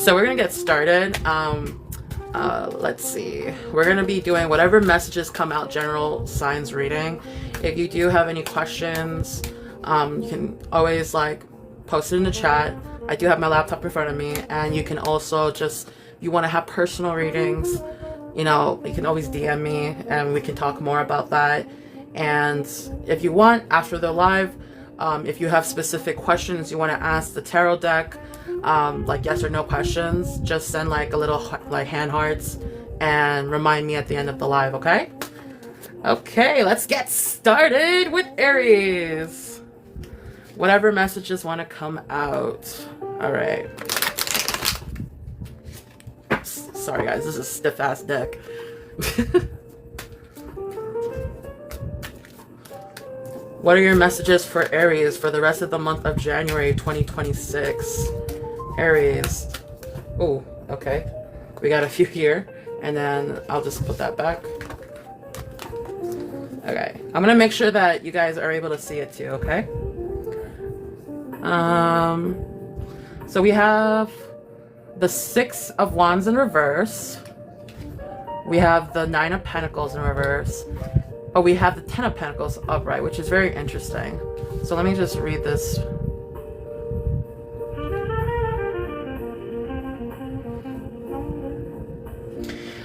So we're gonna get started. Let's see. We're gonna be doing whatever messages come out, general signs reading. If you do have any questions, you can always like post it in the chat. I do have my laptop in front of me, and you can also just, if you want to have personal readings, you know, you can always DM me and we can talk more about that. And if you want, after the live, if you have specific questions you want to ask the tarot deck, like yes or no questions, just send like a little like hand hearts and remind me at the end of the live, okay? Okay, let's get started with Aries. Whatever messages want to come out. All right. Sorry guys, this is a stiff ass deck. What are your messages for Aries for the rest of the month of January 2026? Aries. Oh, okay. We got a few here, and then I'll just put that back. Okay. I'm gonna make sure that you guys are able to see it too, okay? So we have the Six of Wands in reverse. We have the Nine of Pentacles in reverse. Oh, we have the Ten of Pentacles upright, which is very interesting. So let me just read this.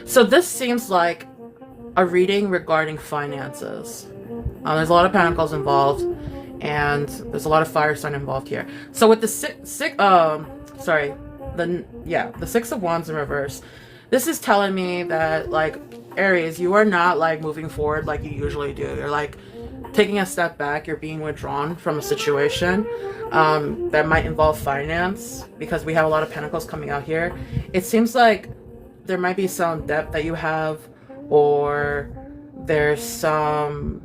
So this seems like a reading regarding finances. There's a lot of pentacles involved, and there's a lot of fire sign involved here. So with the the Six of Wands in reverse, this is telling me that like Aries, you are not like moving forward like you usually do. You're like taking a step back. You're being withdrawn from a situation that might involve finance, because we have a lot of pentacles coming out here. It seems like there might be some debt that you have, or there seems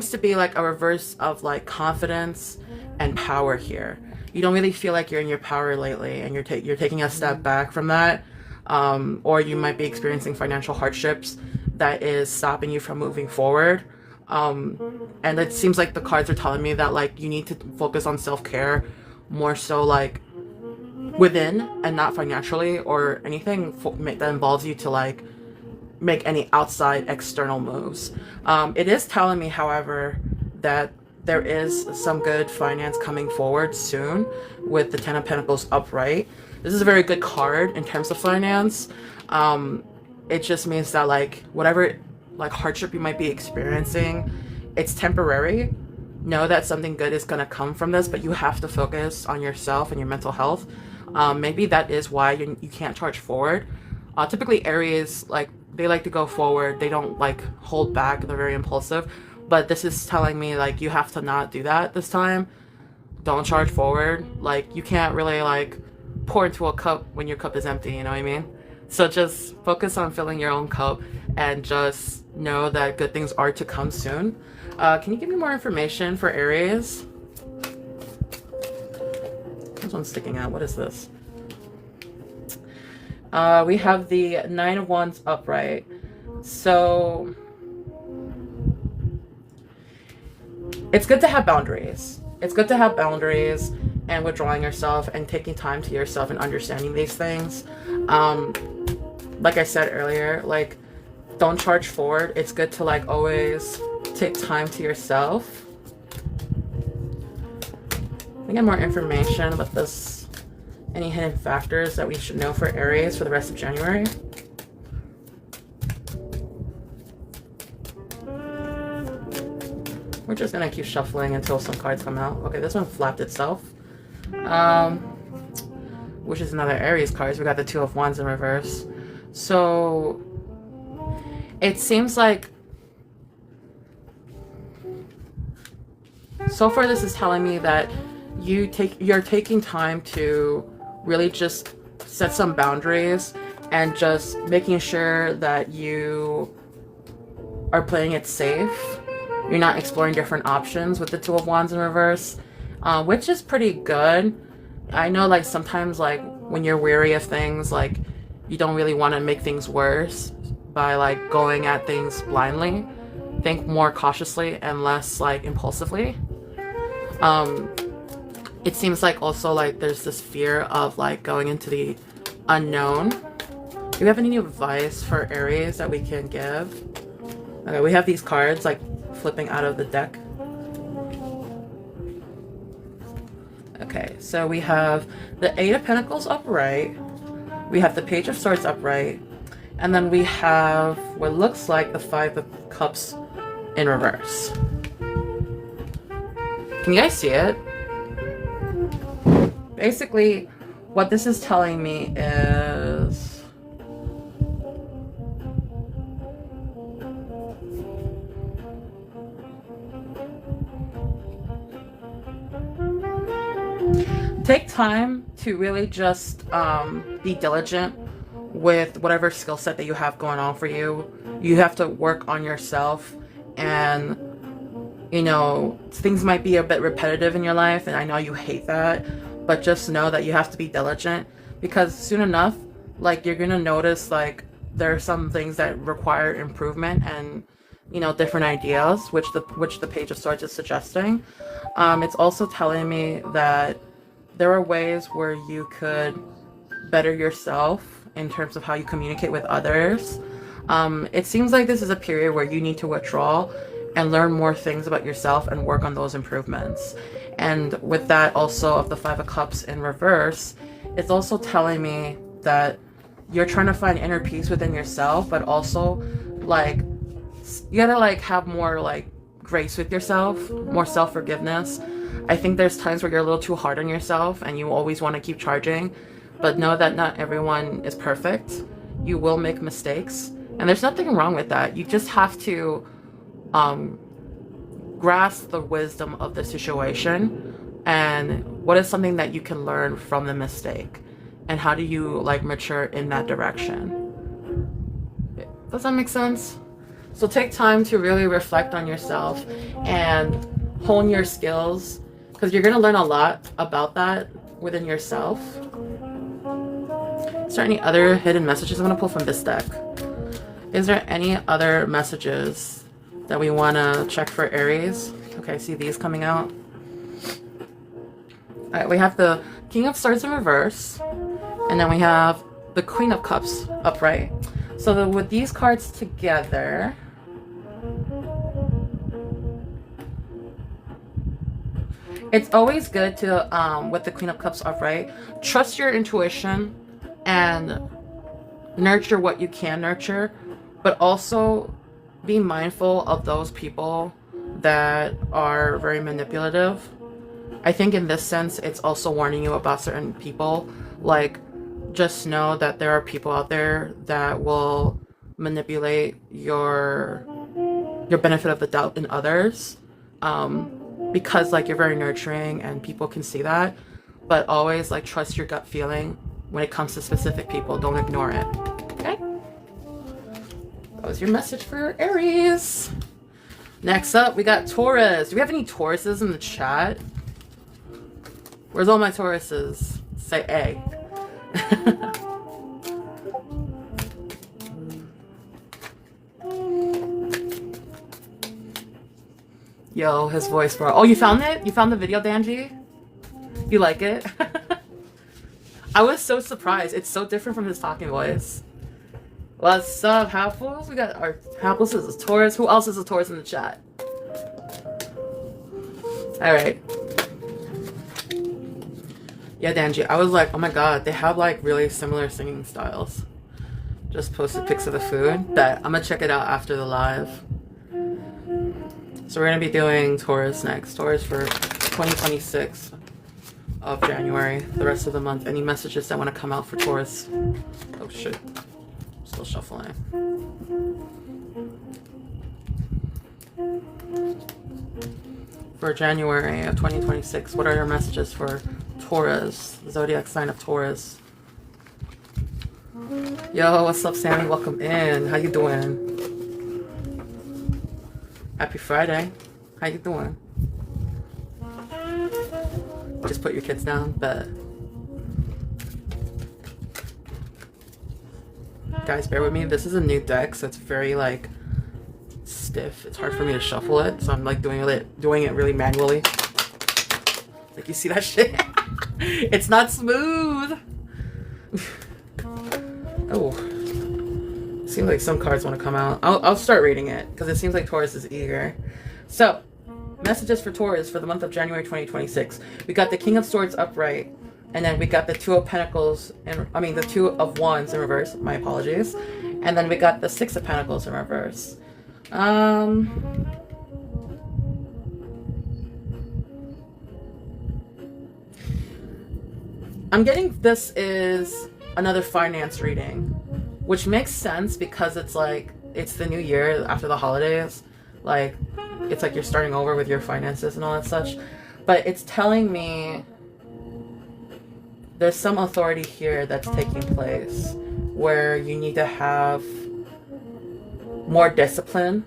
to be like a reverse of like confidence and power here. You don't really feel like you're in your power lately, and you're taking a step back from that. Or you might be experiencing financial hardships that is stopping you from moving forward. And it seems like the cards are telling me that like you need to focus on self-care more so like within, and not financially or anything that involves you to like make any outside external moves. It is telling me, however, that there is some good finance coming forward soon with the Ten of Pentacles upright. This is a very good card in terms of finance. It just means that like whatever like hardship you might be experiencing, it's temporary. Know that something good is going to come from this, but you have to focus on yourself and your mental health. Maybe that is why you can't charge forward. Typically Aries, like they like to go forward. They don't like hold back. They're very impulsive. But this is telling me like you have to not do that this time. Don't charge forward. Like you can't really like pour into a cup when your cup is empty, you know what I mean? So just focus on filling your own cup, and just know that good things are to come soon. Can you give me more information for Aries? This one's sticking out. What is this? We have the Nine of Wands upright. So it's good to have boundaries. It's good to have boundaries and withdrawing yourself and taking time to yourself and understanding these things. Like I said earlier, like don't charge forward. It's good to like always take time to yourself. We get more information about this. Any hidden factors that we should know for Aries for the rest of January? We're just gonna keep shuffling until some cards come out. Okay, this one flapped itself. Which is another Aries card. So we got the Two of Wands in reverse. So it seems like so far this is telling me that you're taking time to really just set some boundaries, and just making sure that you are playing it safe. You're not exploring different options with the Two of Wands in reverse, which is pretty good. I know like sometimes like when you're weary of things, like you don't really want to make things worse by like going at things blindly. Think more cautiously and less like impulsively. it seems like also like there's this fear of like going into the unknown. Do we have any advice for Aries that we can give? Okay, we have these cards like flipping out of the deck. Okay, so we have the Eight of Pentacles upright. We have the Page of Swords upright. And then we have what looks like the Five of Cups in reverse. Can you guys see it? Basically, what this is telling me is take time to really just be diligent with whatever skill set that you have going on for you. You have to work on yourself, and you know, things might be a bit repetitive in your life, and I know you hate that, but just know that you have to be diligent, because soon enough, like, you're gonna notice like there are some things that require improvement and, you know, different ideas, which the Page of Swords is suggesting. It's also telling me that there are ways where you could better yourself in terms of how you communicate with others. It seems like this is a period where you need to withdraw and learn more things about yourself and work on those improvements. And with that also of the Five of Cups in reverse, it's also telling me that you're trying to find inner peace within yourself, but also like you gotta like have more like grace with yourself, more self-forgiveness. I think there's times where you're a little too hard on yourself and you always want to keep charging, but know that not everyone is perfect. You will make mistakes, and there's nothing wrong with that. You just have to grasp the wisdom of the situation and what is something that you can learn from the mistake, and how do you like mature in that direction. Does that make sense? So take time to really reflect on yourself and hone your skills, because you're going to learn a lot about that within yourself. Is there any other hidden messages I'm going to pull from this deck? Is there any other messages that we want to check for Aries? Okay, I see these coming out. Alright, we have the King of Swords in reverse, and then we have the Queen of Cups upright. So with these cards together, it's always good to, with the Queen of Cups upright, trust your intuition and nurture what you can nurture, but also be mindful of those people that are very manipulative. I think in this sense, it's also warning you about certain people. Like, just know that there are people out there that will manipulate your benefit of the doubt in others. Because like you're very nurturing and people can see that, but always like trust your gut feeling when it comes to specific people. Don't ignore it. Okay, that was your message for Aries. Next up, we got Taurus. Do we have any Tauruses in the chat? Where's all my Tauruses? Say A. Yo, his voice, bro. Oh, you found it? You found the video, Danji? You like it? I was so surprised. It's so different from his talking voice. What's up, Hapless? We got our Hapless is a Taurus. Who else is a Taurus in the chat? Alright. Yeah, Danji. I was like, oh my god, they have like really similar singing styles. Just posted pics of the food. That I'm gonna check it out after the live. So we're going to be doing Taurus next. Taurus for 2026 of January, the rest of the month. Any messages that want to come out for Taurus? Oh shit. Still shuffling. For January of 2026, what are your messages for Taurus, the zodiac sign of Taurus? Yo, what's up, Sammy? Welcome in. How you doing? Happy Friday. How you doing? Just put your kids down, but guys, bear with me. This is a new deck, so it's very like stiff. It's hard for me to shuffle it, so I'm like doing it really manually. Like, you see that shit? It's not smooth. Oh, seems like some cards want to come out. I'll start reading it because it seems like Taurus is eager. So, messages for Taurus for the month of January 2026. We got the King of Swords upright, and then we got the Two of Pentacles, the Two of Wands in reverse. My apologies. And then we got the Six of Pentacles in reverse. I'm getting this is another finance reading, which makes sense because it's like, it's the new year after the holidays. Like, it's like you're starting over with your finances and all that such. But it's telling me there's some authority here that's taking place where you need to have more discipline,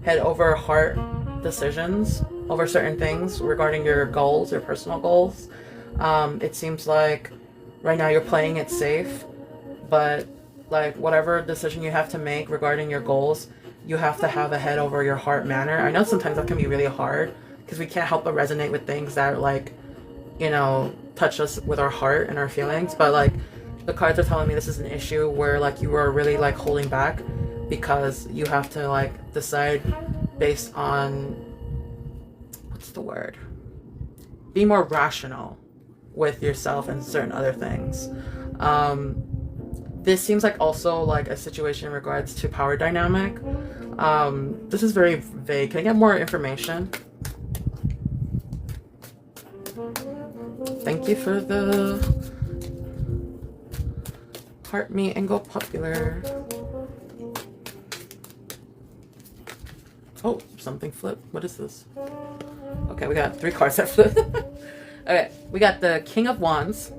head over heart decisions over certain things regarding your goals, your personal goals. It seems like right now you're playing it safe, but like whatever decision you have to make regarding your goals, you have to have a head over your heart manner. I know sometimes that can be really hard because we can't help but resonate with things that, like, you know, touch us with our heart and our feelings. But like, the cards are telling me this is an issue where like you are really like holding back because you have to like decide based on, what's the word? Be more rational with yourself and certain other things. This seems like also like a situation in regards to power dynamic. This is very vague. Can I get more information? Thank you for the heart me and go popular. Oh, something flipped. What is this? Okay, we got 3 cards that flipped. Okay, we got the King of Wands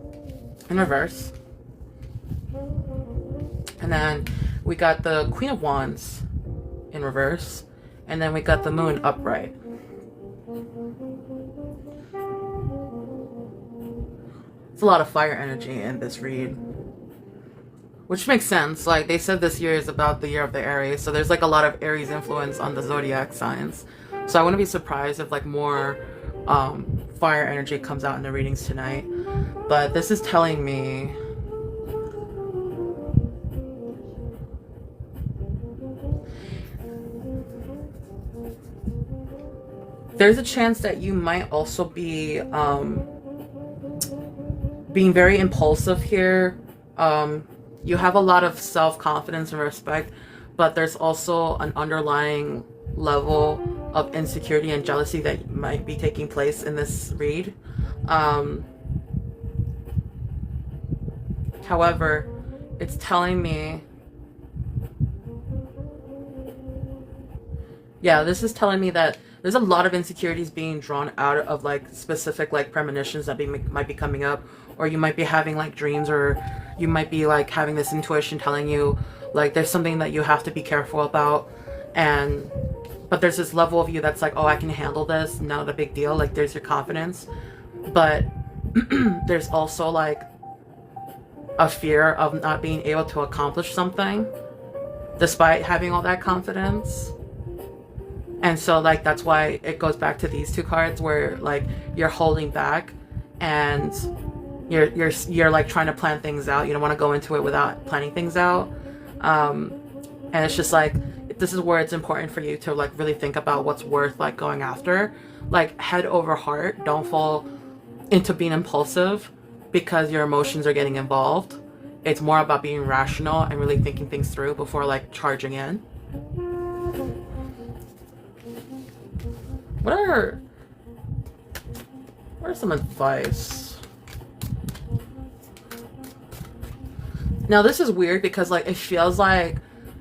in reverse. And then we got the Queen of Wands in reverse. And then we got the Moon upright. It's a lot of fire energy in this read, which makes sense. Like, they said this year is about the year of the Aries, so there's like a lot of Aries influence on the zodiac signs. So I wouldn't be surprised if like more fire energy comes out in the readings tonight. But this is telling me there's a chance that you might also be being very impulsive here. You have a lot of self-confidence and respect, but there's also an underlying level of insecurity and jealousy that might be taking place in this read. However, it's telling me, yeah, this is telling me that there's a lot of insecurities being drawn out of like specific like premonitions that might be coming up, or you might be having like dreams, or you might be like having this intuition telling you like there's something that you have to be careful about. But there's this level of you that's like, oh, I can handle this, not a big deal. Like, there's your confidence, but there's also like a fear of not being able to accomplish something despite having all that confidence. And so like that's why it goes back to these 2 cards where like you're holding back and you're like trying to plan things out. You don't want to go into it without planning things out. And it's just like, this is where it's important for you to like really think about what's worth like going after. Like, head over heart. Don't fall into being impulsive because your emotions are getting involved. It's more about being rational and really thinking things through before like charging in. What are some advice? Now this is weird because like it feels like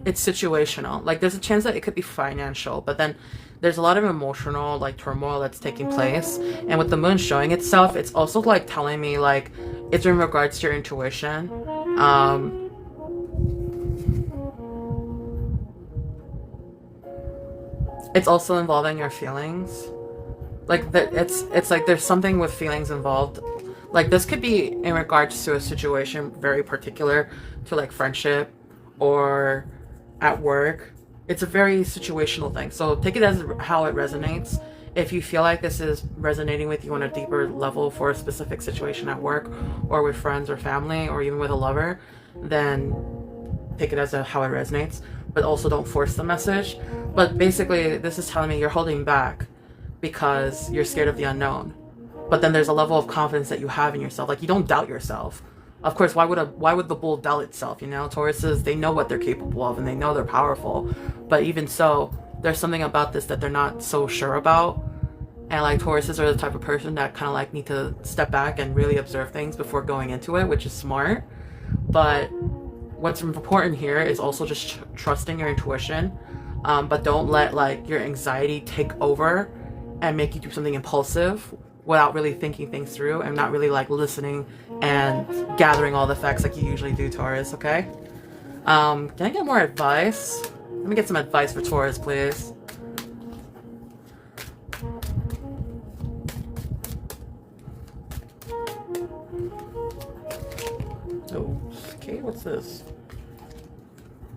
it's situational. Like, there's a chance that it could be financial, but then there's a lot of emotional like turmoil that's taking place. And with the moon showing itself, it's also like telling me like it's in regards to your intuition. It's also involving your feelings. Like, it's like there's something with feelings involved. Like, this could be in regards to a situation very particular to like friendship or at work. It's a very situational thing, so take it as how it resonates. if you feel like this is resonating with you on a deeper level for a specific situation at work or with friends or family or even with a lover, then take it as how it resonates, but also don't force the message. But basically, this is telling me you're holding back because you're scared of the unknown. But then there's a level of confidence that you have in yourself. Like, you don't doubt yourself. Of course, why would the bull doubt itself, you know? Tauruses, they know what they're capable of and they know they're powerful. But even so, there's something about this that they're not so sure about. And like, Tauruses are the type of person that kind of like need to step back and really observe things before going into it, which is smart. But what's important here is also just trusting your intuition. But don't let like your anxiety take over and make you do something impulsive without really thinking things through and not really like listening and gathering all the facts like you usually do, Taurus, okay? Can I get more advice? Let me get some advice for Taurus, please. Okay, what's this?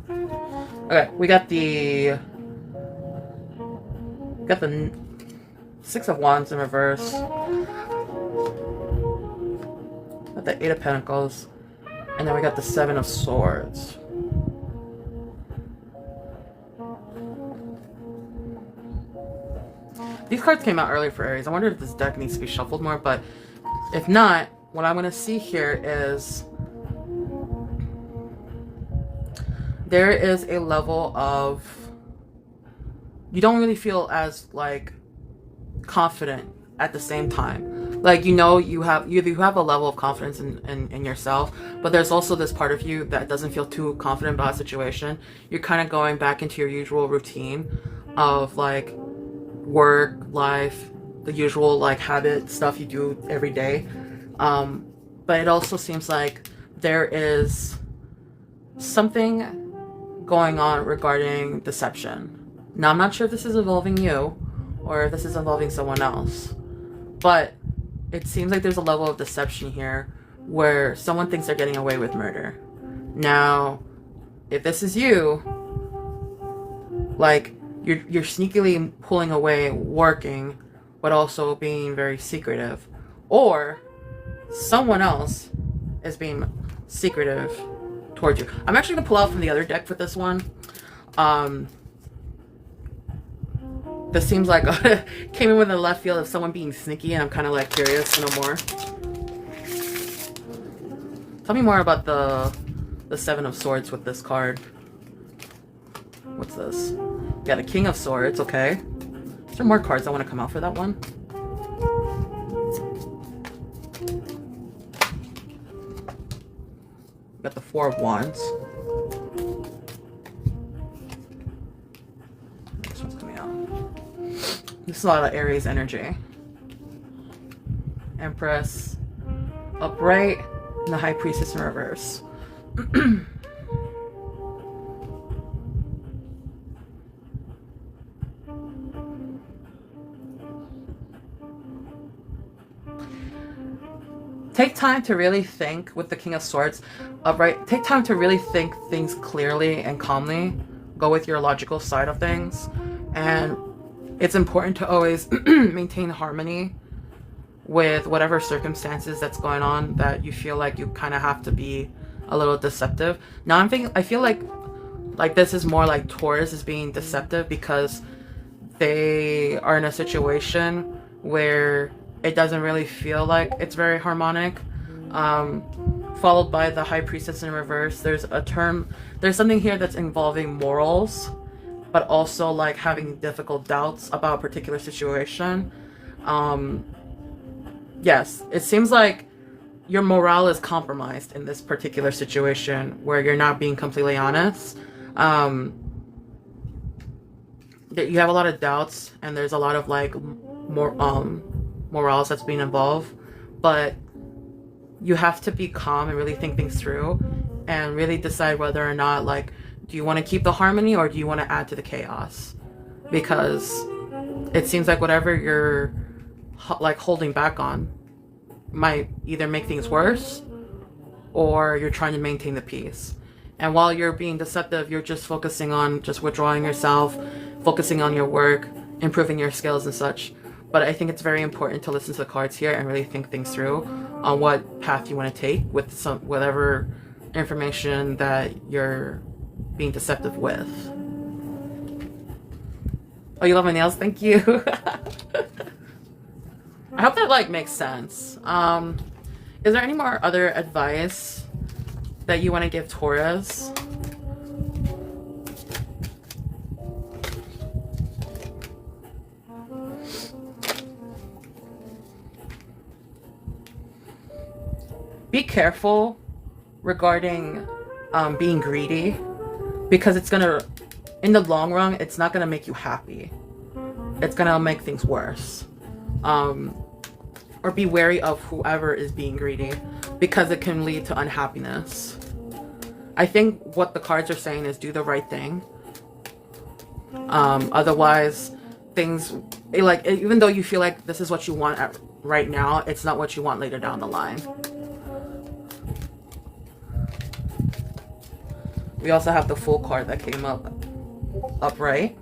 Okay, we got the Six of Wands in reverse. Got the Eight of Pentacles. And then we got the Seven of Swords. These cards came out earlier for Aries. I wonder if this deck needs to be shuffled more, but if not, what I'm going to see here is there is a level of, you don't really feel as like confident at the same time. Like, you know, you have a level of confidence in yourself, but there's also this part of you that doesn't feel too confident about a situation. You're kind of going back into your usual routine of like work, life, the usual like habit stuff you do every day. But it also seems like there is something going on regarding deception. Now, I'm not sure if this is involving you or if this is involving someone else, but it seems like there's a level of deception here where someone thinks they're getting away with murder. Now, if this is you, like, you're sneakily pulling away, working, but also being very secretive. Or someone else is being secretive towards you. I'm actually going to pull out from the other deck for this one. This seems like came in with a left field of someone being sneaky, and I'm kind of like curious to know more. Tell me more about the Seven of Swords with this card. What's this? We got a King of Swords, okay. Is there more cards that want to come out for that one? We got the Four of Wands. This one's coming out. This is a lot of Aries energy. Empress upright and the High Priestess in reverse. Take time to really think with the King of Swords upright. Take time to really think things clearly and calmly. Go with your logical side of things. And it's important to always maintain harmony with whatever circumstances that's going on that you feel like you kind of have to be a little deceptive. Now I feel like this is more like Taurus is being deceptive because they are in a situation where it doesn't really feel like it's very harmonic. Followed by the High Priestess in reverse. There's something here that's involving morals, but also like having difficult doubts about a particular situation. Yes, it seems like your morale is compromised in this particular situation where you're not being completely honest. You have a lot of doubts and there's a lot of like morals that's being involved, but you have to be calm and really think things through and really decide whether or not, like, do you want to keep the harmony or do you want to add to the chaos? Because it seems like whatever you're like holding back on might either make things worse or you're trying to maintain the peace. And while you're being deceptive, you're just focusing on just withdrawing yourself, focusing on your work, improving your skills and such. But I think it's very important to listen to the cards here and really think things through on what path you want to take with whatever information that you're being deceptive with. Oh, you love my nails? Thank you. I hope that like makes sense. Is there any more other advice that you want to give Taurus? Be careful regarding being greedy, because it's gonna, in the long run, it's not gonna make you happy. It's gonna make things worse. Or be wary of whoever is being greedy, because it can lead to unhappiness. I think what the cards are saying is do the right thing. Otherwise, things, like, even though you feel like this is what you want right now, it's not what you want later down the line. We also have the Fool card that came up upright.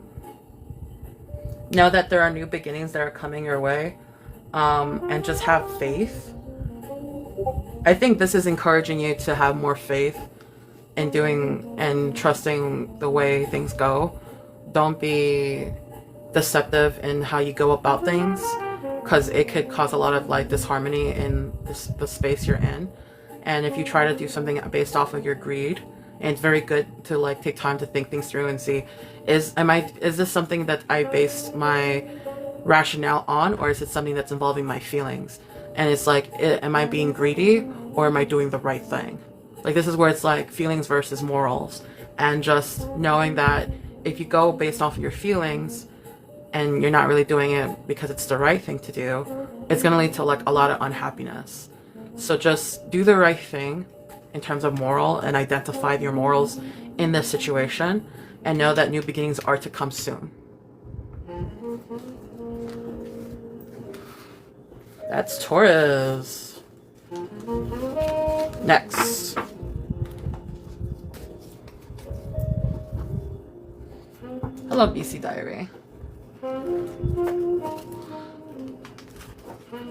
Know that there are new beginnings that are coming your way, and just have faith. I think this is encouraging you to have more faith in doing and trusting the way things go. Don't be deceptive in how you go about things, because it could cause a lot of like disharmony in the space you're in. And if you try to do something based off of your greed, and it's very good to like take time to think things through and see, is this something that I based my rationale on, or is it something that's involving my feelings? And it's like, am I being greedy, or am I doing the right thing? Like, this is where it's like feelings versus morals, and just knowing that if you go based off of your feelings and you're not really doing it because it's the right thing to do, it's going to lead to like a lot of unhappiness. So just do the right thing in terms of moral, and identify your morals in this situation, and know that new beginnings are to come soon. That's Taurus. Next. Hello, BC Diary.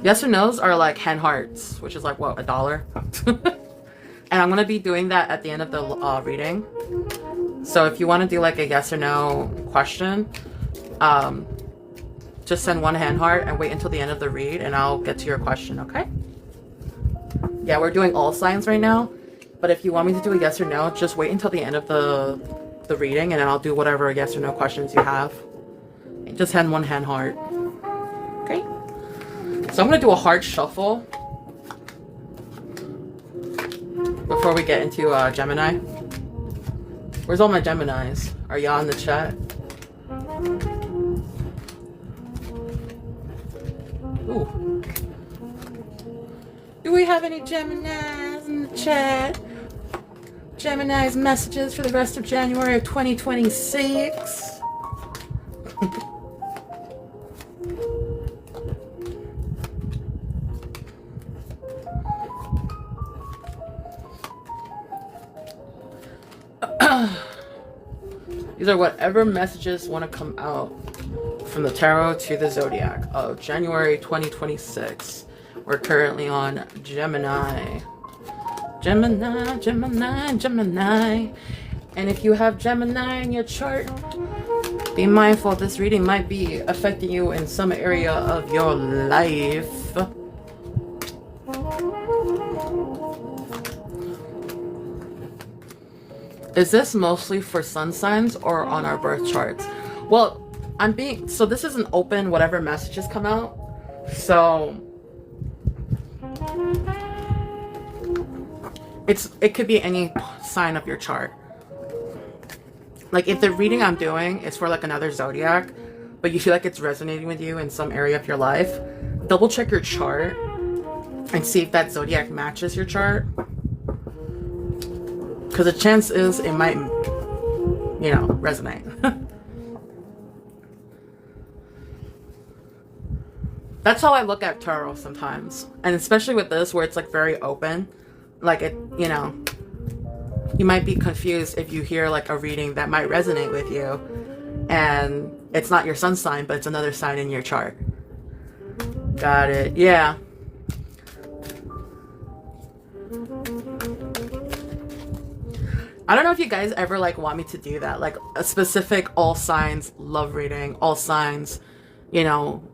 Yes or no's are like hen hearts, which is like, what, $1? And I'm going to be doing that at the end of the reading. So if you want to do like a yes or no question, just send one hand heart and wait until the end of the read, and I'll get to your question, okay? Yeah, we're doing all signs right now. But if you want me to do a yes or no, just wait until the end of the reading, and then I'll do whatever yes or no questions you have. Just send one hand heart. Okay? So I'm going to do a heart shuffle before we get into Gemini. Where's all my Geminis? Are y'all in the chat? Ooh. Do we have any Geminis in the chat? Gemini's messages for the rest of January of 2026. These are whatever messages want to come out from the tarot to the zodiac of January 2026. We're currently on Gemini. Gemini, Gemini, Gemini. And if you have Gemini in your chart, be mindful this reading might be affecting you in some area of your life. Is this mostly for sun signs or on our birth charts? Well, so this is an open whatever messages come out. So it could be any sign of your chart. Like if the reading I'm doing is for like another zodiac, but you feel like it's resonating with you in some area of your life, double check your chart and see if that zodiac matches your chart. Because the chance is it might, you know, resonate. That's how I look at tarot sometimes. And especially with this, where it's like very open. Like it, you know, you might be confused if you hear like a reading that might resonate with you. And it's not your sun sign, but it's another sign in your chart. Got it. Yeah. I don't know if you guys ever like want me to do that, like a specific all signs love reading, all signs, you know,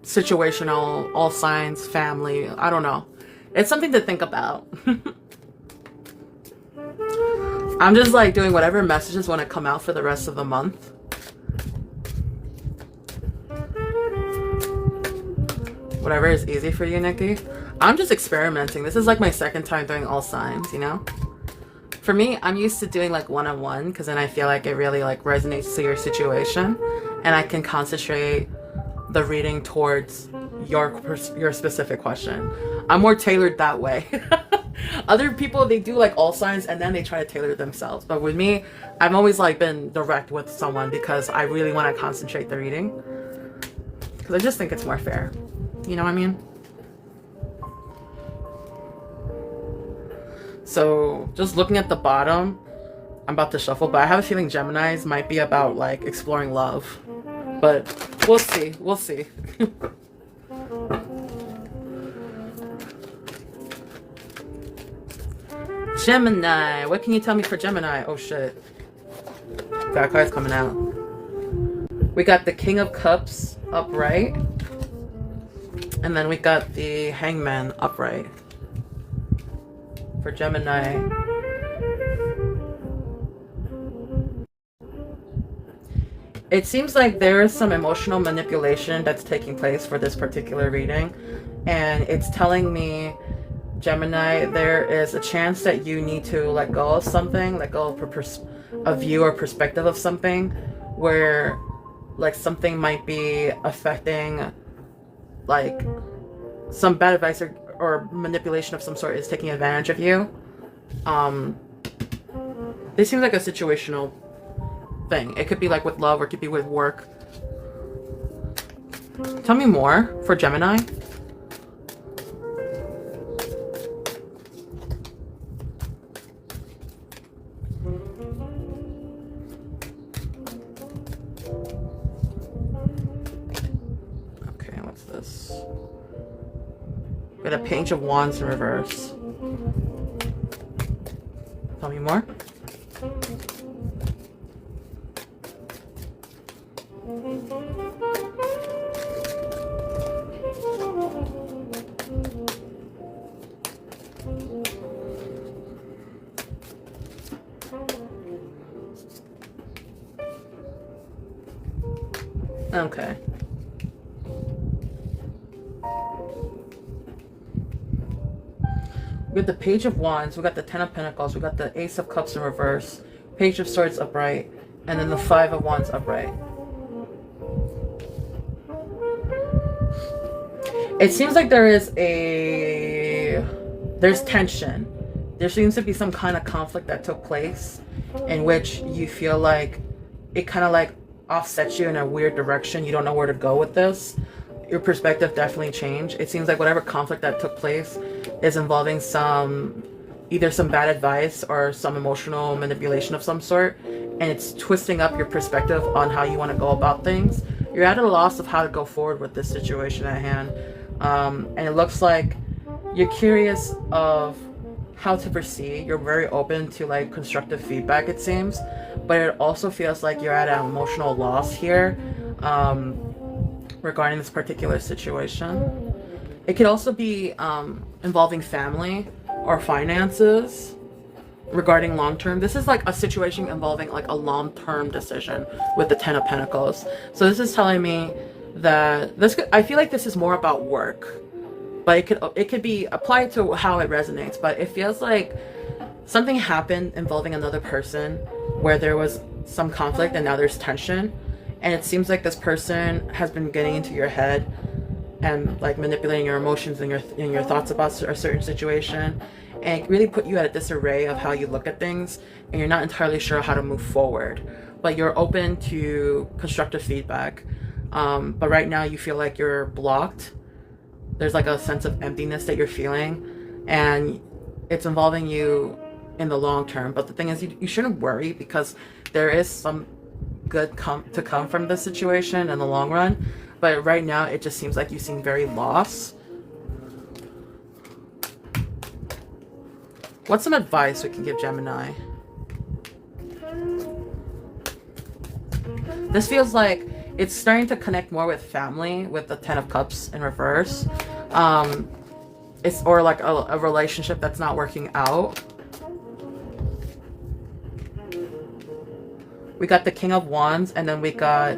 situational, all signs family. I don't know. It's something to think about. I'm just like doing whatever messages want to come out for the rest of the month. Whatever is easy for you, Nikki. I'm just experimenting. This is like my second time doing all signs, you know? For me, I'm used to doing like one-on-one because then I feel like it really like resonates to your situation and I can concentrate the reading towards your specific question. I'm more tailored that way. Other people, they do like all signs and then they try to tailor it themselves. But with me, I've always like been direct with someone because I really want to concentrate the reading. Because I just think it's more fair. You know what I mean? So just looking at the bottom, I'm about to shuffle, but I have a feeling Geminis might be about like exploring love. But we'll see. We'll see. Gemini. What can you tell me for Gemini? Oh shit. Got cards coming out. We got the King of Cups upright. And then we got the Hangman upright. For Gemini. It seems like there is some emotional manipulation that's taking place for this particular reading. And it's telling me, Gemini, there is a chance that you need to let go of something, let go of a view or perspective of something where like something might be affecting like some bad advice or manipulation of some sort is taking advantage of you. This seems like a situational thing. It could be like with love or it could be with work. Tell me more for Gemini. Okay, what's this? We got a Page of Wands in reverse. Tell me more. Okay. We got the Page of Wands, we got the Ten of Pentacles, we got the Ace of Cups in reverse, Page of Swords upright, and then the Five of Wands upright. It seems like there's tension. There seems to be some kind of conflict that took place in which you feel like it kind of like offsets you in a weird direction. You don't know where to go with this. Your perspective definitely changed. It seems like whatever conflict that took place is involving either some bad advice or some emotional manipulation of some sort, and it's twisting up your perspective on how you want to go about things. You're at a loss of how to go forward with this situation at hand, and it looks like you're curious of how to proceed. You're very open to like constructive feedback, it seems, but it also feels like you're at an emotional loss here regarding this particular situation. It could also be involving family or finances regarding long-term. This is like a situation involving like a long-term decision with the Ten of Pentacles. So this is telling me that I feel like this is more about work, but it could be applied to how it resonates. But it feels like something happened involving another person where there was some conflict and now there's tension, and it seems like this person has been getting into your head and like manipulating your emotions and your thoughts about a certain situation, and it really put you at a disarray of how you look at things, and you're not entirely sure how to move forward, but you're open to constructive feedback. But right now you feel like you're blocked. There's like a sense of emptiness that you're feeling, and it's involving you in the long term. But the thing is, you shouldn't worry, because there is some good to come from this situation in the long run. but right now it just seems like you seem very lost. What's some advice we can give Gemini? This feels like it's starting to connect more with family with the Ten of Cups in reverse. It's or like a relationship that's not working out. We got the King of Wands, and then we got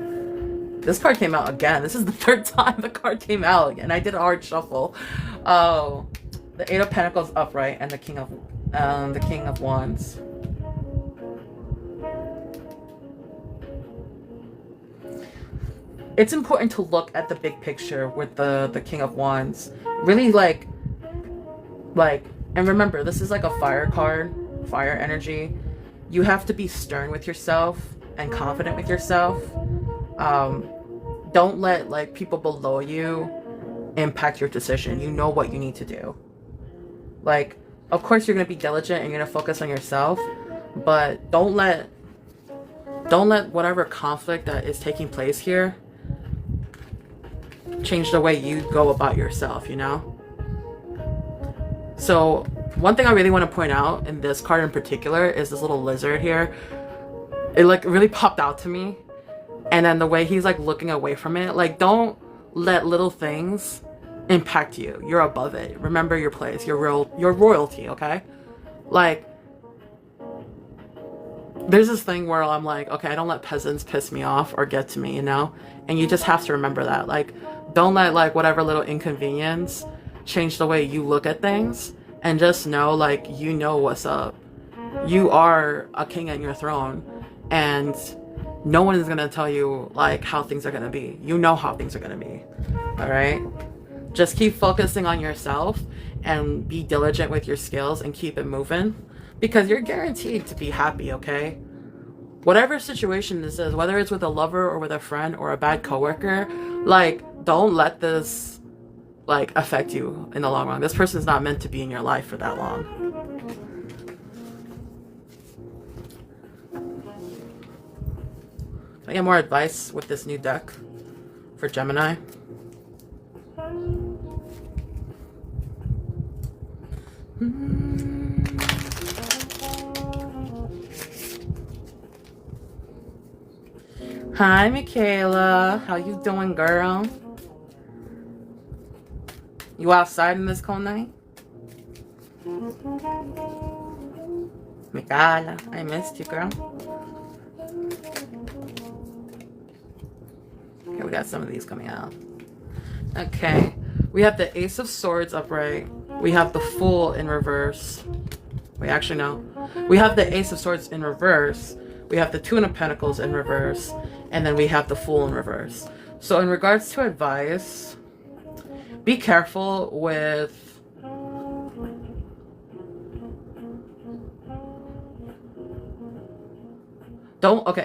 this card came out again. This is the third time the card came out, and I did a hard shuffle. Oh, the Eight of Pentacles upright and the King of Wands. It's important to look at the big picture with the King of Wands. Really like, and remember, this is like a fire card, fire energy. You have to be stern with yourself and confident with yourself. Don't let like people below you impact your decision. You know what you need to do. Like, of course you're going to be diligent and you're going to focus on yourself, but don't let whatever conflict that is taking place here change the way you go about yourself, you know? So one thing I really want to point out in this card in particular is this little lizard here. It like really popped out to me. And then the way he's like looking away from it, like don't let little things impact you. You're above it. Remember your place. You're royalty, okay? Like there's this thing where I'm like, okay, I don't let peasants piss me off or get to me, you know? And you just have to remember that. Like, don't let like whatever little inconvenience change the way you look at things, and just know like you know what's up. You are a king on your throne, and no one is gonna tell you like how things are gonna be. You know how things are gonna be. All right, just keep focusing on yourself and be diligent with your skills and keep it moving, because you're guaranteed to be happy. Okay, whatever situation this is, whether it's with a lover or with a friend or a bad coworker, like don't let this like affect you in the long run. This person's not meant to be in your life for that long. Can I get more advice with this new deck for Gemini? Hi, Michaela. How you doing, girl? You outside in this cold night? Michaela, I missed you, girl. Okay, we got some of these coming out. Okay, we have the Ace of Swords upright. We have the Fool in reverse. Wait, actually, no. We have the Ace of Swords in reverse. We have the Two of Pentacles in reverse. And then we have the Fool in reverse. So in regards to advice, be careful with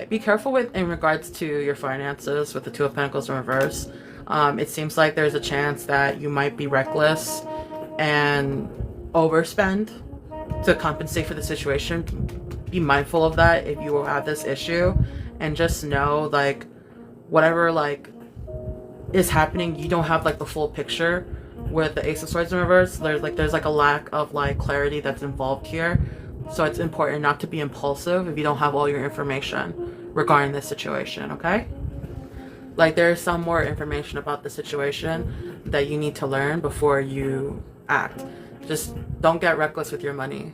be careful with in regards to your finances with the Two of Pentacles in reverse. It seems like there's a chance that you might be reckless and overspend to compensate for the situation. Be mindful of that if you have this issue, and just know like whatever like is happening, you don't have like the full picture with the Ace of Swords in reverse. There's like a lack of like clarity that's involved here. So it's important not to be impulsive if you don't have all your information regarding this situation, okay? Like there's some more information about the situation that you need to learn before you act. Just don't get reckless with your money.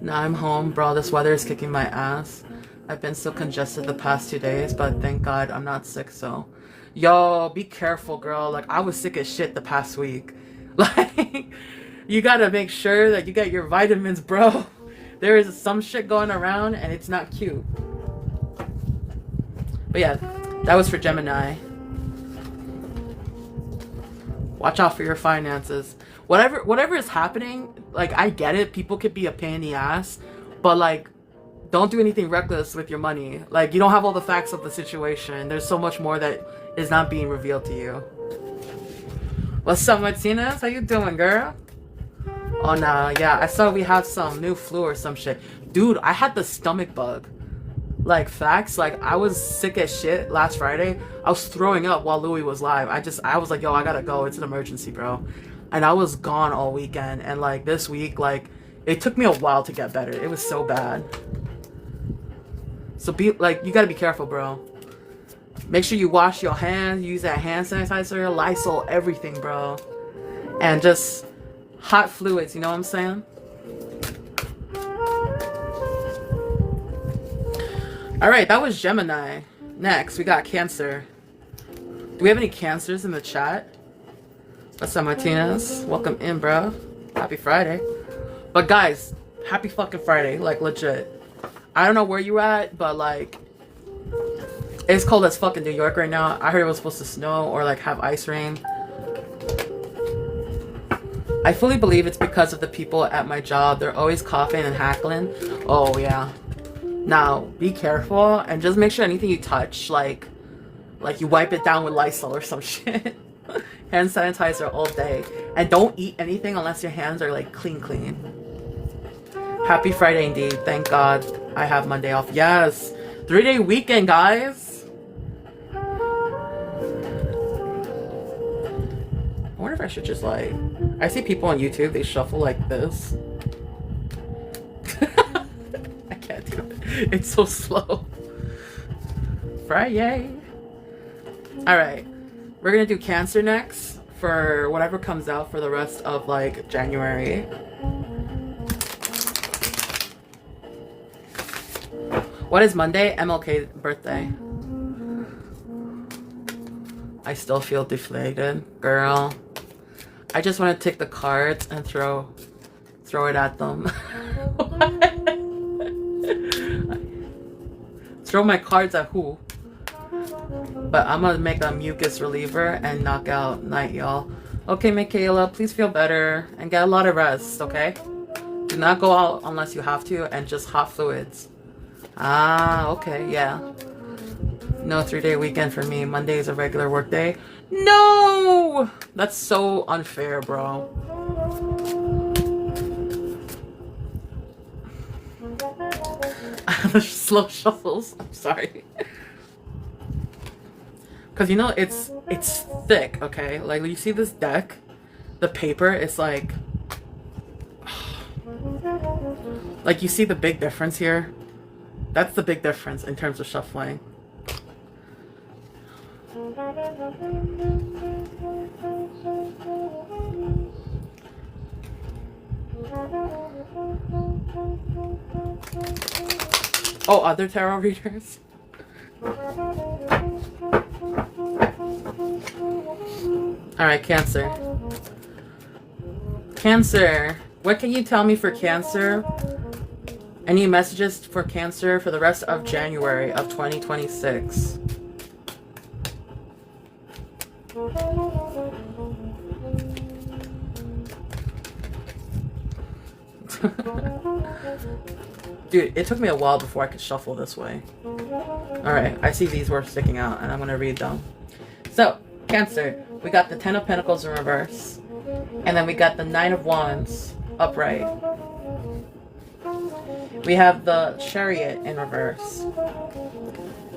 Now I'm home, bro. This weather is kicking my ass. I've been so congested the past 2 days, but thank God I'm not sick, so. Yo, be careful, girl. Like, I was sick as shit the past week. Like, you gotta make sure that you get your vitamins, bro. There is some shit going around, and it's not cute. But yeah, that was for Gemini. Watch out for your finances. Whatever is happening, like, I get it. People could be a pain in the ass, but, like, don't do anything reckless with your money. Like, you don't have all the facts of the situation. There's so much more that is not being revealed to you. What's up, Martinez? How you doing, girl? Oh, no. Yeah, I saw we have some new flu or some shit. Dude, I had the stomach bug. Like, facts. Like, I was sick as shit last Friday. I was throwing up while Louis was live. I was like, yo, I gotta go. It's an emergency, bro. And I was gone all weekend. And like this week, like, it took me a while to get better. It was so bad. So be like, you gotta be careful, bro. Make sure you wash your hands, use that hand sanitizer, Lysol, everything, bro. And just hot fluids, you know what I'm saying? Alright, that was Gemini. Next, we got Cancer. Do we have any Cancers in the chat? What's up, Martinez? Welcome in, bro. Happy Friday. But guys, happy fucking Friday. Like, legit. I don't know where you at, but like, it's cold as fuck in New York right now. I heard it was supposed to snow or like have ice rain. I fully believe it's because of the people at my job. They're always coughing and hackling. Oh yeah. Now, be careful and just make sure anything you touch, like you wipe it down with Lysol or some shit. Hand sanitizer all day. And don't eat anything unless your hands are like clean. Happy Friday indeed. Thank God I have Monday off. Yes. 3-day weekend, guys. I wonder if I should just like... I see people on YouTube, they shuffle like this. I can't do it. It's so slow. Friday. Alright. We're gonna do Cancer next for whatever comes out for the rest of like January. What is Monday? MLK birthday. I still feel deflated, girl. I just want to take the cards and throw it at them. Throw my cards at who? But I'm gonna make a mucus reliever and knock out night, y'all. Okay, Michaela, please feel better and get a lot of rest, okay? Do not go out unless you have to, and just hot fluids. Ah, okay, yeah. No 3-day weekend for me. Monday is a regular work day. No! That's so unfair, bro. The slow shuffles. I'm sorry. Cause you know it's thick, okay? Like you see this deck, the paper is like you see the big difference here? That's the big difference in terms of shuffling. Oh, other tarot readers? Alright, Cancer. Cancer. What can you tell me for Cancer? Any messages for Cancer for the rest of January of 2026? Dude, it took me a while before I could shuffle this way. Alright, I see these were sticking out and I'm gonna read them. So, Cancer, we got the 10 of Pentacles in reverse. And then we got the 9 of Wands upright. We have the Chariot in reverse.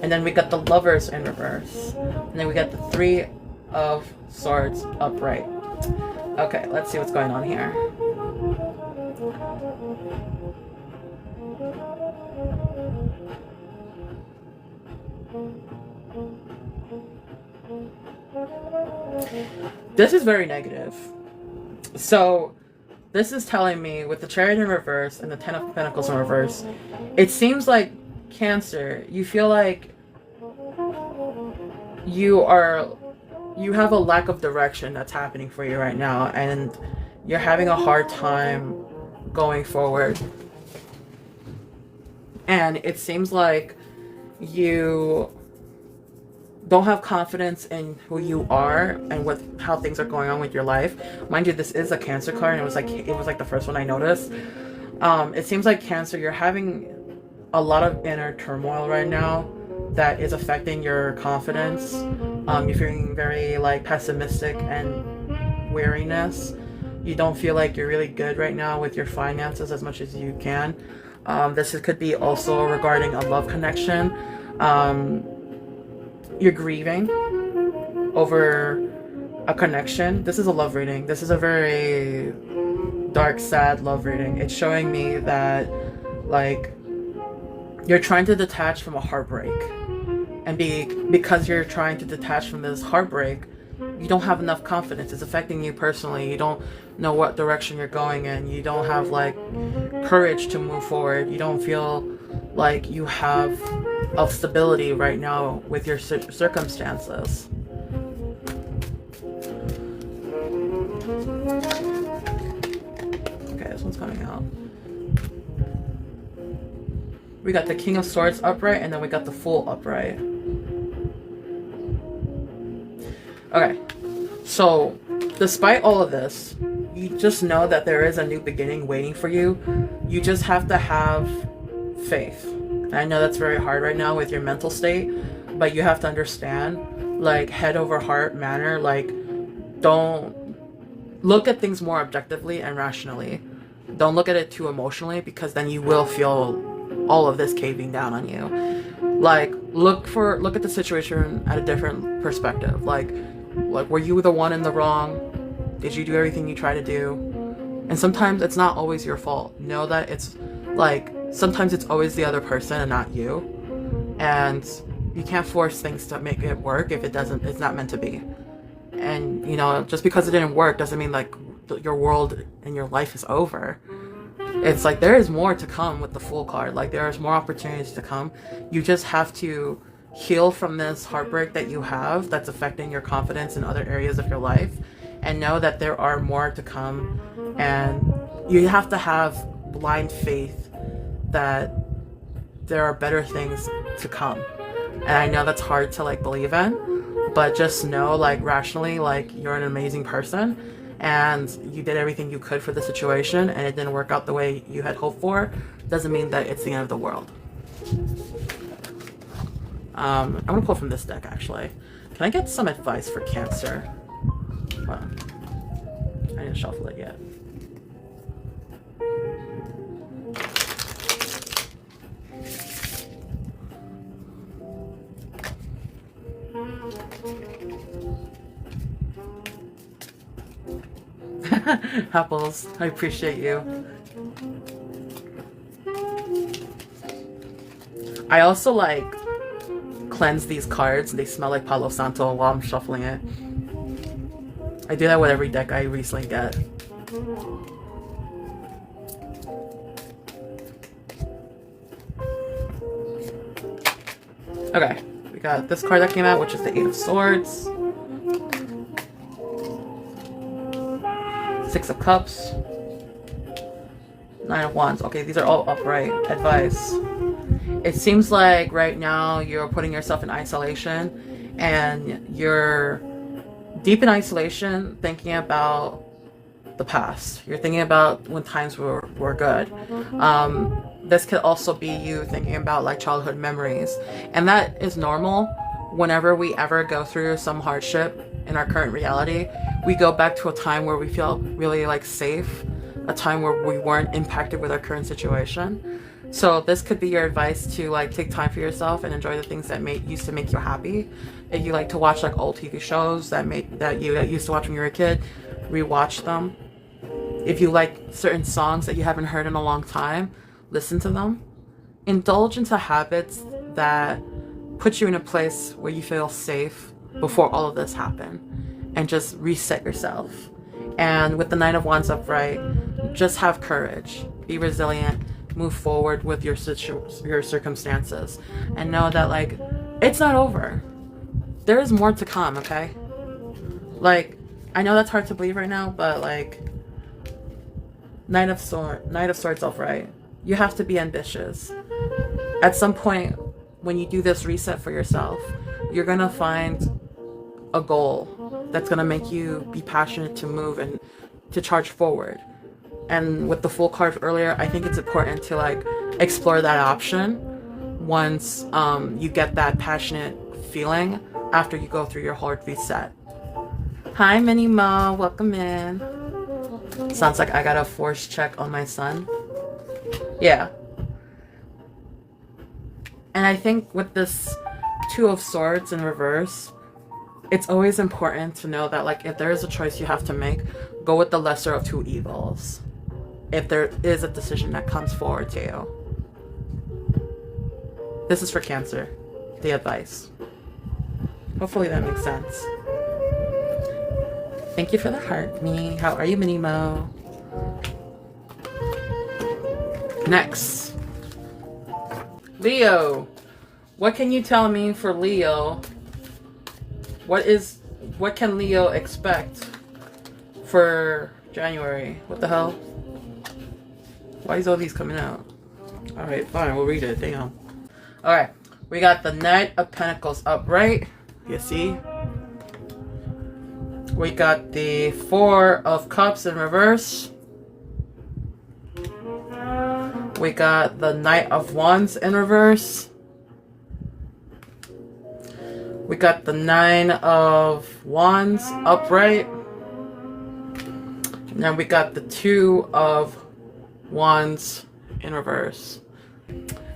And then we got the Lovers in reverse. And then we got the 3 of Swords upright. Okay, let's see what's going on here. This is very negative. So this is telling me with the Chariot in reverse and the 10 of Pentacles in reverse, it seems like Cancer, you feel like you have a lack of direction that's happening for you right now, and you're having a hard time going forward. And it seems like you don't have confidence in who you are and how things are going on with your life. Mind you, this is a Cancer card, and it was like the first one I noticed. It seems like Cancer, you're having a lot of inner turmoil right now that is affecting your confidence. You're feeling very like pessimistic and weariness. You don't feel like you're really good right now with your finances as much as you can. This could be also regarding a love connection. You're grieving over a connection. This is a love reading. This is a very dark, sad love reading. It's showing me that like you're trying to detach from a heartbreak, and because you're trying to detach from this heartbreak, you don't have enough confidence. It's affecting you personally. You don't know what direction you're going in. You don't have like courage to move forward. You don't feel like you have of stability right now with your circumstances. Okay, this one's coming out. We got the King of Swords upright, and then we got the Fool upright. Okay, so despite all of this, you just know that there is a new beginning waiting for you. You just have to have faith. And I know that's very hard right now with your mental state, but you have to understand, like, head over heart manner, like, don't look at things more objectively and rationally. Don't look at it too emotionally, because then you will feel all of this caving down on you. Like, look at the situation at a different perspective. Like were you the one in the wrong? Did you do everything you try to do? And sometimes it's not always your fault. Know that it's like sometimes it's always the other person and not you. And you can't force things to make it work if it's not meant to be. And you know, just because it didn't work doesn't mean like your world and your life is over. It's like there is more to come with the Fool card. Like there is more opportunities to come. You just have to heal from this heartbreak that you have that's affecting your confidence in other areas of your life, and know that there are more to come. And you have to have blind faith that there are better things to come. And I know that's hard to like believe in, but just know, like, rationally, like, you're an amazing person and you did everything you could for the situation, and it didn't work out the way you had hoped for. Doesn't mean that it's the end of the world. I'm gonna pull from this deck, actually. Can I get some advice for Cancer? Well, I didn't shuffle it yet. Apples, I appreciate you. I also like cleanse these cards. They smell like Palo Santo while I'm shuffling it. I do that with every deck I recently get. Okay, we got this card that came out, which is the Eight of Swords, Six of Cups, Nine of Wands. Okay, these are all upright. Advice. It seems like right now you're putting yourself in isolation, and you're deep in isolation thinking about the past. You're thinking about when times were good. This could also be you thinking about like childhood memories, and that is normal. Whenever we ever go through some hardship in our current reality, we go back to a time where we feel really like safe, a time where we weren't impacted with our current situation. So this could be your advice to like take time for yourself and enjoy the things that used to make you happy. If you like to watch like old TV shows that you used to watch when you were a kid, rewatch them. If you like certain songs that you haven't heard in a long time, listen to them. Indulge into habits that put you in a place where you feel safe before all of this happened, and just reset yourself. And with the Nine of Wands upright, just have courage, be resilient, move forward with your circumstances, and know that like it's not over. There is more to come. Okay, like I know that's hard to believe right now, but like Knight of Swords upright, you have to be ambitious. At some point when you do this reset for yourself, you're gonna find a goal that's gonna make you be passionate to move and to charge forward. And with the Fool card earlier, I think it's important to like explore that option once you get that passionate feeling after you go through your hard reset. Hi Minnie Mo, welcome in. Sounds like I got a force check on my son. Yeah. And I think with this Two of Swords in reverse, it's always important to know that, like, if there is a choice you have to make, go with the lesser of two evils. If there is a decision that comes forward to you. This is for Cancer, the advice. Hopefully that makes sense. Thank you for the heart, Minnie. How are you, Minnie Mo? Next. Leo. What can you tell me for Leo? What can Leo expect for January? What the hell? Why is all these coming out? Alright, fine, we'll read it. Damn. Alright, we got the Knight of Pentacles upright. You see? We got the Four of Cups in reverse. We got the Knight of Wands in reverse. We got the Nine of Wands upright. And then we got the Two of Wands in reverse.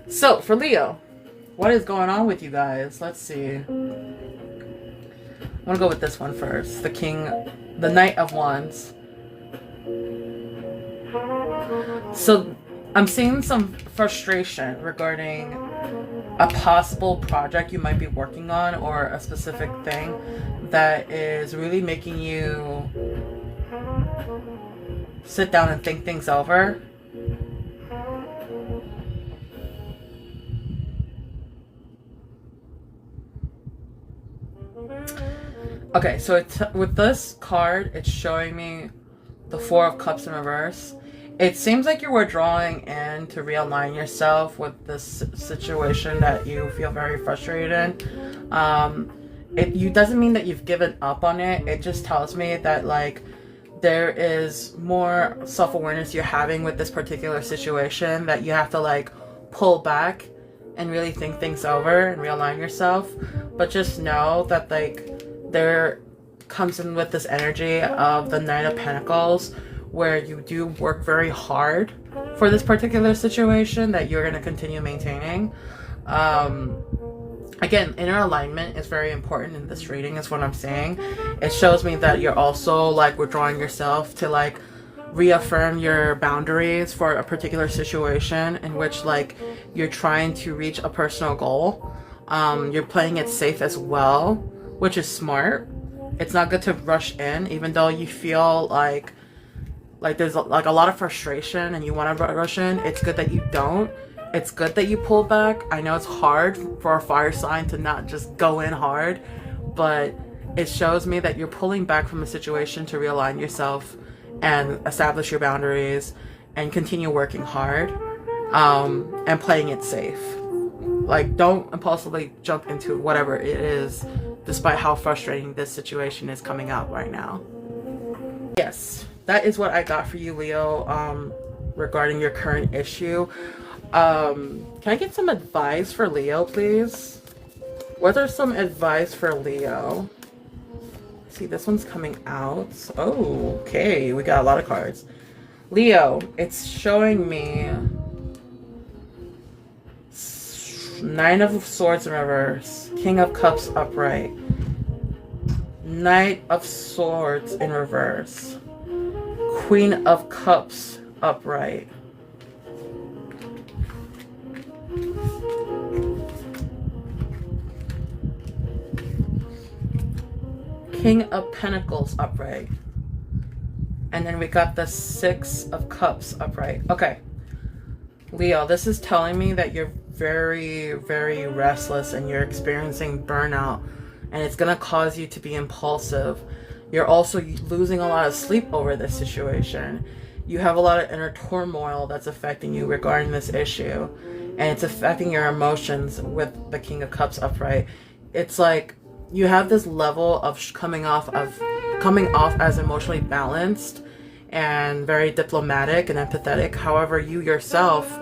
So, for Leo, what is going on with you guys? Let's see. I'm gonna go with this one first. The Knight of Wands. So, I'm seeing some frustration regarding a possible project you might be working on, or a specific thing that is really making you sit down and think things over. Okay, so with this card, it's showing me the Four of Cups in reverse. It seems like you were drawing in to realign yourself with this situation that you feel very frustrated in. It doesn't mean that you've given up on it. It just tells me that, like, there is more self-awareness you're having with this particular situation, that you have to, like, pull back and really think things over and realign yourself. But just know that, like, there comes in with this energy of the Knight of Pentacles, where you do work very hard for this particular situation that you're going to continue maintaining. Again, inner alignment is very important in this reading, is what I'm saying. It shows me that you're also, like, withdrawing yourself to, like, reaffirm your boundaries for a particular situation in which, like, you're trying to reach a personal goal. You're playing it safe as well, which is smart. It's not good to rush in, even though you feel like there's like a lot of frustration and you want to rush in. It's good that you don't. It's good that you pull back. I know it's hard for a fire sign to not just go in hard, but it shows me that you're pulling back from a situation to realign yourself and establish your boundaries and continue working hard, and playing it safe. Like, don't impulsively jump into whatever it is, despite how frustrating this situation is coming out right now. Yes, that is what I got for you, Leo, regarding your current issue. Can I get some advice for Leo, please? What are some advice for Leo? See, this one's coming out. Oh, okay, we got a lot of cards. Leo, it's showing me Nine of Swords in reverse, King of Cups upright, Knight of Swords in reverse, Queen of Cups upright, King of Pentacles upright, and then we got the Six of Cups upright. Okay, Leo, this is telling me that you're very, very restless and you're experiencing burnout, and it's gonna cause you to be impulsive. You're also losing a lot of sleep over this situation. You have a lot of inner turmoil that's affecting you regarding this issue, and it's affecting your emotions with the King of Cups upright. It's like you have this level of coming off as emotionally balanced and very diplomatic and empathetic. However, you yourself,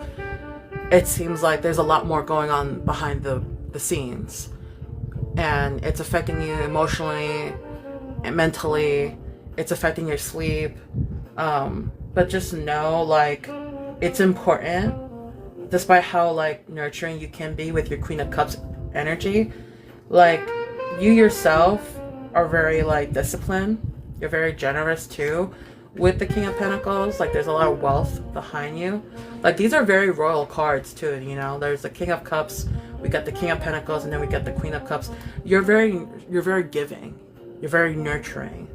it seems like there's a lot more going on behind the scenes, and it's affecting you emotionally and mentally. It's affecting your sleep. But just know, like, it's important, despite how, like, nurturing you can be with your Queen of Cups energy. Like, you yourself are very, like, disciplined. You're very generous, too. With the King of Pentacles, like, there's a lot of wealth behind you. Like, these are very royal cards, too, you know? There's the King of Cups, we got the King of Pentacles, and then we got the Queen of Cups. You're very giving. You're very nurturing.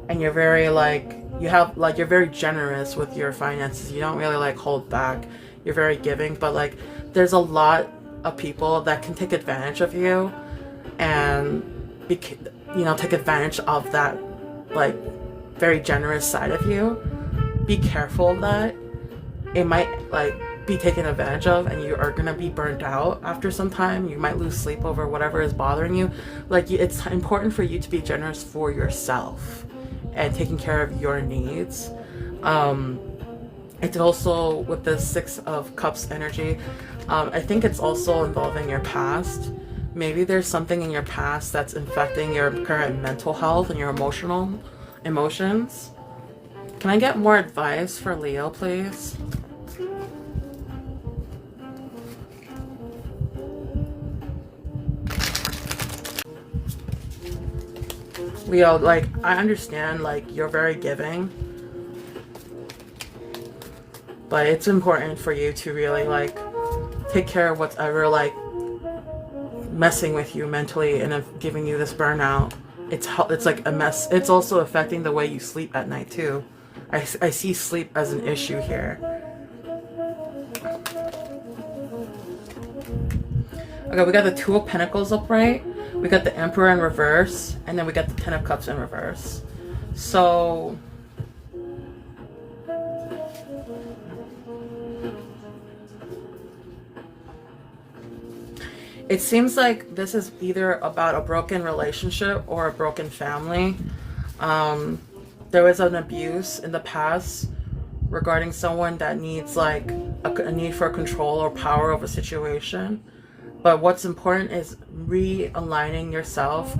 And you're very, like, you're very generous with your finances. You don't really, like, hold back. You're very giving, but, like, there's a lot of people that can take advantage of you and, you know, take advantage of that, like, very generous side of you. Be careful of that. It might, like, be taken advantage of, and you are gonna be burnt out after some time. You might lose sleep over whatever is bothering you. Like, it's important for you to be generous for yourself and taking care of your needs. It's also with the Six of Cups energy, I think it's also involving your past. Maybe there's something in your past that's infecting your current mental health and your emotions. Can I get more advice for Leo, please? Leo, like, I understand, like, you're very giving, but it's important for you to really, like, take care of whatever, like, messing with you mentally and giving you this burnout. It's like a mess. It's also affecting the way you sleep at night, too. I see sleep as an issue here. Okay, we got the Two of Pentacles upright. We got the Emperor in reverse, and then we got the Ten of Cups in reverse. So, it seems like this is either about a broken relationship or a broken family. There was an abuse in the past regarding someone that needs, like, a need for control or power over a situation. But what's important is realigning yourself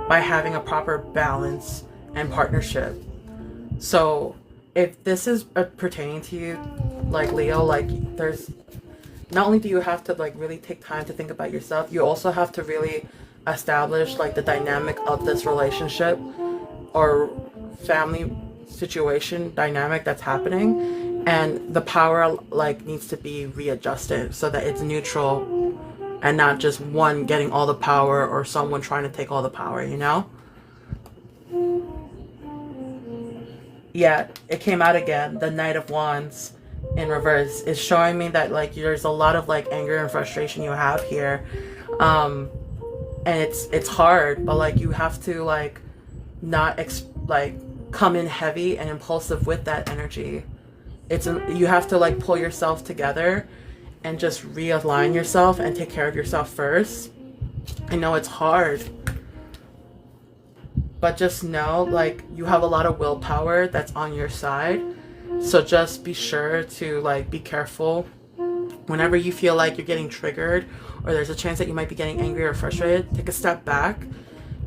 by having a proper balance and partnership. So if this is pertaining to you, like, Leo, like, there's not only do you have to, like, really take time to think about yourself, you also have to really establish, like, the dynamic of this relationship or family situation dynamic that's happening, and the power, like, needs to be readjusted so that it's neutral and not just one getting all the power or someone trying to take all the power, you know? Yeah, it came out again. The Knight of Wands in reverse is showing me that, like, there's a lot of, like, anger and frustration you have here. And it's hard, but, like, you have to, like, not come in heavy and impulsive with that energy. You have to, like, pull yourself together and just realign yourself and take care of yourself first. I know it's hard, but just know, like, you have a lot of willpower that's on your side. So just be sure to, like, be careful whenever you feel like you're getting triggered or there's a chance that you might be getting angry or frustrated. Take a step back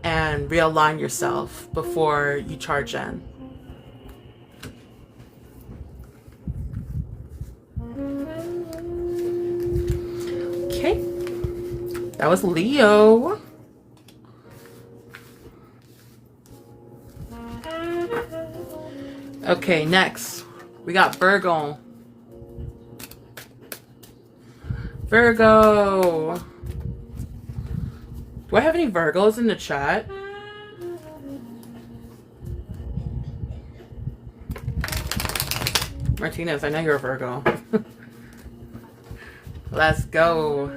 and realign yourself before you charge in. Okay, that was Leo. Okay, next we got Virgo. Virgo. Do I have any Virgos in the chat? Martinez, I know you're a Virgo. Let's go.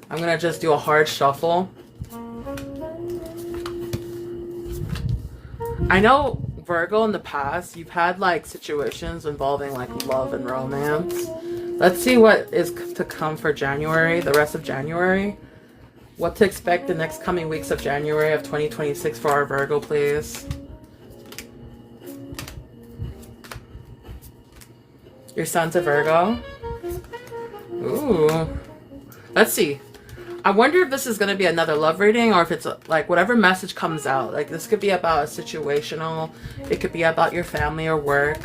I'm gonna just do a hard shuffle. I know, Virgo, in the past, you've had, like, situations involving, like, love and romance. Let's see what is to come for January, the rest of January. What to expect the next coming weeks of January of 2026 for our Virgo, please. Your son's a Virgo? Ooh. Let's see. I wonder if this is going to be another love reading, or if it's like whatever message comes out. Like this could be about a situational. It could be about your family or work.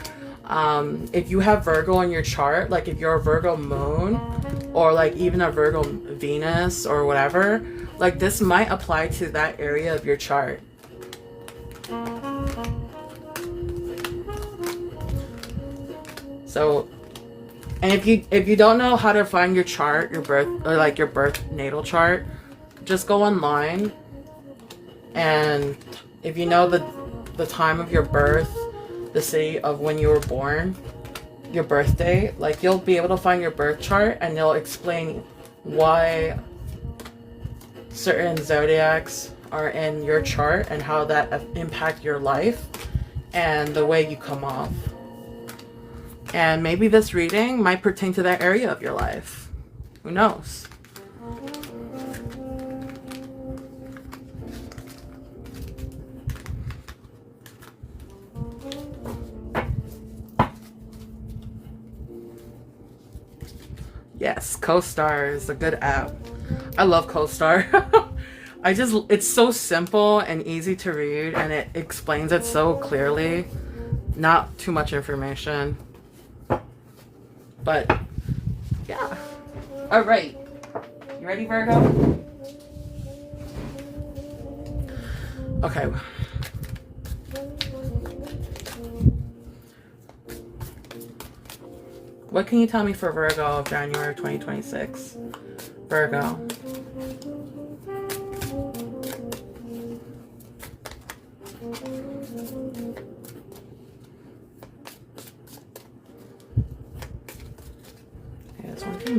If you have Virgo in your chart, like if you're a Virgo moon or like even a Virgo Venus or whatever, like this might apply to that area of your chart. So, and if you don't know how to find your chart, your birth, or like your birth natal chart, just go online, and if you know the time of your birth, the city of when you were born, your birthday, like you'll be able to find your birth chart, and they'll explain why certain zodiacs are in your chart and how that impact your life and the way you come off. And maybe this reading might pertain to that area of your life. Who knows? Yes, CoStar is a good app. I love CoStar. It's so simple and easy to read, and it explains it so clearly. Not too much information. But, yeah. All right. You ready, Virgo? Okay. What can you tell me for Virgo of January 2026? Virgo.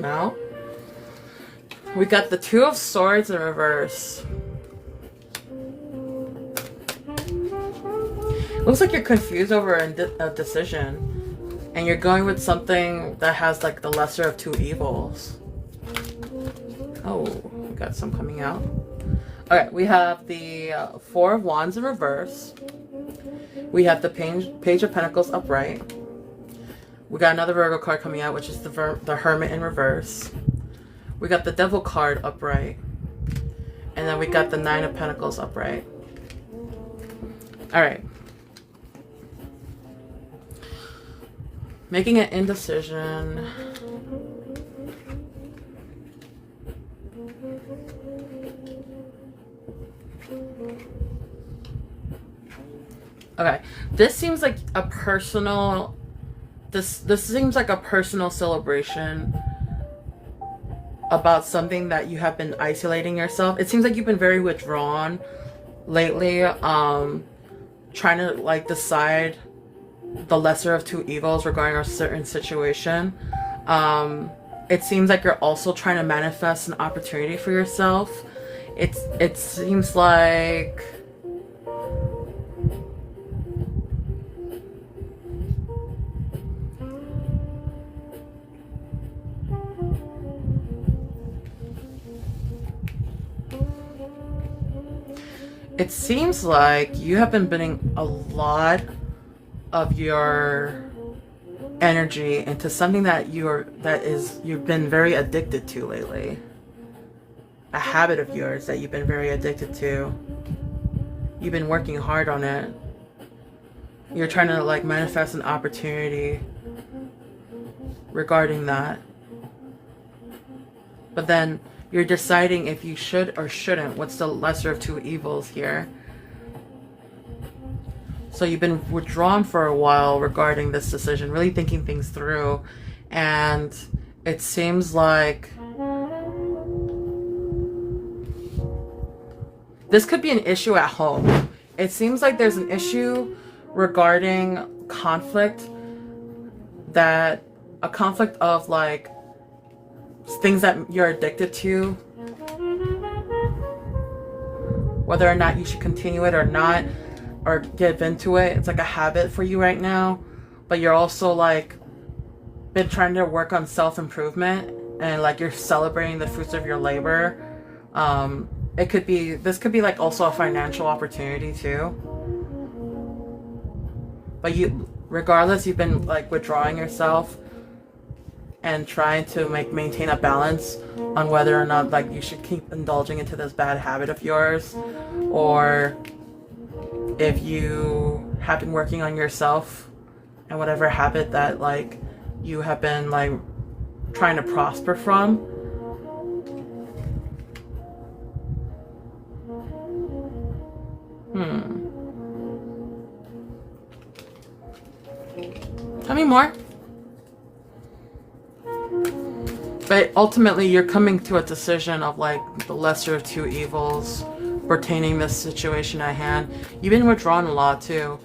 Out. We got the Two of Swords in reverse. Looks like you're confused over a decision, and you're going with something that has like the lesser of two evils. Oh, we got some coming out. Alright, we have the Four of Wands in reverse. We have the Page of Pentacles upright. We got another Virgo card coming out, which is the Hermit in reverse. We got the Devil card upright. And then we got the Nine of Pentacles upright. Alright. Making an indecision. Okay. This seems like a personal... This seems like a personal celebration about something that you have been isolating yourself. It seems like you've been very withdrawn lately, trying to like decide the lesser of two evils regarding a certain situation. It seems like you're also trying to manifest an opportunity for yourself. It seems like you have been putting a lot of your energy into something that you've been very addicted to lately. A habit of yours that you've been very addicted to. You've been working hard on it. You're trying to like manifest an opportunity regarding that. But then you're deciding if you should or shouldn't. What's the lesser of two evils here? So you've been withdrawn for a while regarding this decision, really thinking things through. And it seems like this could be an issue at home. It seems like there's an issue regarding conflict, a conflict of like things that you're addicted to, whether or not you should continue it or not, or give into it. It's like a habit for you right now, but you're also like been trying to work on self-improvement, and like you're celebrating the fruits of your labor. This could be like also a financial opportunity too, but regardless, you've been like withdrawing yourself and trying to maintain a balance on whether or not like you should keep indulging into this bad habit of yours, or if you have been working on yourself and whatever habit that like you have been like trying to prosper from. Tell me more. But ultimately, you're coming to a decision of like the lesser of two evils pertaining this situation at hand. You've been withdrawn a lot too,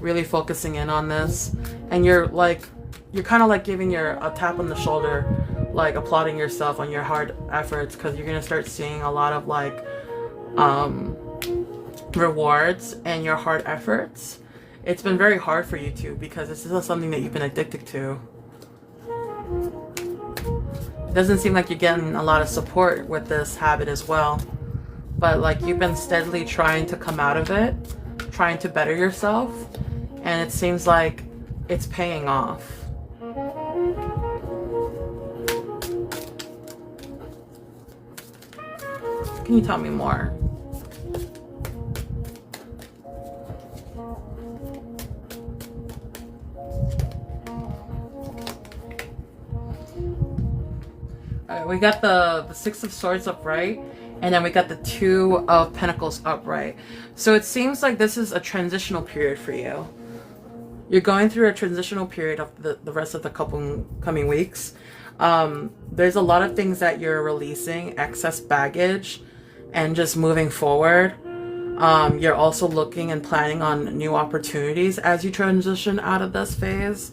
really focusing in on this, and you're kind of like giving a tap on the shoulder, like applauding yourself on your hard efforts, because you're gonna start seeing a lot of like rewards and your hard efforts. It's been very hard for you too, because this is something that you've been addicted to. It doesn't seem like you're getting a lot of support with this habit as well, but like you've been steadily trying to come out of it, trying to better yourself, and it seems like it's paying off. Can you tell me more? We got the Six of Swords upright, and then we got the Two of Pentacles upright. So it seems like this is a transitional period for you. You're going through a transitional period of the rest of the coming weeks. There's a lot of things that you're releasing, excess baggage, and just moving forward. You're also looking and planning on new opportunities as you transition out of this phase.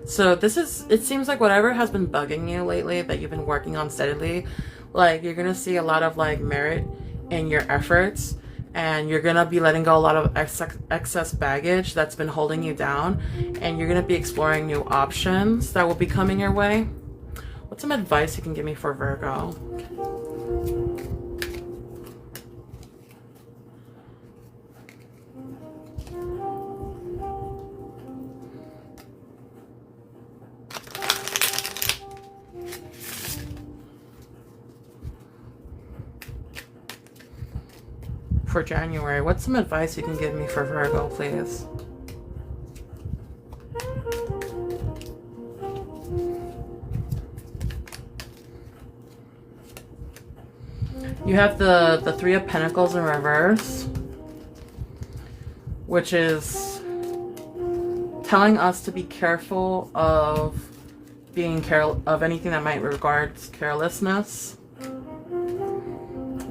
So it seems like whatever has been bugging you lately that you've been working on steadily, like you're gonna see a lot of like merit in your efforts, and you're gonna be letting go a lot of excess baggage that's been holding you down, and you're gonna be exploring new options that will be coming your way. What's some advice you can give me for Virgo? For January, what's some advice you can give me for Virgo, please? You have the Three of Pentacles in reverse, which is telling us to be careful of of anything that might regard carelessness.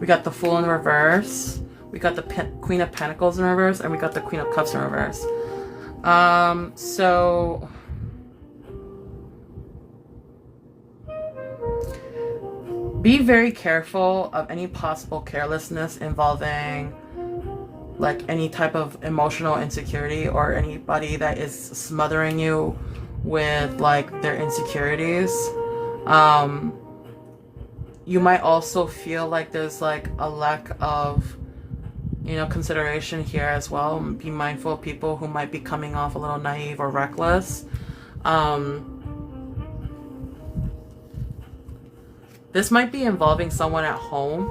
We got the Fool in reverse. We got the Queen of Pentacles in reverse, and we got the Queen of Cups in reverse. So be very careful of any possible carelessness involving like any type of emotional insecurity, or anybody that is smothering you with like their insecurities. You might also feel like there's like a lack of consideration here as well. Be mindful of people who might be coming off a little naive or reckless. This might be involving someone at home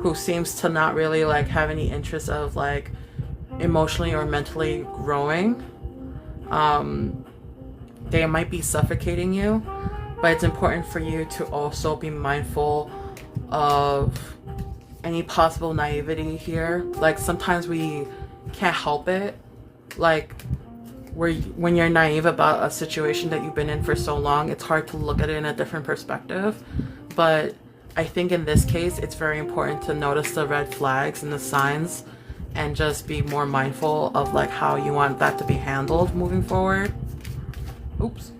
who seems to not really like have any interest of like emotionally or mentally growing. They might be suffocating you, but it's important for you to also be mindful of any possible naivety here. Like sometimes we can't help it, like when you're naive about a situation that you've been in for so long, it's hard to look at it in a different perspective. But I think in this case it's very important to notice the red flags and the signs, and just be more mindful of like how you want that to be handled moving forward. Oops.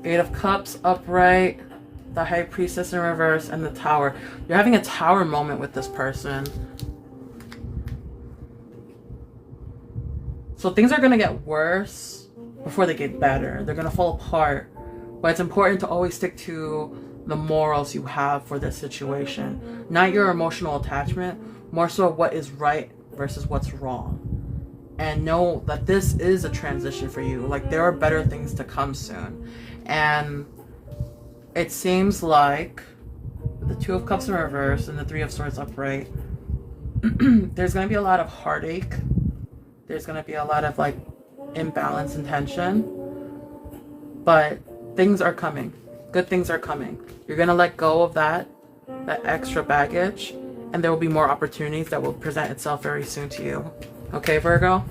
Eight of Cups upright, the High Priestess in reverse, and the Tower. You're having a Tower moment with this person. So things are going to get worse before they get better. They're going to fall apart. But it's important to always stick to the morals you have for this situation. Not your emotional attachment, more so what is right versus what's wrong. and know that this is a transition for you. Like, there are better things to come soon. And it seems like the Two of Cups in reverse and the Three of Swords upright, there's going to be a lot of heartache. There's going to be a lot of like imbalance and tension. But things are coming. Good things are coming. You're going to let go of that extra baggage, and there will be more opportunities that will present itself very soon to you. Okay, Virgo?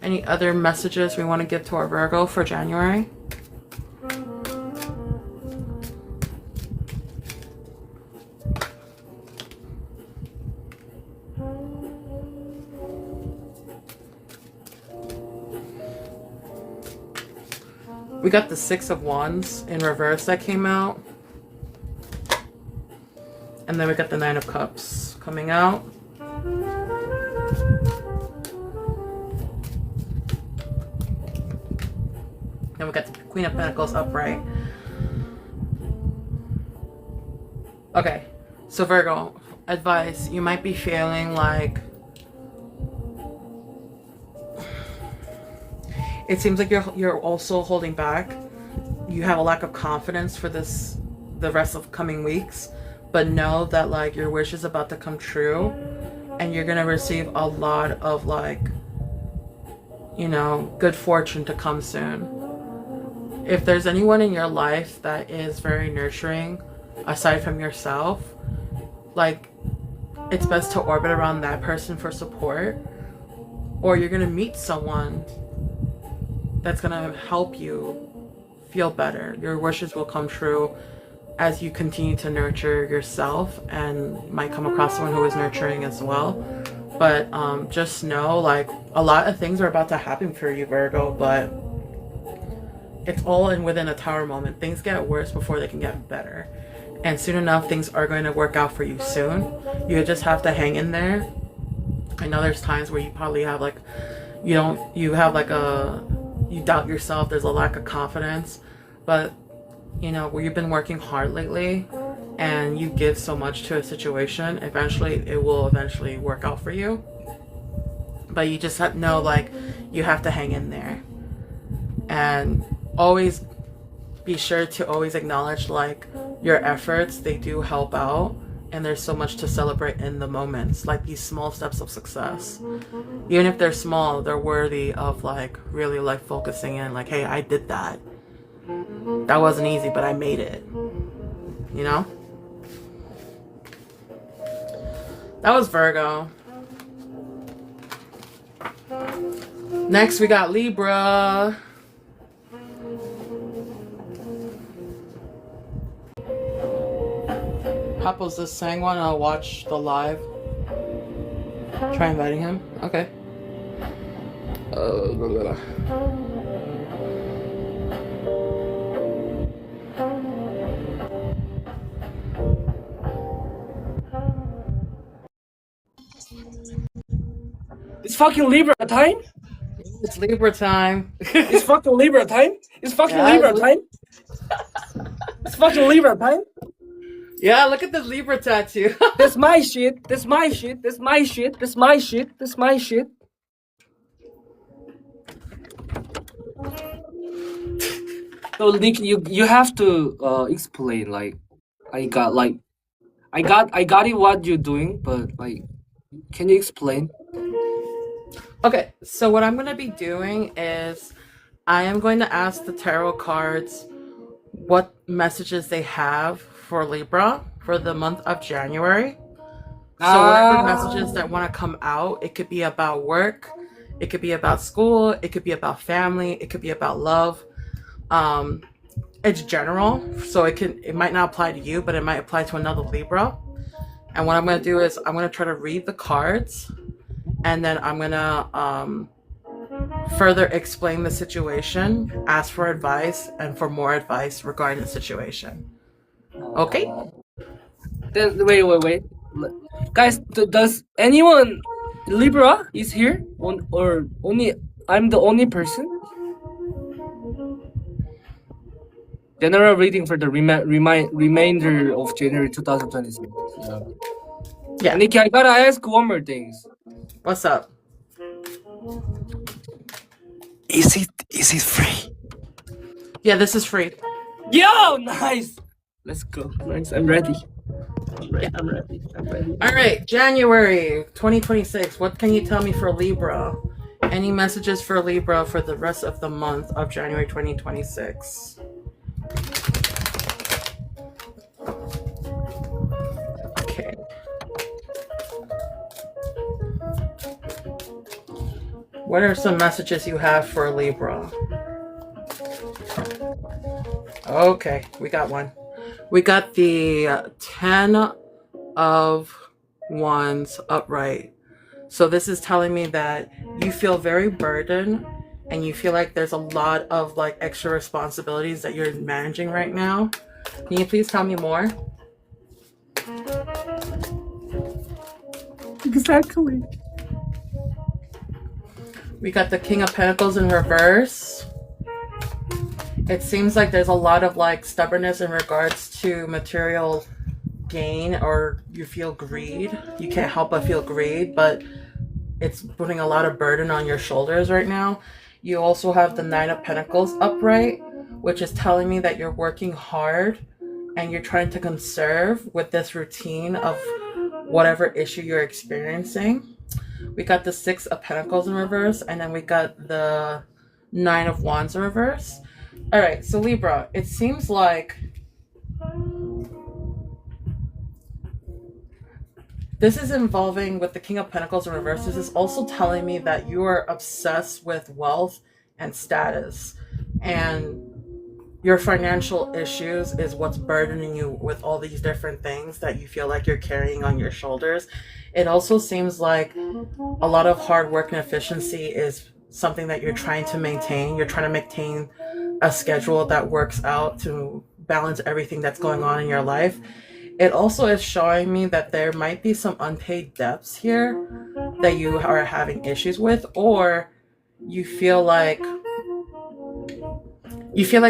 Any other messages we want to give to our Virgo for January? We got the Six of Wands in reverse that came out. And then we got the Nine of Cups coming out. Then we got the Queen of Pentacles upright. Okay, so Virgo, advice. You might be feeling like it seems like you're also holding back. You have a lack of confidence for the rest of coming weeks, but know that like your wish is about to come true, and you're gonna receive a lot of like, you know, good fortune to come soon. If there's anyone in your life that is very nurturing, aside from yourself, like, it's best to orbit around that person for support, or you're gonna meet someone that's gonna help you feel better. Your wishes will come true as you continue to nurture yourself, and you might come across someone who is nurturing as well. But just know, like, a lot of things are about to happen for you, Virgo, but it's all within a Tower moment. Things get worse before they can get better. And soon enough, things are going to work out for you soon. You just have to hang in there. I know there's times where you probably have like, you doubt yourself, there's a lack of confidence, but you know, where you've been working hard lately and you give so much to a situation, eventually it will work out for you. But you just have to know, like, you have to hang in there, and always be sure to always acknowledge like your efforts. They do help out, and there's so much to celebrate in the moments, like these small steps of success. Even if they're small, they're worthy of like really like focusing in, like, hey, I did that. That wasn't easy, but I made it. You know? That was Virgo. Next we got Libra. Papa's just saying, wanna watch the live? Try inviting him? Okay. It's fucking Libra time? It's Libra time. It's fucking Libra time? It's fucking Libra time? It's fucking Libra time? Yeah, look at the Libra tattoo. That's my shit. That's my shit. That's my shit. That's my shit. That's my shit. So Nick, you have to explain, like, I got it what you're doing, but like, can you explain? Okay, so what I'm going to be doing is I am going to ask the tarot cards what messages they have for Libra for the month of January. So whatever messages that want to come out, it could be about work, it could be about school, it could be about family, it could be about love. It's general, so it might not apply to you, but it might apply to another Libra. And what I'm going to do is I'm going to try to read the cards, and then I'm going to further explain the situation, ask for advice, and for more advice regarding the situation. Okay? Then wait. Guys, does anyone Libra is here? Or only I'm the only person? General reading for the remainder of January 2026. Yeah. Nikki, I gotta ask one more thing. What's up? Is it free? Yeah, this is free. Yo, nice. Let's go. Nice. I'm ready. I'm ready. All right, January 2026. What can you tell me for Libra? Any messages for Libra for the rest of the month of January 2026? Okay. What are some messages you have for Libra? Okay, we got one. We got the 10 of Wands upright. So this is telling me that you feel very burdened and you feel like there's a lot of like extra responsibilities that you're managing right now. Can you please tell me more? Exactly. We got the King of Pentacles in reverse. It seems like there's a lot of like stubbornness in regards to material gain, or you feel greed. You can't help but feel greed, but it's putting a lot of burden on your shoulders right now. You also have the Nine of Pentacles upright, which is telling me that you're working hard and you're trying to conserve with this routine of whatever issue you're experiencing. We got the Six of Pentacles in reverse, and then we got the Nine of Wands in reverse. All right, so Libra, it seems like this is involving with the King of Pentacles in reverse. This is also telling me that you are obsessed with wealth and status, and your financial issues is what's burdening you with all these different things that you feel like you're carrying on your shoulders. It also seems like a lot of hard work and efficiency is something that you're trying to maintain. You're trying to maintain a schedule that works out to balance everything that's going on in your life. It also is showing me that there might be some unpaid debts here that you are having issues with, or you feel like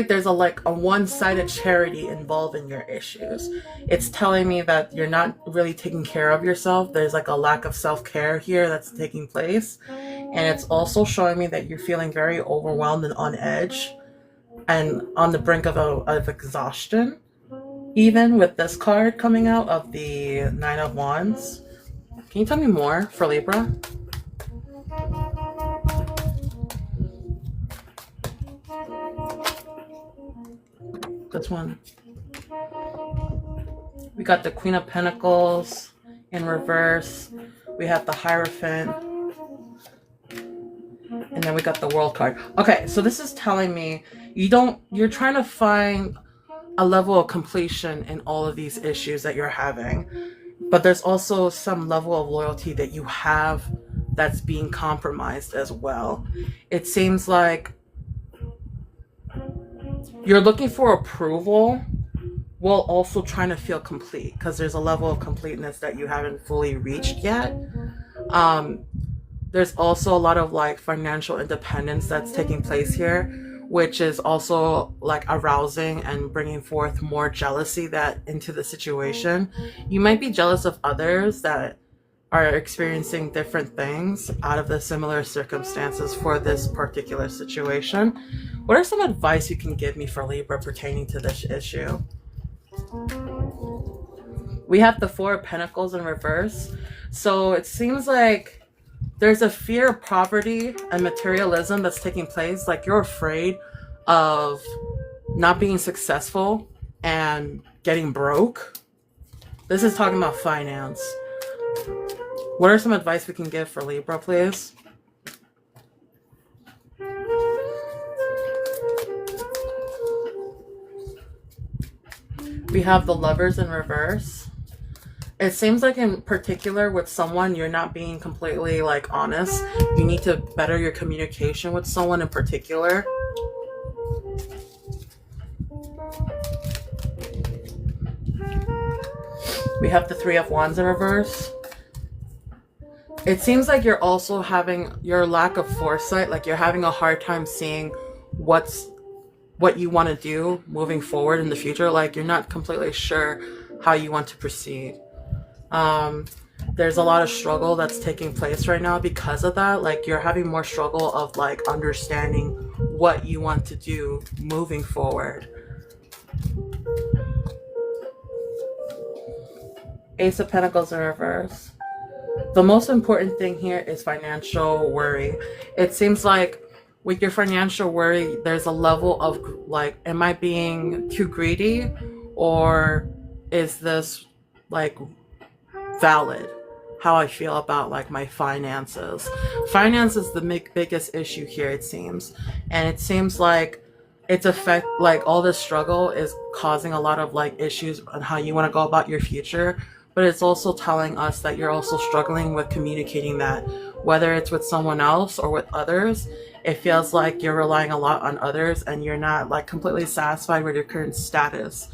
there's a one-sided charity involved in your issues. It's telling me that you're not really taking care of yourself. There's like a lack of self-care here that's taking place. And it's also showing me that you're feeling very overwhelmed and on edge and on the brink of exhaustion. Even with this card coming out of the Nine of Wands. Can you tell me more for Libra? This one. We got the Queen of Pentacles in reverse. We have the Hierophant. And then we got the World card. Okay, so this is telling me you're trying to find a level of completion in all of these issues that you're having. But there's also some level of loyalty that you have that's being compromised as well. It seems like you're looking for approval while also trying to feel complete, because there's a level of completeness that you haven't fully reached yet. There's also a lot of like financial independence that's taking place here, which is also like arousing and bringing forth more jealousy into the situation. You might be jealous of others that are experiencing different things out of the similar circumstances for this particular situation. What are some advice you can give me for Libra pertaining to this issue? We have the Four of Pentacles in reverse. So it seems like there's a fear of poverty and materialism that's taking place. Like you're afraid of not being successful and getting broke. This is talking about finance. What are some advice we can give for Libra, please? We have the Lovers in reverse. It seems like in particular with someone, you're not being completely like honest. You need to better your communication with someone in particular. We have the Three of Wands in reverse. It seems like you're also having your lack of foresight, like you're having a hard time seeing what you want to do moving forward in the future. Like you're not completely sure how you want to proceed. there's a lot of struggle that's taking place right now because of that. Like you're having more struggle of like understanding what you want to do moving forward. Ace of Pentacles in reverse. The most important thing here is financial worry. It seems like with your financial worry, there's a level of like, am I being too greedy, or is this like valid? How I feel about like my finances. Finance is the biggest issue here, it seems. And it seems like it's like all this struggle is causing a lot of like issues on how you want to go about your future. But it's also telling us that you're also struggling with communicating that, whether it's with someone else or with others. It feels like you're relying a lot on others and you're not like completely satisfied with your current status.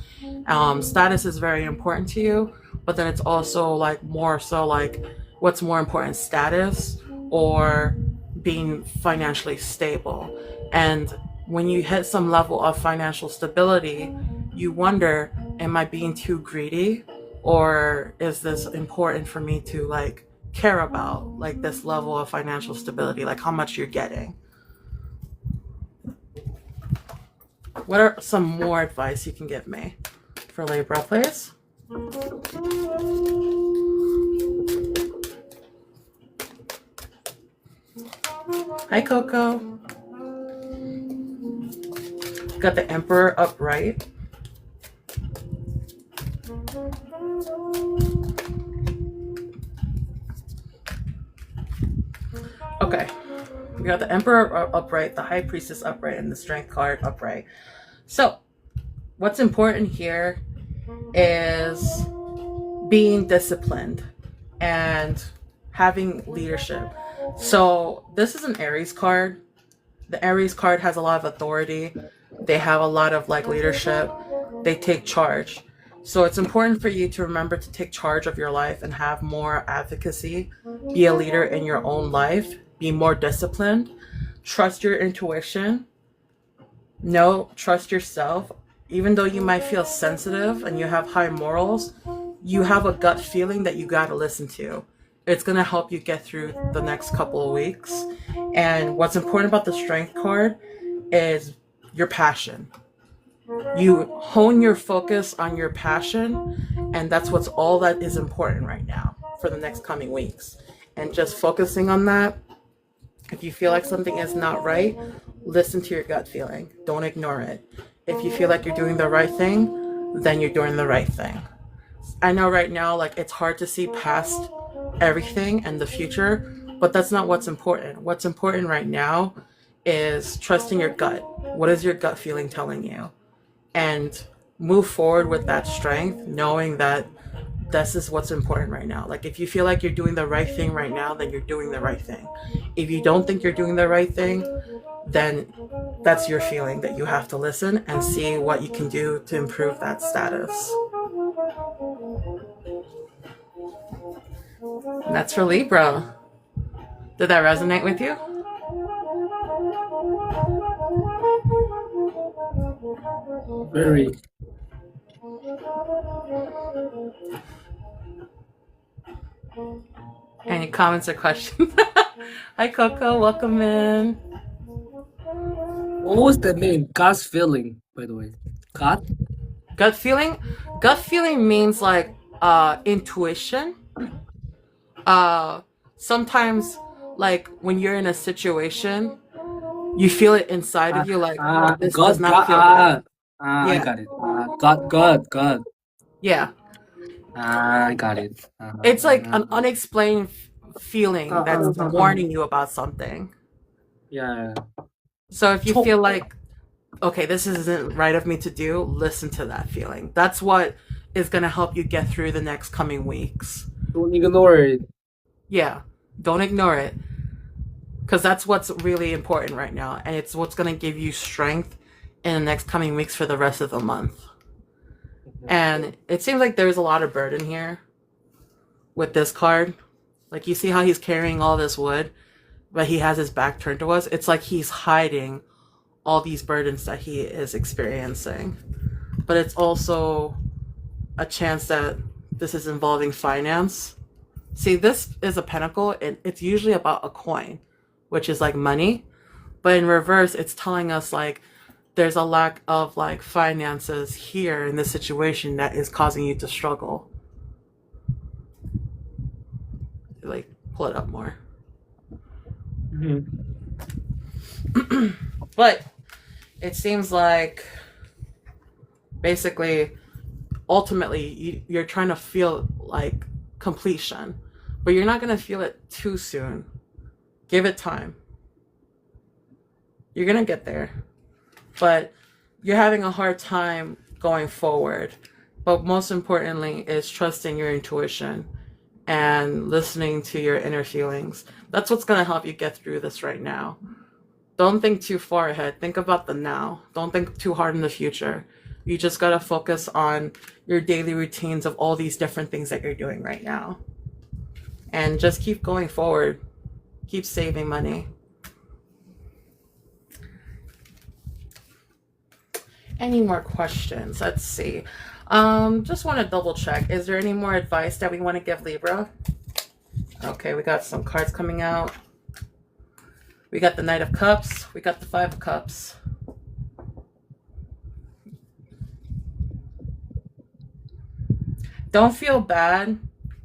Status is very important to you, but then it's also like more so like what's more important, status or being financially stable. And when you hit some level of financial stability, you wonder, am I being too greedy, or is this important for me to like care about, like this level of financial stability, like how much you're getting? What are some more advice you can give me for Libra, please? Hi, Coco. Got the Emperor upright. Okay. We got the Emperor upright, the High Priestess upright, and the Strength card upright. So, what's important here is being disciplined and having leadership. So, this is an Aries card. The Aries card has a lot of authority. They have a lot of like leadership. They take charge. So it's important for you to remember to take charge of your life and have more advocacy. Be a leader in your own life. Be more disciplined. Trust your intuition. Trust yourself. Even though you might feel sensitive and you have high morals, you have a gut feeling that you got to listen to. It's going to help you get through the next couple of weeks. And what's important about the Strength card is your passion. You hone your focus on your passion, and that's what's all that is important right now for the next coming weeks. And just focusing on that. If you feel like something is not right, listen to your gut feeling. Don't ignore it. If you feel like you're doing the right thing, then you're doing the right thing. I know right now, like, it's hard to see past everything and the future, but that's not what's important. What's important right now is trusting your gut. What is your gut feeling telling you? And move forward with that strength, knowing that this is what's important right now. Like, if you feel like you're doing the right thing right now, then you're doing the right thing. If you don't think you're doing the right thing, then that's your feeling that you have to listen and see what you can do to improve that status. And that's for Libra. Did that resonate with you? Very. Any comments or questions? Hi, Coco. Welcome in. What was that mean? Gut feeling, by the way. Gut? Gut feeling? Gut feeling means like intuition. Sometimes, like, when you're in a situation, you feel it inside of you, like, this does not feel good. I Yeah. got it. Gut. Yeah. I got it. It's like an unexplained feeling that's warning you about something. Yeah. So if you feel like, okay, this isn't right of me to do, listen to that feeling. That's what is going to help you get through the next coming weeks. Don't ignore it. Yeah, don't ignore it. Because that's what's really important right now. And it's what's going to give you strength in the next coming weeks for the rest of the month. And it seems like there's a lot of burden here with this card. Like, you see how he's carrying all this wood, but he has his back turned to us. It's like he's hiding all these burdens that he is experiencing. But it's also a chance that this is involving finance. See, this is a pentacle, and it's usually about a coin, which is like money. But in reverse, it's telling us like there's a lack of like finances here in this situation that is causing you to struggle. Like, pull it up more. But it seems like basically, ultimately, you're trying to feel like completion, but you're not going to feel it too soon. Give it time. You're going to get there, but you're having a hard time going forward. But most importantly is trusting your intuition and listening to your inner feelings. That's what's going to help you get through this right now. Don't think too far ahead. Think about the now. Don't think too hard in the future. You just got to focus on your daily routines of all these different things that you're doing right now. And just keep going forward. Keep saving money. Any more questions? Let's see. Just want to double check. Is there any more advice that we want to give Libra? Okay, we got some cards coming out. We got the Knight of Cups. We got the Five of Cups. Don't feel bad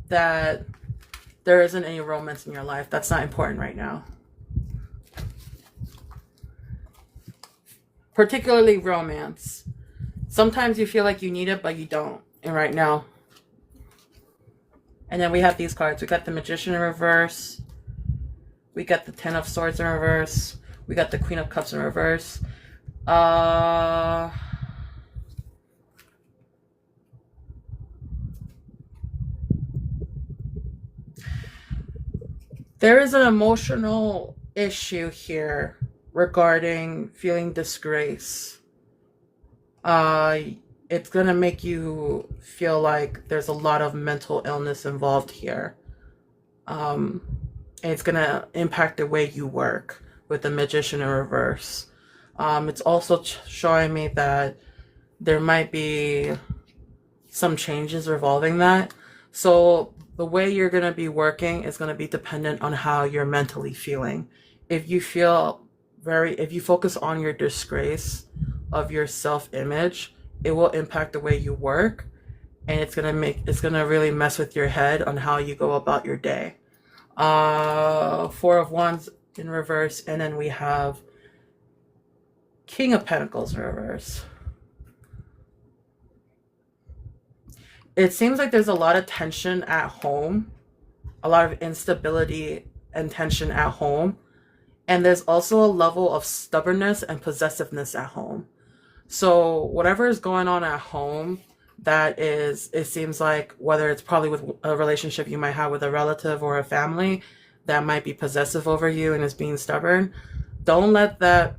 that there isn't any romance in your life. That's not important right now. Particularly romance. Sometimes you feel like you need it, but you don't. And right now. And then we have these cards. We got the Magician in reverse. We got the Ten of Swords in reverse. We got the Queen of Cups in reverse. There is an emotional issue here regarding feeling disgrace. It's going to make you feel like there's a lot of mental illness involved here. And it's going to impact the way you work with the Magician in reverse. It's also showing me that there might be some changes revolving that. So the way you're going to be working is going to be dependent on how you're mentally feeling. If you focus on your disgrace of your self-image, it will impact the way you work, and it's going to really mess with your head on how you go about your day. Four of Wands in reverse, and then we have King of Pentacles in reverse. It seems like there's a lot of tension at home, a lot of instability and tension at home. And there's also a level of stubbornness and possessiveness at home. So whatever is going on at home, it seems like, whether it's probably with a relationship you might have with a relative or a family that might be possessive over you and is being stubborn, don't let that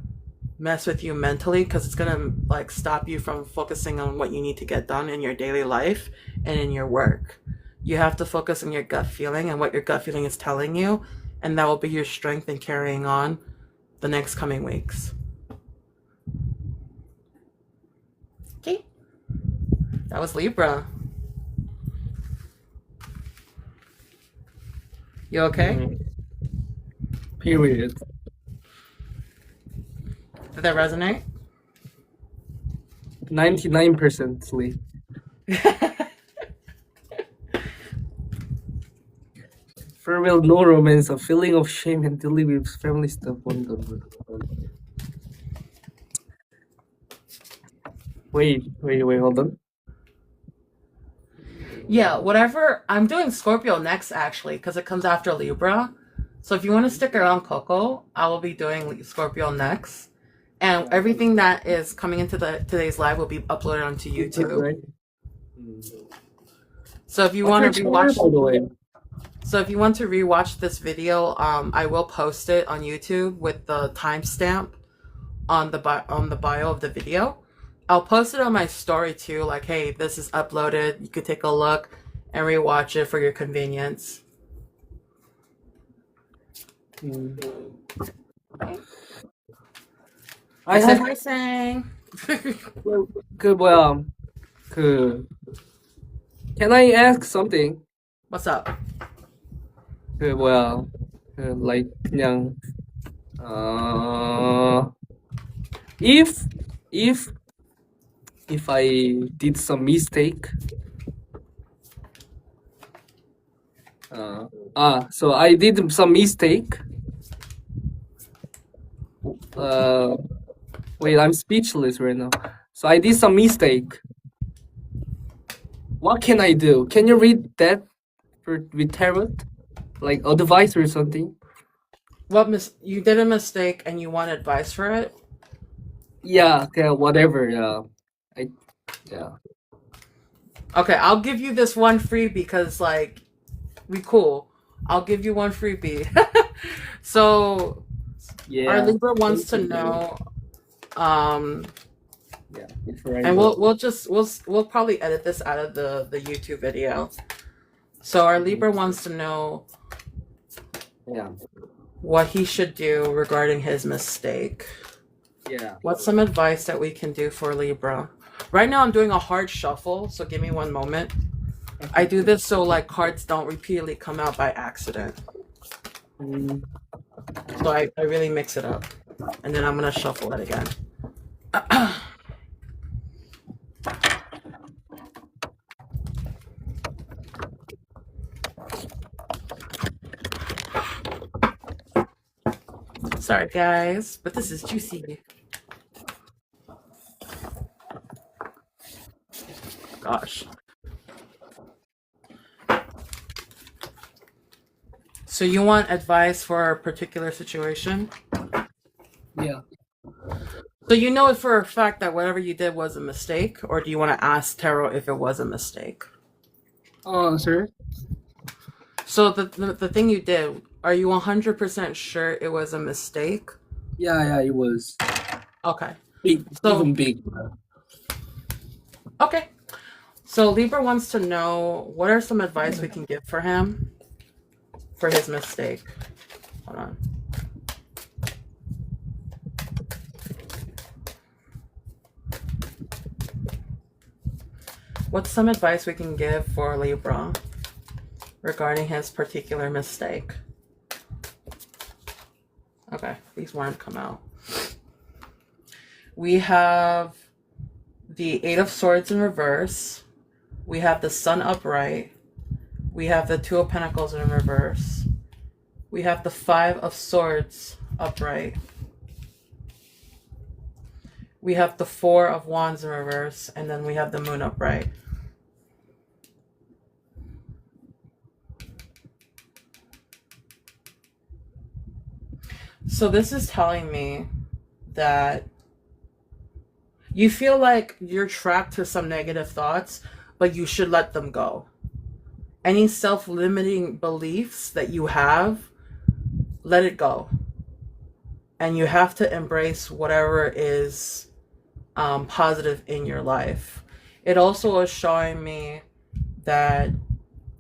mess with you mentally, because it's going to like stop you from focusing on what you need to get done in your daily life and in your work. You have to focus on your gut feeling and what your gut feeling is telling you, and that will be your strength in carrying on the next coming weeks. Okay, that was Libra. You okay? Period. Did that resonate? 99%ly. For real, no romance, a feeling of shame and dealing with family stuff on the Wait, hold on. Yeah, whatever. I'm doing Scorpio next, actually, because it comes after Libra. So if you want to stick around, Coco, I will be doing Scorpio next. And everything that is coming into today's live will be uploaded onto YouTube. Right. So if you want to rewatch this video, I will post it on YouTube with the timestamp on the bio of the video. I'll post it on my story too, like, hey, this is uploaded. You could take a look and rewatch it for your convenience. Okay. Hi, saying. Well, can I ask something? What's up? 뭐야, like 그냥 if if if I did some mistake, so I did some mistake. Wait, I'm speechless right now. So I did some mistake. What can I do? Can you read that with tarot, like advice or something? You did a mistake and you want advice for it? Yeah, whatever. Yeah. Okay, I'll give you this one free because like we cool. I'll give you one freebie. So Yeah. our Libra wants to know Yeah. and we'll probably edit this out of the YouTube video. So our Libra wants to know what he should do regarding his mistake. Yeah. What's some advice that we can do for Libra? Right now I'm doing a hard shuffle, so give me one moment. I do this so like cards don't repeatedly come out by accident. So I really mix it up. And then I'm gonna shuffle it again. Sorry guys, but this is juicy. Gosh. So you want advice for a particular situation? Yeah. So you know it for a fact that whatever you did was a mistake, or do you want to ask tarot if it was a mistake? Sir? So the thing you did, are you 100% sure it was a mistake? Yeah, it was. Okay. Big, So, even big. okay. So Libra wants to know what are some advice we can give for him for his mistake. Hold on. What's some advice we can give for Libra regarding his particular mistake? Okay, these weren't come out. We have the Eight of Swords in reverse. We have the Sun upright. We have the Two of Pentacles in reverse. We have the Five of Swords upright. We have the Four of Wands in reverse, and then we have the Moon upright. So this is telling me that you feel like you're trapped to some negative thoughts, but you should let them go. Any self-limiting beliefs that you have, let it go. And you have to embrace whatever is positive in your life. It also is showing me that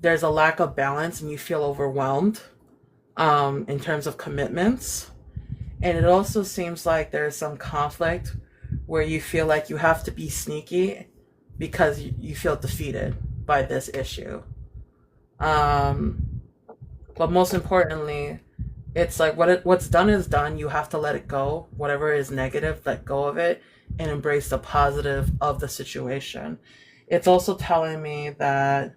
there's a lack of balance and you feel overwhelmed in terms of commitments. And it also seems like there's some conflict where you feel like you have to be sneaky because you feel defeated by this issue. But most importantly, it's like what's done is done. You have to let it go. Whatever is negative, let go of it and embrace the positive of the situation. It's also telling me that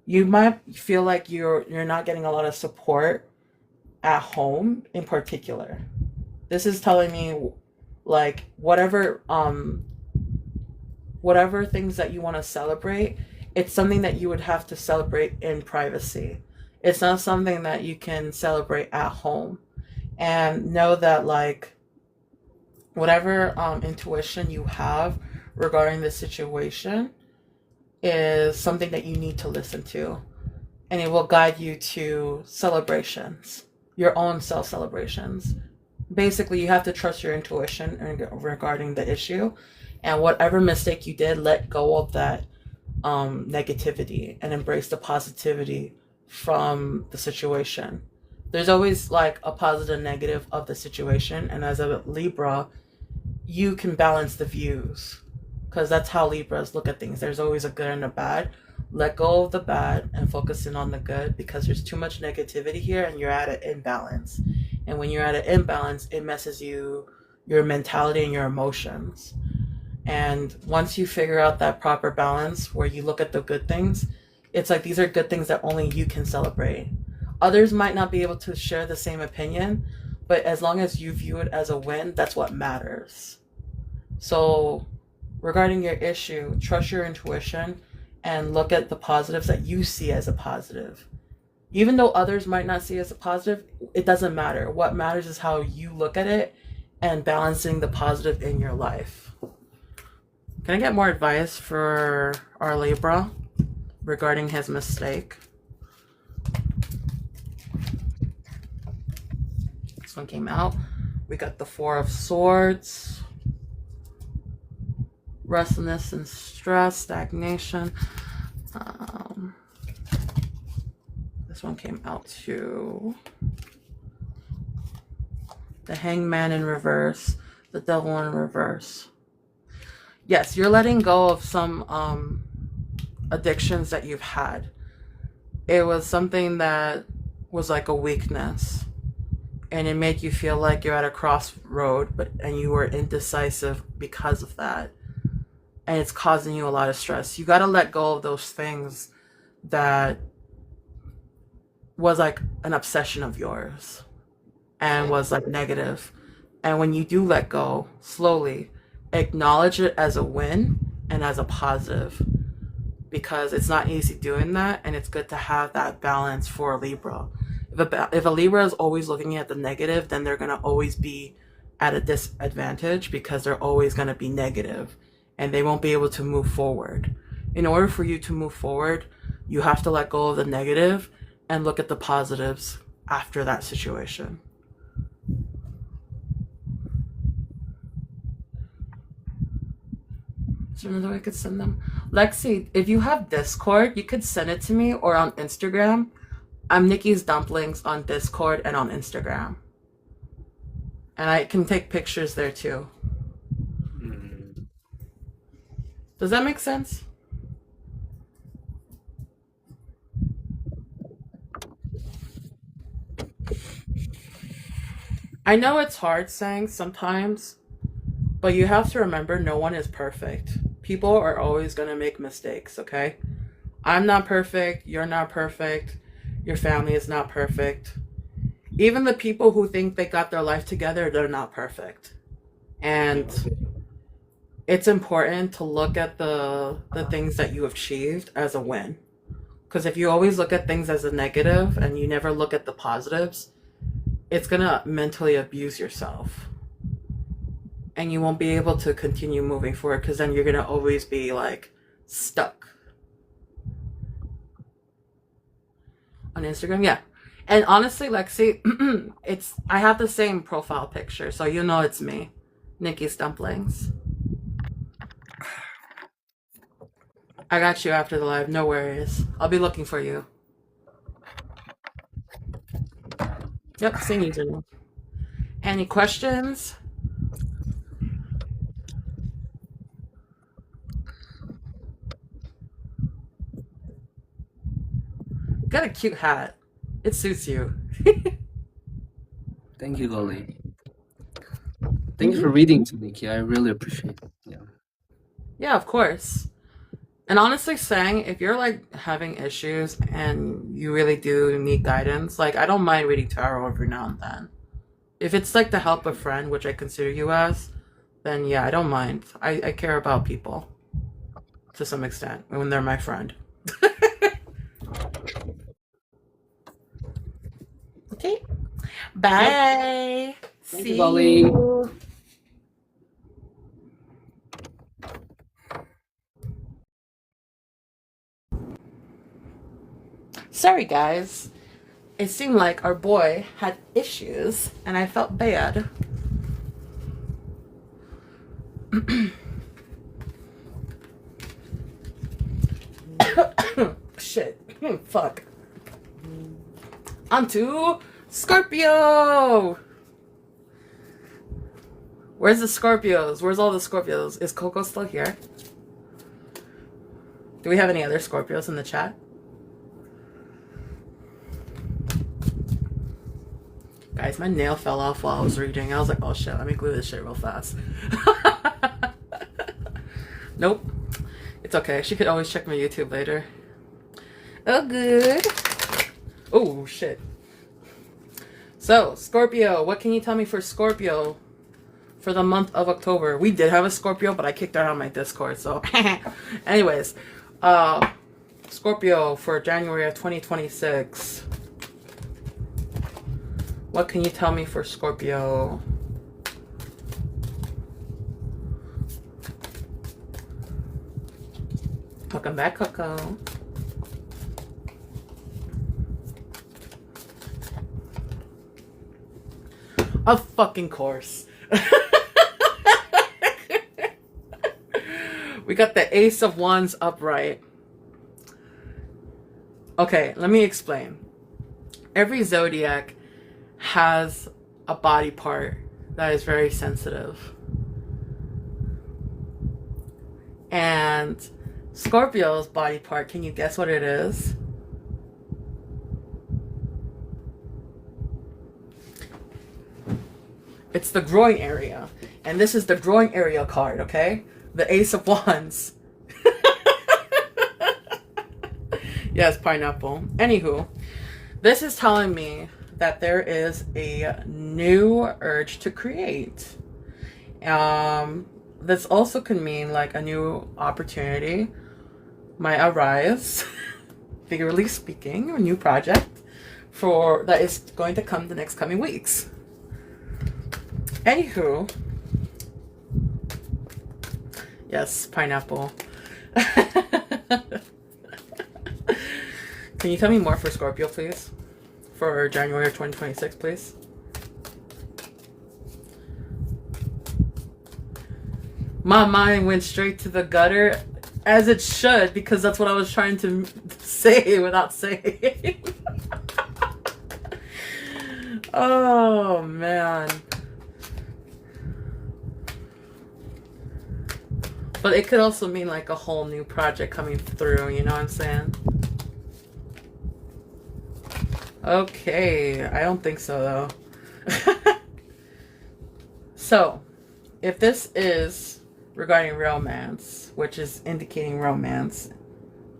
you might feel like you're not getting a lot of support at home in particular. This is telling me like whatever things that you want to celebrate, it's something that you would have to celebrate in privacy. It's not something that you can celebrate at home. And know that like whatever intuition you have regarding the situation is something that you need to listen to, and it will guide you to celebrations, your own self celebrations. Basically, you have to trust your intuition regarding the issue, and whatever mistake you did, let go of that negativity and embrace the positivity from the situation. There's always like a positive and negative of the situation, and as a Libra, you can balance the views because that's how Libras look at things. There's always a good and a bad, let go of the bad and focus in on the good, because there's too much negativity here and you're at an imbalance. And when you're at an imbalance, it messes your mentality and your emotions. And once you figure out that proper balance where you look at the good things, it's like these are good things that only you can celebrate. Others might not be able to share the same opinion, but as long as you view it as a win, that's what matters. So, regarding your issue, trust your intuition and look at the positives that you see as a positive. Even though others might not see it as a positive, it doesn't matter. What matters is how you look at it and balancing the positive in your life. Can I get more advice for our Libra regarding his mistake? This one came out. We got the Four of Swords. Restlessness and stress, stagnation. This one came out too. The Hangman in reverse. The Devil in reverse. Yes, you're letting go of some addictions that you've had. It was something that was like a weakness, and it made you feel like you're at a crossroad, and you were indecisive because of that, and it's causing you a lot of stress. You got to let go of those things that was like an obsession of yours and was like negative. And when you do let go, slowly acknowledge it as a win and as a positive, because it's not easy doing that, and it's good to have that balance for a Libra. If a Libra is always looking at the negative, then they're going to always be at a disadvantage, because they're always going to be negative and they won't be able to move forward. In order for you to move forward, you have to let go of the negative and look at the positives after that situation. Is there another way I could send them? Lexi, if you have Discord, you could send it to me, or on Instagram. I'm Nikkisdumplings on Discord and on Instagram. And I can take pictures there too. Does that make sense? I know it's hard saying sometimes, but you have to remember no one is perfect. People are always going to make mistakes, okay? I'm not perfect. You're not perfect. Your family is not perfect. Even the people who think they got their life together, they're not perfect. And it's important to look at the things that you have achieved as a win. Because if you always look at things as a negative and you never look at the positives, it's going to mentally abuse yourself. And you won't be able to continue moving forward, because then you're going to always be like stuck. On Instagram, yeah. And honestly, Lexi, I have the same profile picture, so you know it's me, Nikkisdumplings. I got you after the live, no worries. I'll be looking for you. Yep, same username. Any questions? Got a cute hat. It suits you. Thank you, Lolly. Thank you for reading to Nikki. I really appreciate it. Yeah. Yeah, of course. And honestly saying, if you're like having issues and you really do need guidance, like I don't mind reading tarot every now and then. If it's like to help a friend, which I consider you as, then yeah, I don't mind. I care about people to some extent when they're my friend. Okay. Bye. Thank See you, Lolly. you. Sorry, guys. It seemed like our boy had issues, and I felt bad. Shit. Fuck. On to Scorpio! Where's the Scorpios? Where's all the Scorpios? Is Coco still here? Do we have any other Scorpios in the chat? Guys, my nail fell off while I was reading. I was like, oh shit, let me glue this shit real fast. Nope. It's okay. She could always check my YouTube later. Oh, good. Oh, shit. So, Scorpio. What can you tell me for Scorpio for the month of October? We did have a Scorpio, but I kicked her out of my Discord. So, anyways. Scorpio for January of 2026. What can you tell me for Scorpio? Welcome back, Coco. Of fucking course. We got the Ace of Wands upright. Okay, let me explain. Every zodiac has a body part that is very sensitive. And Scorpio's body part, can you guess what it is? It's the groin area. And this is the groin area card, okay? The Ace of Wands. Yes, pineapple. Anywho, this is telling me that there is a new urge to create. This also could mean like a new opportunity might arise, figuratively speaking, a new project for that is going to come the next coming weeks. Anywho, yes, pineapple. Can you tell me more for Scorpio, please? For January of 2026, please. My mind went straight to the gutter, as it should, because that's what I was trying to say without saying. Oh, man. But it could also mean like a whole new project coming through, you know what I'm saying? Okay, I don't think so though. So, if this is regarding romance, which is indicating romance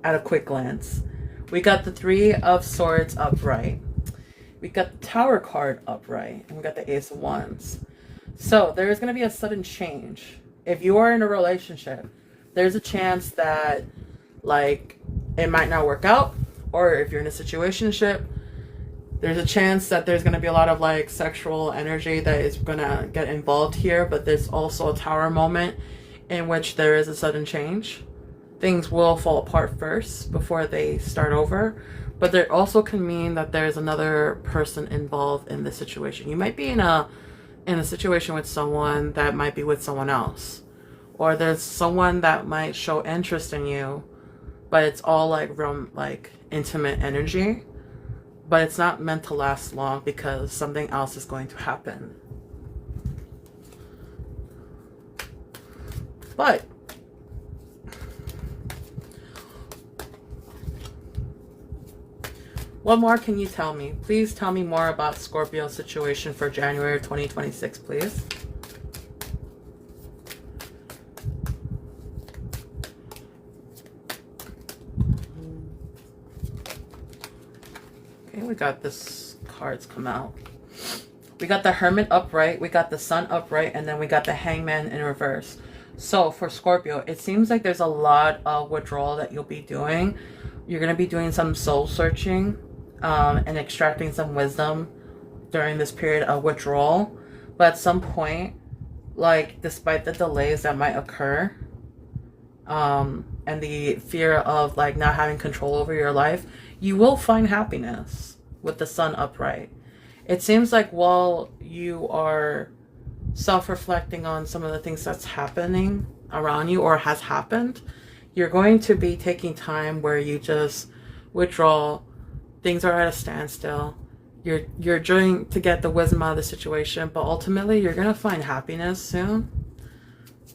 at a quick glance, we got the Three of Swords upright. We got the Tower card upright, and we got the Ace of Wands. So, there is going to be a sudden change. If you are in a relationship, there's a chance that, like, it might not work out. Or if you're in a situationship, there's a chance that there's going to be a lot of, like, sexual energy that is going to get involved here. But there's also a Tower moment in which there is a sudden change. Things will fall apart first before they start over. But there also can mean that there's another person involved in the situation. You might be in a situation with someone that might be with someone else, or there's someone that might show interest in you, but it's all like intimate energy, but it's not meant to last long because something else is going to happen. But what more can you tell me? Please tell me more about Scorpio's situation for January of 2026, please. Okay, we got this cards come out. We got the Hermit upright, we got the Sun upright, and then we got the Hangman in reverse. So for Scorpio, it seems like there's a lot of withdrawal that you'll be doing. You're going to be doing some soul searching. And extracting some wisdom during this period of withdrawal. But at some point, like, despite the delays that might occur, and the fear of, like, not having control over your life, you will find happiness with the Sun upright. It seems like while you are self-reflecting on some of the things that's happening around you or has happened, you're going to be taking time where you just withdraw. Things are at a standstill. You're trying to get the wisdom out of the situation, but ultimately you're going to find happiness soon.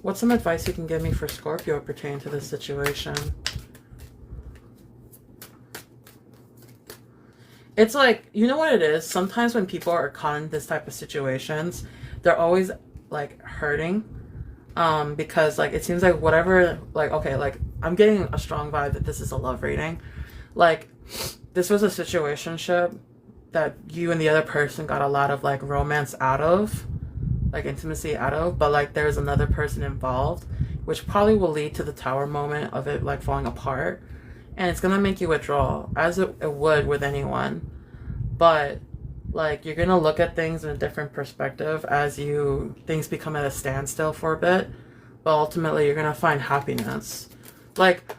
What's some advice you can give me for Scorpio pertaining to this situation? It's like, you know what it is? Sometimes when people are caught in this type of situations, they're always like hurting. Because like it seems like whatever, like, okay, like I'm getting a strong vibe that this is a love reading. Like this was a situationship that you and the other person got a lot of like romance out of, like intimacy out of, but like there's another person involved, which probably will lead to the tower moment of it like falling apart. And it's gonna make you withdraw, as it would with anyone. But like you're gonna look at things in a different perspective as things become at a standstill for a bit. But ultimately you're gonna find happiness. Like,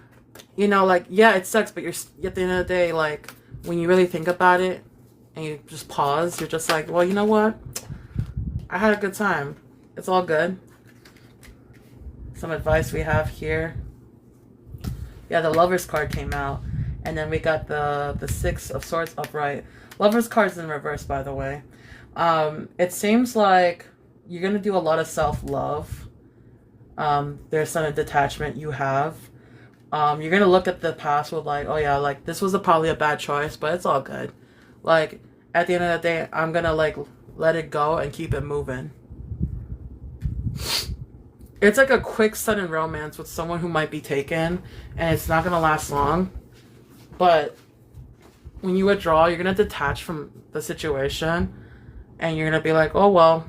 you know, like, yeah, it sucks, but you're at the end of the day, like when you really think about it and you just pause, you're just like, well, you know what? I had a good time. It's all good. Some advice we have here. Yeah, the Lovers card came out. And then we got the Six of Swords upright. Lovers card's in reverse, by the way. It seems like you're going to do a lot of self-love. There's some detachment you have. You're going to look at the past with like, oh yeah, like this was probably a bad choice, but it's all good. Like, at the end of the day, I'm going to like let it go and keep it moving. It's like a quick, sudden romance with someone who might be taken, and it's not going to last long. But when you withdraw, you're going to detach from the situation, and you're going to be like, oh, well,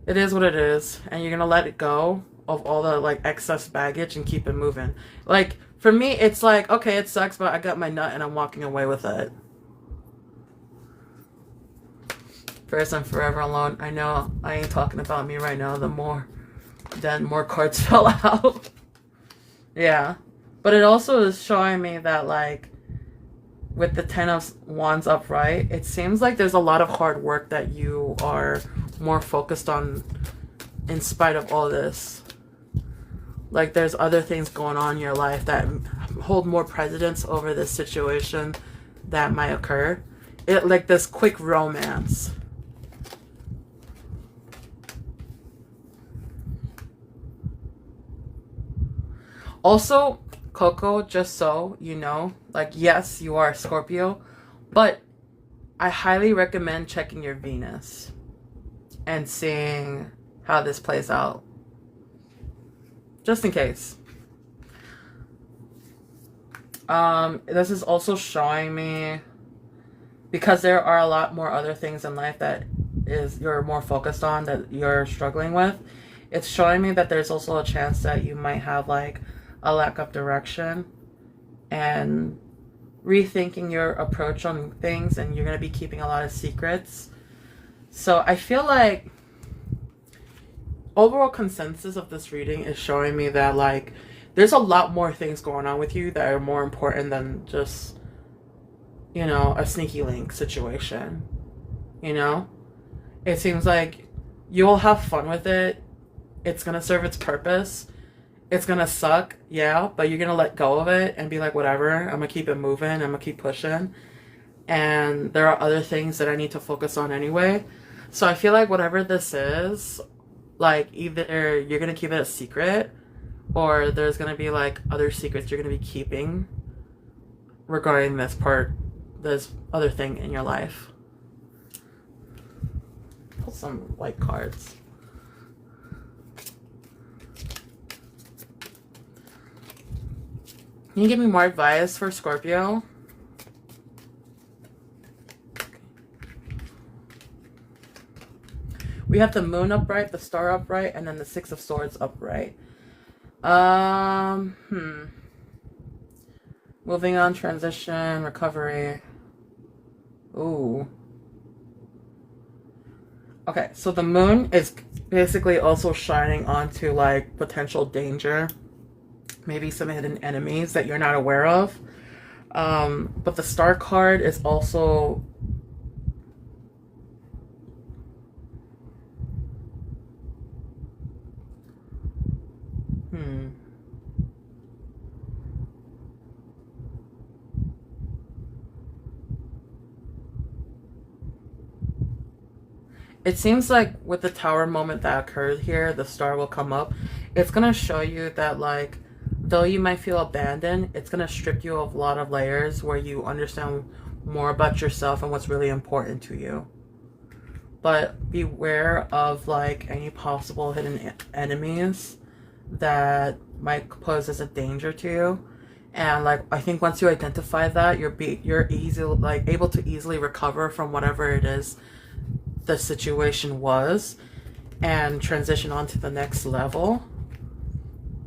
it is what it is. And you're going to let it go of all the like excess baggage and keep it moving. Like, for me, it's like, okay, it sucks, but I got my nut and I'm walking away with it. First, I'm forever alone. I know I ain't talking about me right now. More cards fell out. Yeah. But it also is showing me that, like, with the Ten of Wands upright, it seems like there's a lot of hard work that you are more focused on in spite of all this. Like, there's other things going on in your life that hold more precedence over this situation that might occur. Like this quick romance. Also, Coco, just so you know, like, yes, you are a Scorpio, but I highly recommend checking your Venus and seeing how this plays out. Just in case. This is also showing me, because there are a lot more other things in life that you're more focused on, that you're struggling with. It's showing me that there's also a chance that you might have like a lack of direction and rethinking your approach on things, and you're going to be keeping a lot of secrets. So I feel like overall consensus of this reading is showing me that like there's a lot more things going on with you that are more important than just, you know, a sneaky link situation. You know, it seems like you'll have fun with it. It's going to serve its purpose. It's going to suck, yeah, but you're going to let go of it and be like, whatever, I'm going to keep it moving, I'm going to keep pushing. And there are other things that I need to focus on anyway. So I feel like whatever this is, like, either you're going to keep it a secret, or there's going to be like other secrets you're going to be keeping regarding this other thing in your life. Pull some white cards. Can you give me more advice for Scorpio? We have the Moon upright, the Star upright, and then the Six of Swords upright. Moving on, transition, recovery. Ooh. Okay, so the Moon is basically also shining onto like potential danger. Maybe some hidden enemies that you're not aware of. But the Star card is also It seems like with the Tower moment that occurred here, the Star will come up. It's going to show you that, like, though you might feel abandoned, it's going to strip you of a lot of layers where you understand more about yourself and what's really important to you. But beware of like any possible hidden enemies that might pose as a danger to you. And like I think once you identify that, you're easily like able to easily recover from whatever it is the situation was and transition on to the next level.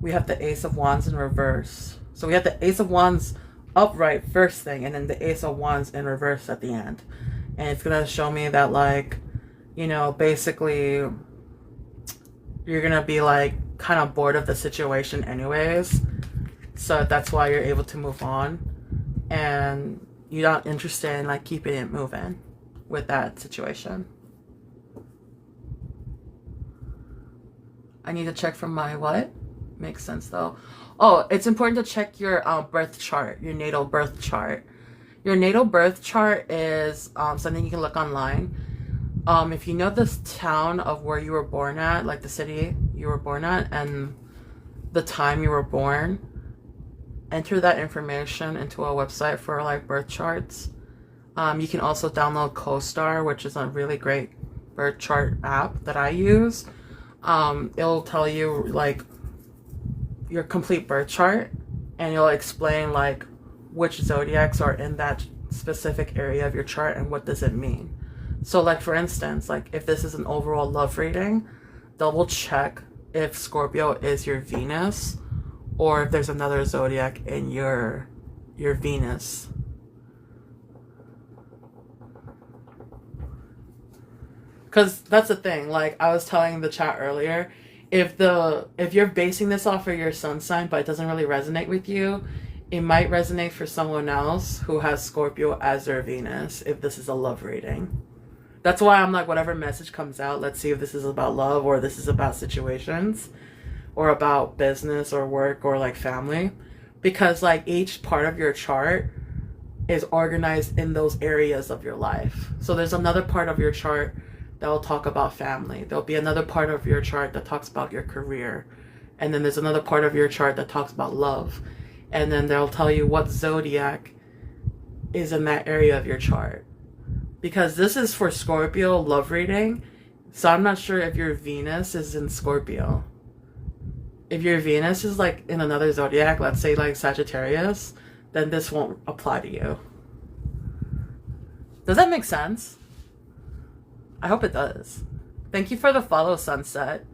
We have the Ace of Wands in reverse. So we have the Ace of Wands upright first thing, and then the Ace of Wands in reverse at the end. And it's gonna show me that like, you know, basically you're gonna be like kind of bored of the situation anyways. So that's why you're able to move on, and you're not interested in like keeping it moving with that situation. I need to check from my what? Makes sense though. Oh, it's important to check your birth chart, your natal birth chart. Your natal birth chart is something you can look online. If you know this town of where you were born at, like the city you were born at and the time you were born, enter that information into a website for like birth charts. You can also download CoStar, which is a really great birth chart app that I use. It'll tell you like your complete birth chart, and it'll explain like which zodiacs are in that specific area of your chart and what does it mean. So like for instance, like if this is an overall love reading, double check if Scorpio is your Venus or if there's another zodiac in your Venus. Because that's the thing, like I was telling the chat earlier, if you're basing this off of your sun sign but it doesn't really resonate with you, it might resonate for someone else who has Scorpio as their Venus if this is a love reading. That's why I'm like, whatever message comes out, let's see if this is about love or this is about situations or about business or work or like family. Because like each part of your chart is organized in those areas of your life. So there's another part of your chart that will talk about family. There'll be another part of your chart that talks about your career. And then there's another part of your chart that talks about love. And then they'll tell you what zodiac is in that area of your chart. Because this is for Scorpio love reading. So I'm not sure if your Venus is in Scorpio. If your Venus is like in another zodiac, let's say like Sagittarius, then this won't apply to you. Does that make sense? I hope it does. Thank you for the follow, Sunset.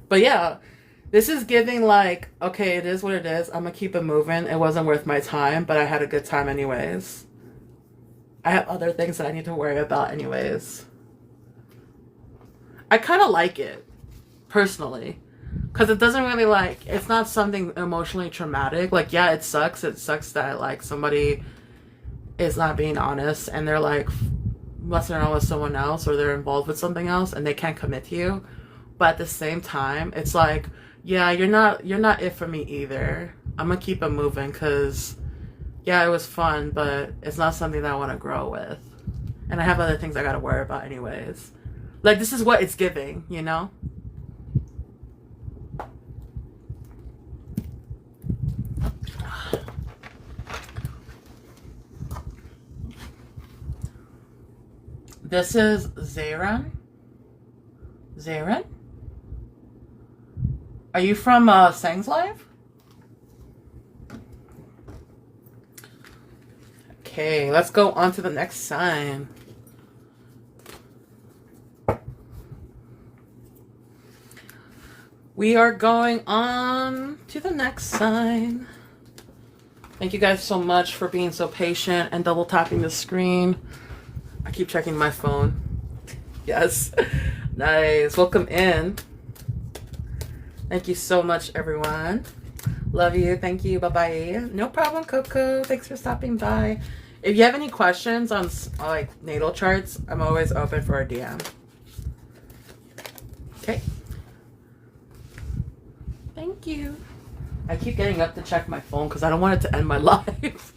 But yeah, this is giving like, okay, it is what it is. I'm gonna keep it moving. It wasn't worth my time, but I had a good time anyways. I have other things that I need to worry about anyways. I kind of like it, personally. Because it doesn't really like, it's not something emotionally traumatic. Like, yeah, it sucks. It sucks that like somebody is not being honest and they're like messing around with someone else or they're involved with something else and they can't commit to you. But at the same time, it's like, yeah, you're not it for me either. I'm gonna keep it moving because, yeah, it was fun, but it's not something that I want to grow with. And I have other things I gotta worry about anyways. Like, this is what it's giving, you know? This is Zayran. Zayran? Are you from Sang's Live? Okay, let's go on to the next sign. We are going on to the next sign. Thank you guys so much for being so patient and double tapping the screen. I keep checking my phone. Yes. Nice. Welcome in. Thank you so much, everyone. Love you. Thank you. Bye-bye. No problem, Coco. Thanks for stopping by. If you have any questions on like natal charts, I'm always open for a DM. Okay. Thank you. I keep getting up to check my phone because I don't want it to end my life.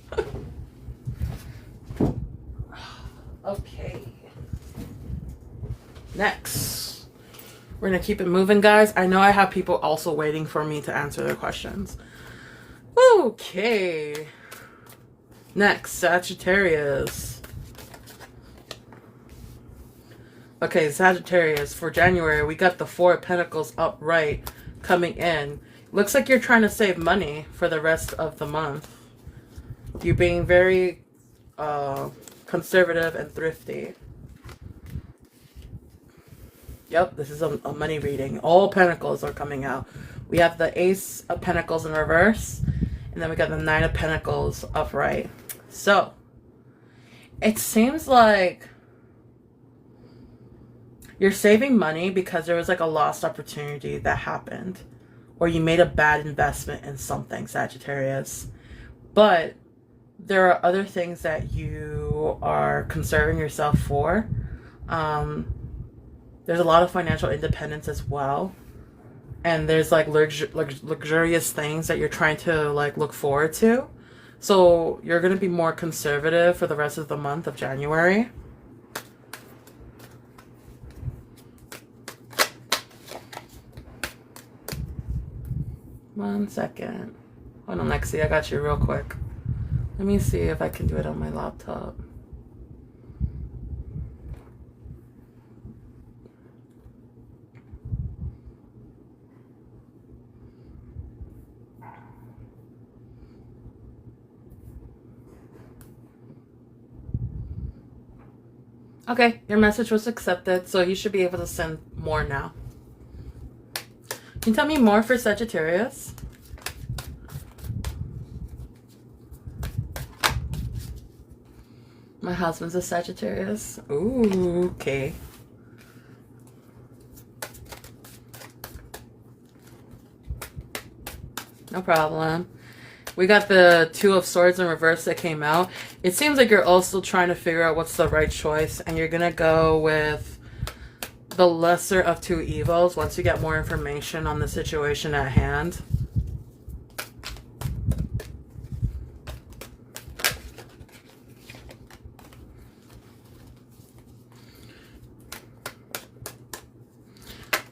Okay. Next. We're going to keep it moving, guys. I know I have people also waiting for me to answer their questions. Okay. Next, Sagittarius. Okay, Sagittarius, for January, we got the Four of Pentacles upright coming in. Looks like you're trying to save money for the rest of the month. You're being very conservative and thrifty. Yep, this is a money reading. All Pentacles are coming out. We have the Ace of Pentacles in reverse, and then we got the Nine of Pentacles upright. So, it seems like you're saving money because there was like a lost opportunity that happened, or you made a bad investment in something, Sagittarius. But there are other things that you are conserving yourself for. There's a lot of financial independence as well. And there's like luxurious things that you're trying to like look forward to. So you're going to be more conservative for the rest of the month of January. One second. Hold on, Lexi, I got you real quick. Let me see if I can do it on my laptop. Okay, your message was accepted, so you should be able to send more now. Can you tell me more for Sagittarius? My husband's a Sagittarius. Ooh, okay. No problem. We got the Two of Swords in reverse that came out. It seems like you're also trying to figure out what's the right choice, and you're gonna go with the lesser of two evils once you get more information on the situation at hand.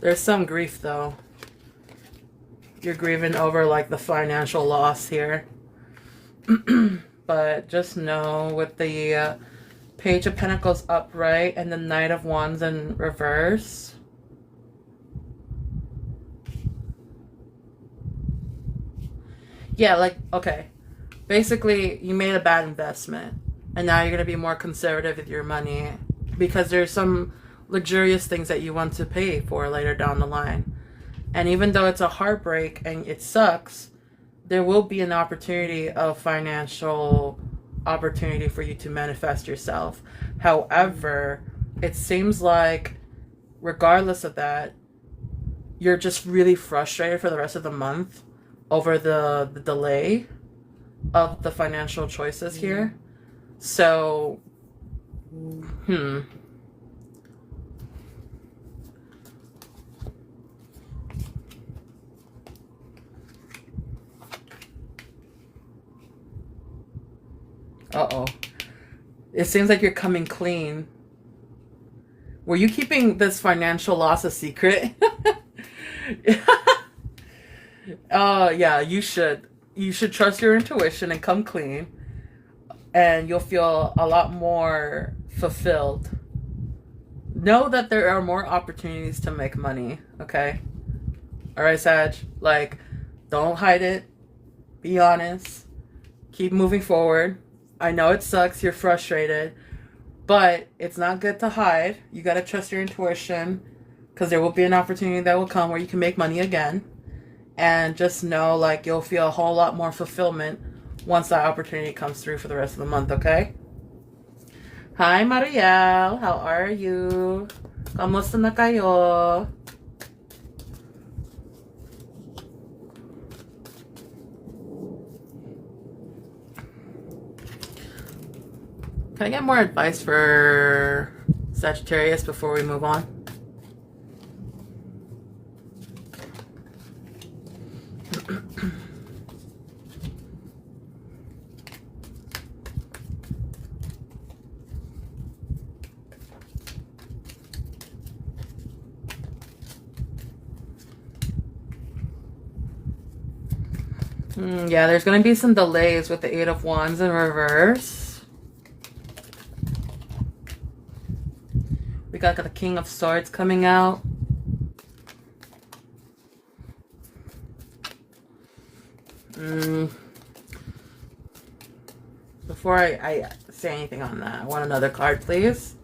There's some grief though. You're grieving over like the financial loss here. But just know with the Page of Pentacles upright and the Knight of Wands in reverse, yeah, like, okay, basically you made a bad investment and now you're going to be more conservative with your money because there's some luxurious things that you want to pay for later down the line. And even though it's a heartbreak and it sucks, there will be an opportunity of financial opportunity for you to manifest yourself. However, it seems like regardless of that, you're just really frustrated for the rest of the month over the delay of the financial choices here. So, uh-oh. It seems like you're coming clean. Were you keeping this financial loss a secret? Yeah, you should. You should trust your intuition and come clean. And you'll feel a lot more fulfilled. Know that there are more opportunities to make money, okay? Alright, Sag? Like, don't hide it. Be honest. Keep moving forward. I know it sucks, you're frustrated, but it's not good to hide. You gotta trust your intuition, because there will be an opportunity that will come where you can make money again. And just know, like, you'll feel a whole lot more fulfillment once that opportunity comes through for the rest of the month, okay? Hi, Marielle. How are you? Kamusta na kayo? Can I get more advice for Sagittarius before we move on? Yeah, there's going to be some delays with the Eight of Wands in reverse. We got the King of Swords coming out. Before I say anything on that, I want another card, please,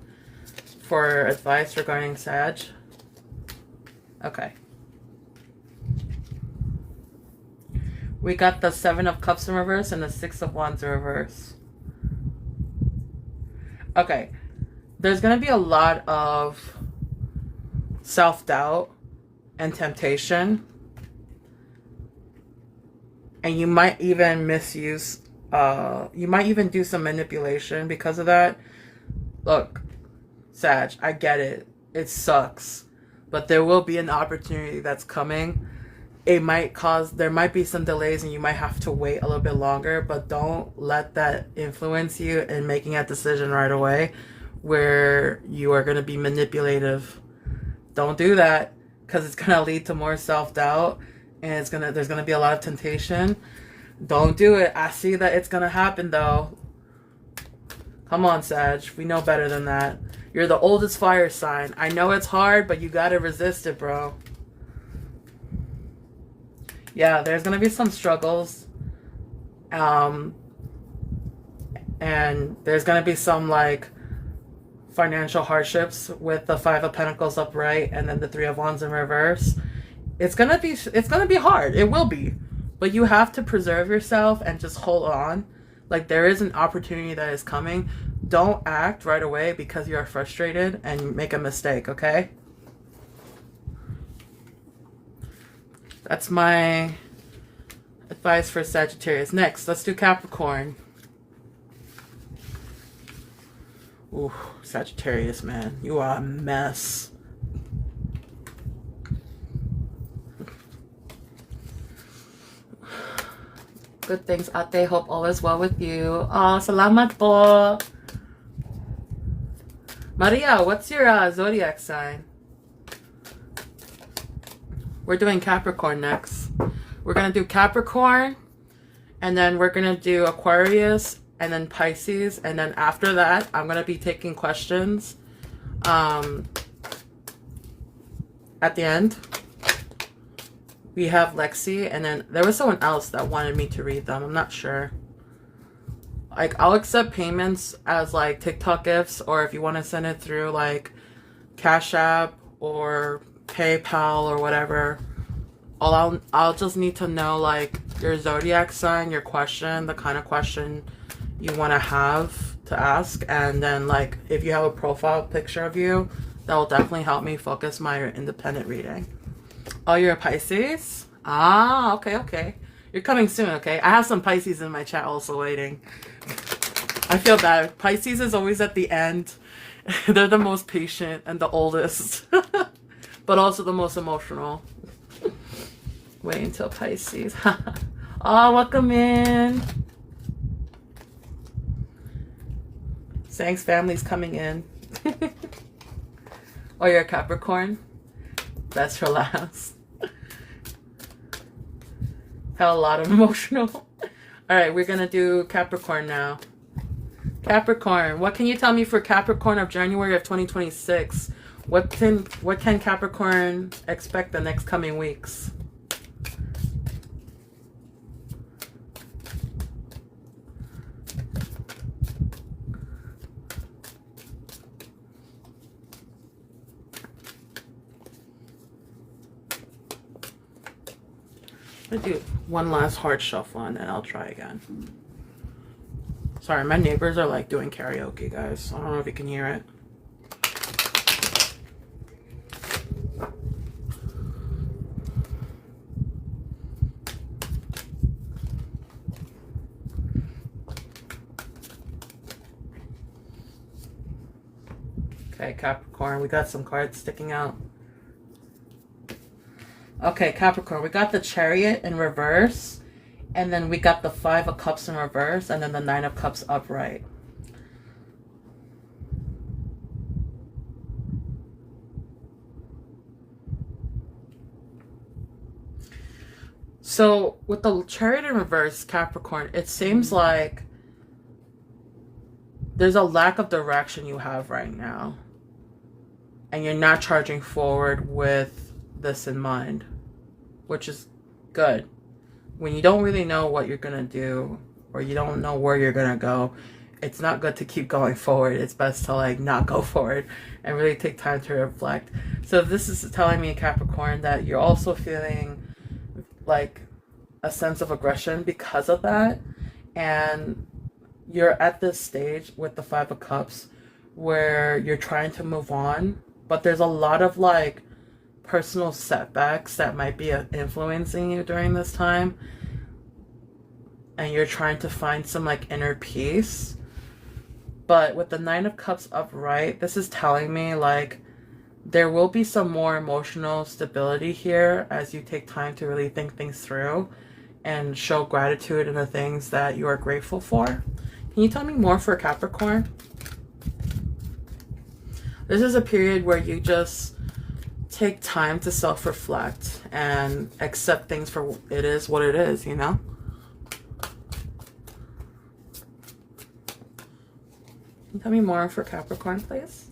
for advice regarding Sag. Okay. We got the Seven of Cups in reverse and the Six of Wands in reverse. Okay. There's going to be a lot of self-doubt and temptation. And you might even misuse, you might even do some manipulation because of that. Look, Sag, I get it. It sucks. But there will be an opportunity that's coming. It might cause, there might be some delays and you might have to wait a little bit longer, but don't let that influence you in making a decision right away where you are going to be manipulative. Don't do that, because it's going to lead to more self-doubt and there's going to be a lot of temptation. Don't do it. I see that it's going to happen though. Come on, Sag. We know better than that. You're the oldest fire sign. I know it's hard, but you got to resist it, bro. Yeah, there's going to be some struggles. And there's going to be some like financial hardships with the Five of Pentacles upright and then the Three of Wands in reverse. It's going to be hard. It will be. But you have to preserve yourself and just hold on. Like, there is an opportunity that is coming. Don't act right away because you are frustrated and make a mistake, okay? That's my advice for Sagittarius. Next, let's do Capricorn. Ooh, Sagittarius, man. You are a mess. Good things, ate. Hope all is well with you. Oh, salamat po. Maria, what's your zodiac sign? We're doing Capricorn next. We're going to do Capricorn, and then we're going to do Aquarius, and then Pisces, and then after that, I'm going to be taking questions at the end. We have Lexi, and then there was someone else that wanted me to read them. I'm not sure. Like, I'll accept payments as like TikTok gifts, or if you want to send it through like Cash App or PayPal or whatever. I'll just need to know like your zodiac sign, your question, the kind of question you want to have to ask, and then like if you have a profile picture of you, that will definitely help me focus my independent reading. Oh, you're a Pisces? Ah, okay. You're coming soon, okay? I have some Pisces in my chat also waiting. I feel bad. Pisces is always at the end. They're the most patient and the oldest, but also the most emotional. Wait until Pisces. Oh, welcome in. Sang's family's coming in. Oh, you're a Capricorn? Best for last. Have a lot of emotional. All right, we're going to do Capricorn now. Capricorn, what can you tell me for Capricorn of January of 2026? What can Capricorn expect the next coming weeks? I'm gonna do one last hard shuffle and then I'll try again. Sorry, my neighbors are like doing karaoke, guys. I don't know if you can hear it. Okay, Capricorn, we got some cards sticking out. Okay, Capricorn, we got the Chariot in reverse, and then we got the Five of Cups in reverse, and then the Nine of Cups upright. So with the Chariot in reverse, Capricorn, it seems like there's a lack of direction you have right now. And you're not charging forward with this in mind, which is good. When you don't really know what you're going to do, or you don't know where you're going to go, it's not good to keep going forward. It's best to like not go forward and really take time to reflect. So this is telling me, Capricorn, that you're also feeling like a sense of aggression because of that. And you're at this stage with the Five of Cups where you're trying to move on, but there's a lot of like personal setbacks that might be influencing you during this time. And you're trying to find some like inner peace. But with the Nine of Cups upright, this is telling me like there will be some more emotional stability here as you take time to really think things through and show gratitude in the things that you are grateful for. Can you tell me more for Capricorn? This is a period where you just take time to self-reflect and accept things for it is what it is, you know? Can you tell me more for Capricorn, please?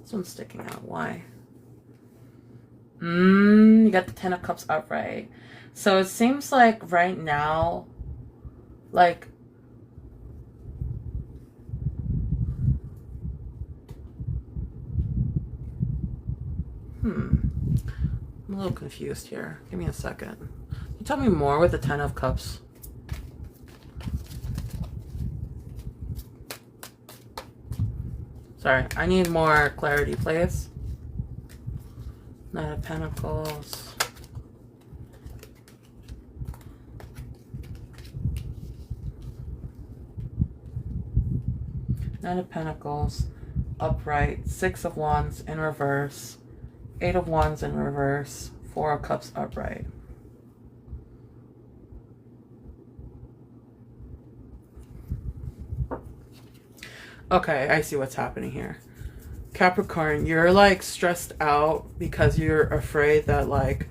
This one's sticking out. Why? You got the Ten of Cups upright. So it seems like right now, like, I'm a little confused here. Give me a second. Can you tell me more with the Ten of Cups? Sorry, I need more clarity, please. Knight of Pentacles. Knight of Pentacles, upright. Six of Wands in reverse. Eight of Wands in reverse. Four of Cups upright. Okay, I see what's happening here. Capricorn, you're like stressed out because you're afraid that like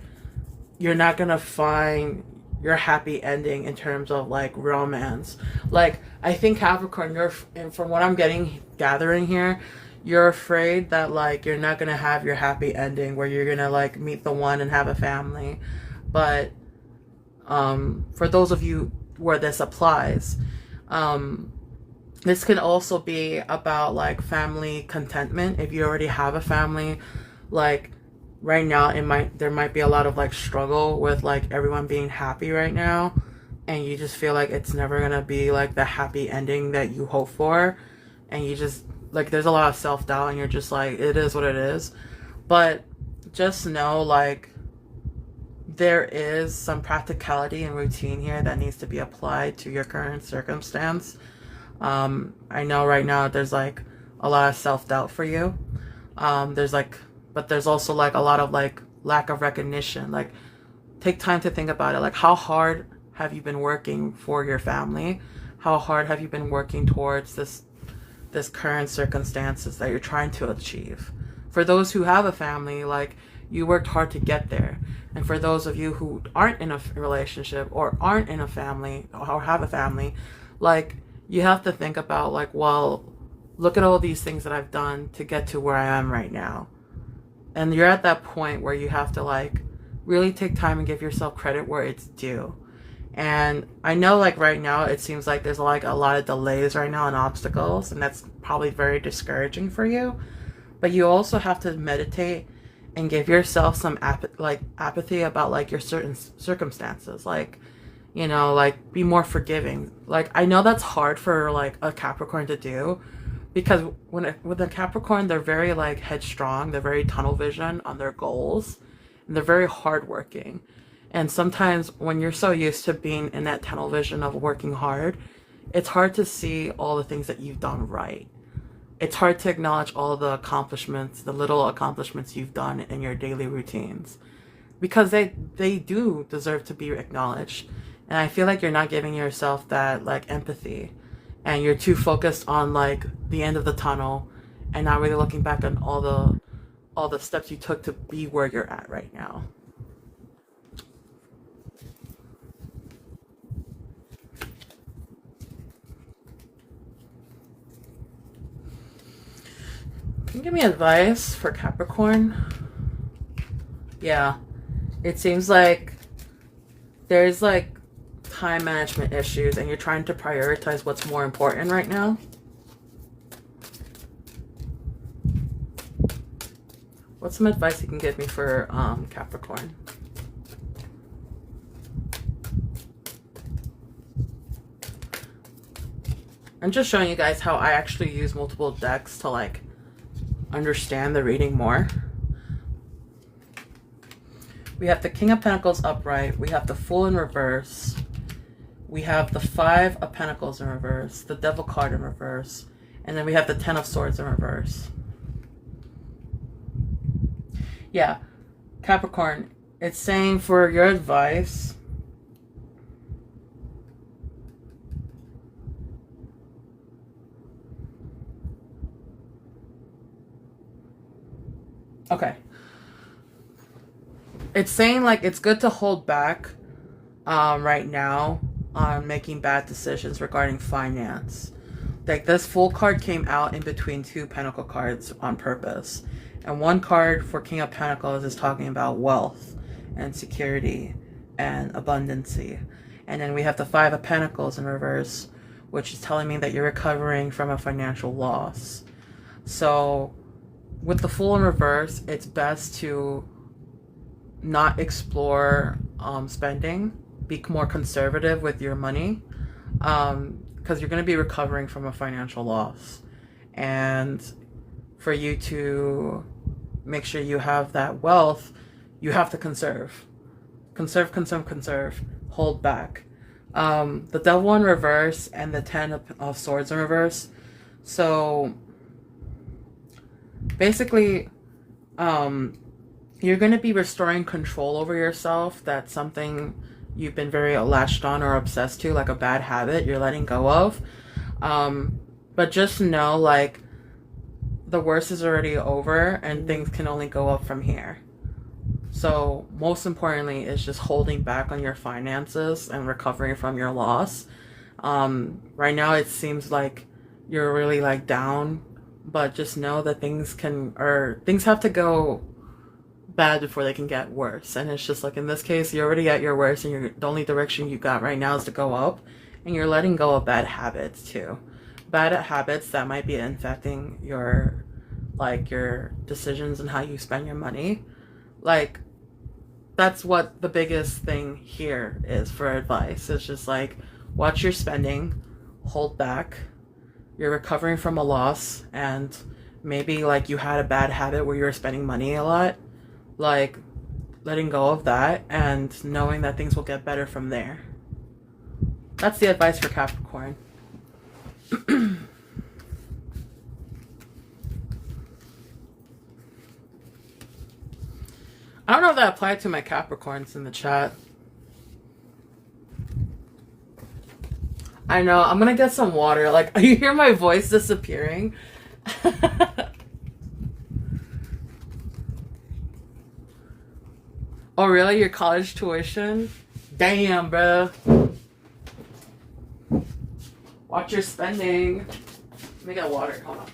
you're not gonna find your happy ending in terms of like romance. Like I think Capricorn, and from what I'm gathering here, you're afraid that like you're not gonna have your happy ending where you're gonna like meet the one and have a family. But for those of you where this applies, this can also be about like family contentment. If you already have a family, like right now there might be a lot of like struggle with like everyone being happy right now, and you just feel like it's never gonna be like the happy ending that you hope for, and you just like there's a lot of self-doubt and you're just like it is what it is. But just know like there is some practicality and routine here that needs to be applied to your current circumstance. I know right now there's like a lot of self-doubt for you. But there's also like a lot of like lack of recognition. Like take time to think about it. Like how hard have you been working for your family? How hard have you been working towards this current circumstances that you're trying to achieve? For those who have a family, like you worked hard to get there. And for those of you who aren't in a relationship or aren't in a family or have a family, like you have to think about like, well, look at all these things that I've done to get to where I am right now. And you're at that point where you have to like really take time and give yourself credit where it's due. And I know like right now it seems like there's like a lot of delays right now and obstacles, and that's probably very discouraging for you. But you also have to meditate and give yourself some apathy about like your certain circumstances. Like, you know, like be more forgiving. Like I know that's hard for like a Capricorn to do, because with a Capricorn, they're very like headstrong, they're very tunnel vision on their goals, and they're very hardworking. And sometimes when you're so used to being in that tunnel vision of working hard, it's hard to see all the things that you've done right. It's hard to acknowledge all the accomplishments, the little accomplishments you've done in your daily routines, because they do deserve to be acknowledged. And I feel like you're not giving yourself that like empathy, and you're too focused on like the end of the tunnel and not really looking back on all the steps you took to be where you're at right now. Can you give me advice for Capricorn? Yeah, it seems like there's like time management issues and you're trying to prioritize what's more important right now. What's some advice you can give me for Capricorn? I'm just showing you guys how I actually use multiple decks to like understand the reading more. We have the King of Pentacles upright. We have the Fool in reverse. We have the Five of Pentacles in reverse. The Devil card in reverse. And then we have the Ten of Swords in reverse. Yeah, Capricorn, it's saying for your advice, okay. It's saying like it's good to hold back right now on making bad decisions regarding finance. Like this Fool card came out in between two Pentacle cards on purpose. And one card for King of Pentacles is talking about wealth and security and abundancy. And then we have the Five of Pentacles in reverse, which is telling me that you're recovering from a financial loss. So with the Fool in reverse, it's best to not explore spending. Be more conservative with your money because you're going to be recovering from a financial loss. And for you to make sure you have that wealth, you have to conserve. Conserve, conserve, conserve. Hold back. The Devil in reverse and the Ten of Swords in reverse. So basically, you're going to be restoring control over yourself. That's something you've been very latched on or obsessed to, like a bad habit you're letting go of. But just know, like, the worst is already over and things can only go up from here. So most importantly is just holding back on your finances and recovering from your loss. Right now it seems like you're really like down, but just know that things have to go bad before they can get worse. And it's just like in this case, you're already at your worst and the only direction you got right now is to go up, and you're letting go of bad habits too. Bad habits that might be infecting your decisions and how you spend your money. Like, that's what the biggest thing here is for advice. It's just like, watch your spending, hold back. You're recovering from a loss, and maybe like you had a bad habit where you were spending money a lot. Like, letting go of that and knowing that things will get better from there. That's the advice for Capricorn. I don't know if that applied to my Capricorns in the chat. I know, I'm gonna get some water. Like, you hear my voice disappearing? Oh, really? Your college tuition? Damn, bro. Watch your spending. Let me get water. Hold on.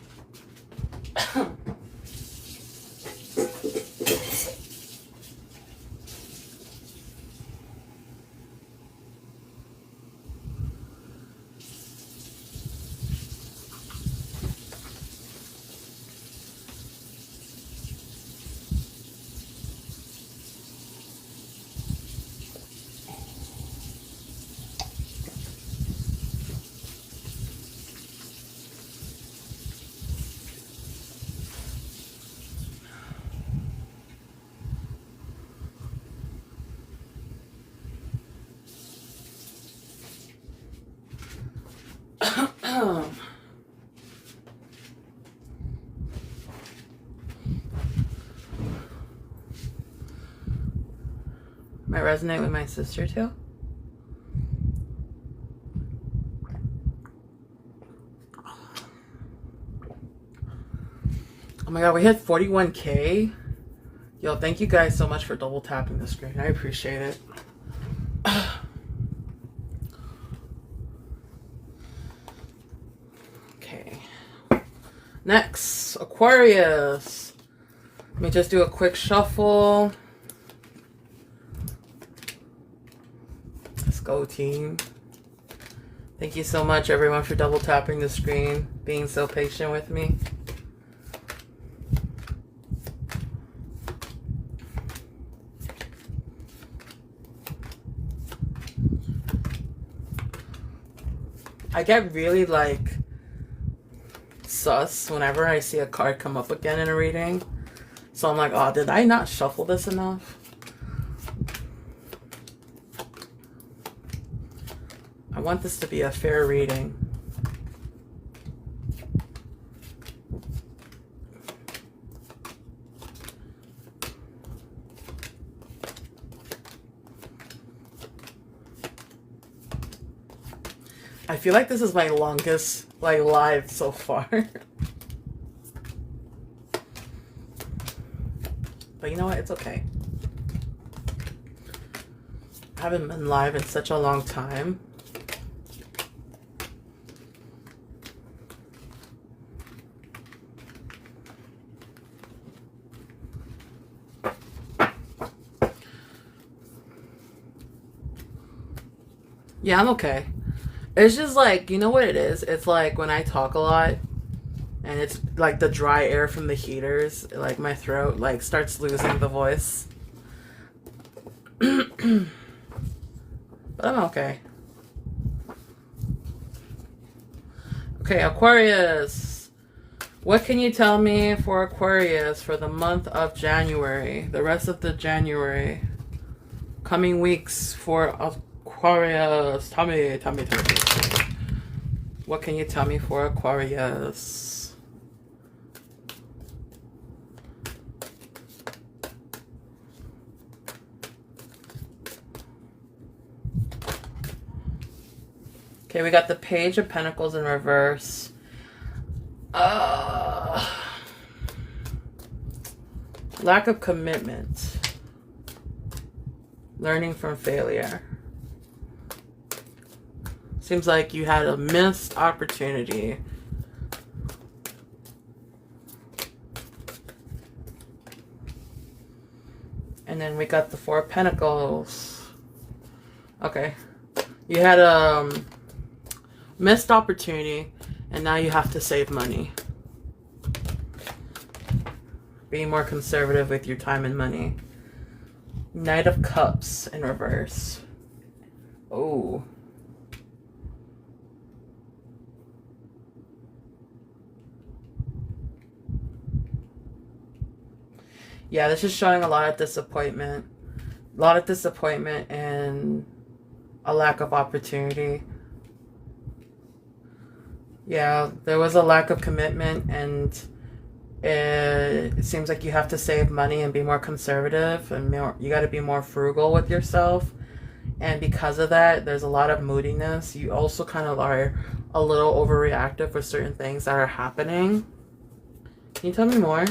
Might resonate with my sister too. Oh my god, we hit 41K. Yo, thank you guys so much for double tapping the screen. I appreciate it. Okay. Next, Aquarius. Let me just do a quick shuffle. Let's go, team. Thank you so much, everyone, for double tapping the screen, being so patient with me. I get really like sus whenever I see a card come up again in a reading. So I'm like, oh, did I not shuffle this enough? I want this to be a fair reading. I feel like this is my longest like live so far. But you know what? It's okay. I haven't been live in such a long time. Yeah, I'm okay. It's just like, you know what it is? It's like when I talk a lot and it's like the dry air from the heaters, like my throat like starts losing the voice. But I'm okay. Okay, Aquarius. What can you tell me for Aquarius for the month of January? The rest of the January. Coming weeks for Aquarius. Tell me. What can you tell me for Aquarius? Okay, we got the Page of Pentacles in reverse. Lack of commitment. Learning from failure. Seems like you had a missed opportunity. And then we got the Four of Pentacles. Okay. You had a missed opportunity, and now you have to save money. Be more conservative with your time and money. Knight of Cups in reverse. Oh. Yeah, this is showing a lot of disappointment. A lot of disappointment and a lack of opportunity. Yeah, there was a lack of commitment, and it seems like you have to save money and be more conservative, and you got to be more frugal with yourself. And because of that, there's a lot of moodiness. You also kind of are a little overreactive with certain things that are happening. Can you tell me more?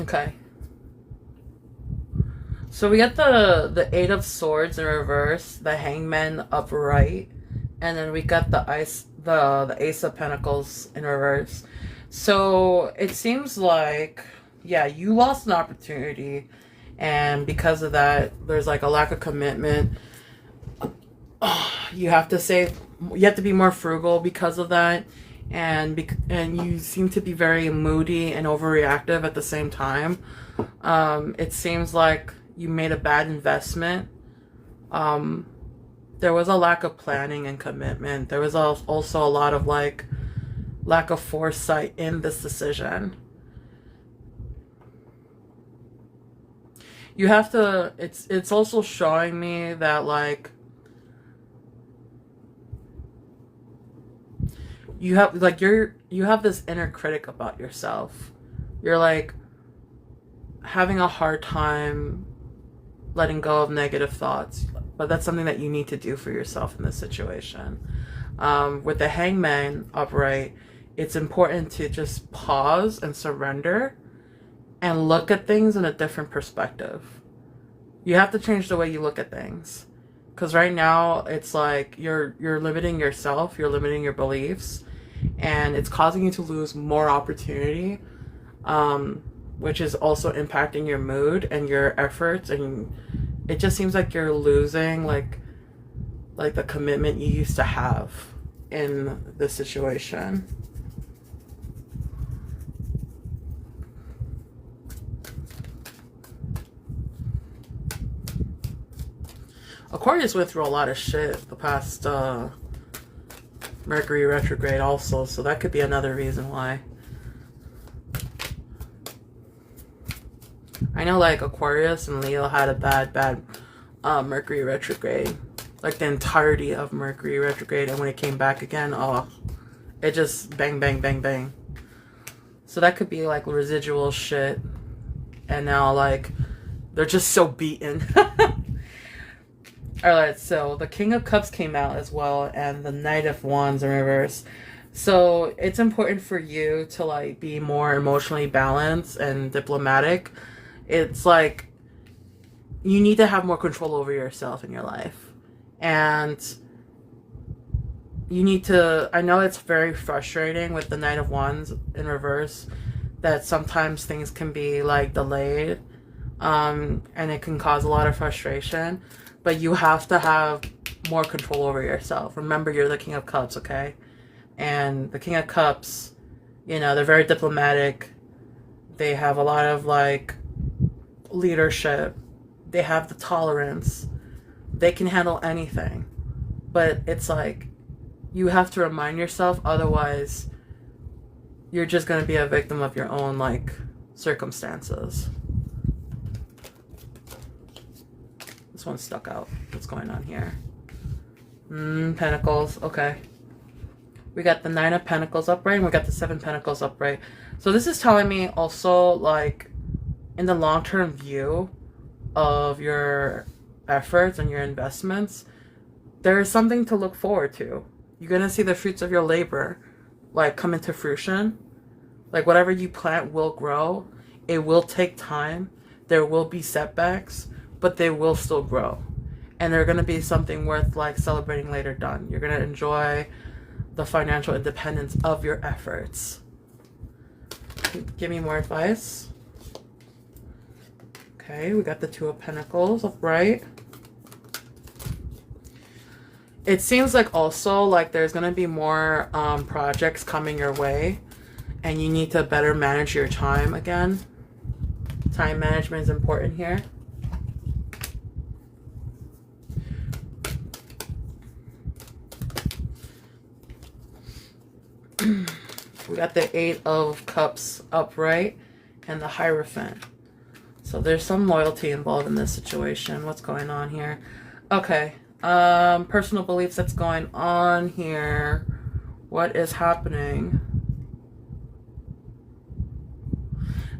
Okay. So we got the Eight of Swords in reverse, the Hangman upright, and then we got the Ace of Pentacles in reverse. So it seems like, yeah, you lost an opportunity, and because of that, there's like a lack of commitment. You have to save, you have to be more frugal because of that. And you seem to be very moody and overreactive at the same time. It seems like you made a bad investment. There was a lack of planning and commitment. There was also a lot of like lack of foresight in this decision. You have to, it's also showing me that like you have like you have this inner critic about yourself. You're like having a hard time letting go of negative thoughts. But that's something that you need to do for yourself in this situation. With the Hangman upright, it's important to just pause and surrender and look at things in a different perspective. You have to change the way you look at things. Because right now, it's like you're limiting yourself, you're limiting your beliefs, and it's causing you to lose more opportunity, which is also impacting your mood and your efforts, and it just seems like you're losing like the commitment you used to have in this situation. Aquarius went through a lot of shit the past Mercury retrograde also, so that could be another reason why. I know like Aquarius and Leo had a bad Mercury retrograde. Like the entirety of Mercury retrograde, and when it came back again, oh, it just bang, bang, bang, bang. So that could be like residual shit. And now like they're just so beaten. Alright, so the King of Cups came out as well, and the Knight of Wands in reverse. So it's important for you to like be more emotionally balanced and diplomatic. It's like you need to have more control over yourself in your life. And you need to, I know it's very frustrating with the Knight of Wands in reverse that sometimes things can be like delayed, and it can cause a lot of frustration. But you have to have more control over yourself. Remember, you're the King of Cups, okay? And the King of Cups, you know, they're very diplomatic. They have a lot of, like, leadership. They have the tolerance. They can handle anything. But it's like, you have to remind yourself, otherwise, you're just going to be a victim of your own, like, circumstances. This one stuck out. What's going on here? Pentacles. Okay. We got the 9 of Pentacles upright, and we got the 7 Pentacles upright. So this is telling me also, like, in the long-term view of your efforts and your investments, there is something to look forward to. You're going to see the fruits of your labor, like, come into fruition. Like, whatever you plant will grow. It will take time. There will be setbacks, but they will still grow. And they're going to be something worth like celebrating later done. You're going to enjoy the financial independence of your efforts. Give me more advice. Okay, we got the 2 of Pentacles upright. It seems like also like there's going to be more projects coming your way, and you need to better manage your time again. Time management is important here. We got the 8 of Cups upright and the Hierophant. So there's some loyalty involved in this situation. What's going on here? Okay. Personal beliefs that's going on here. What is happening?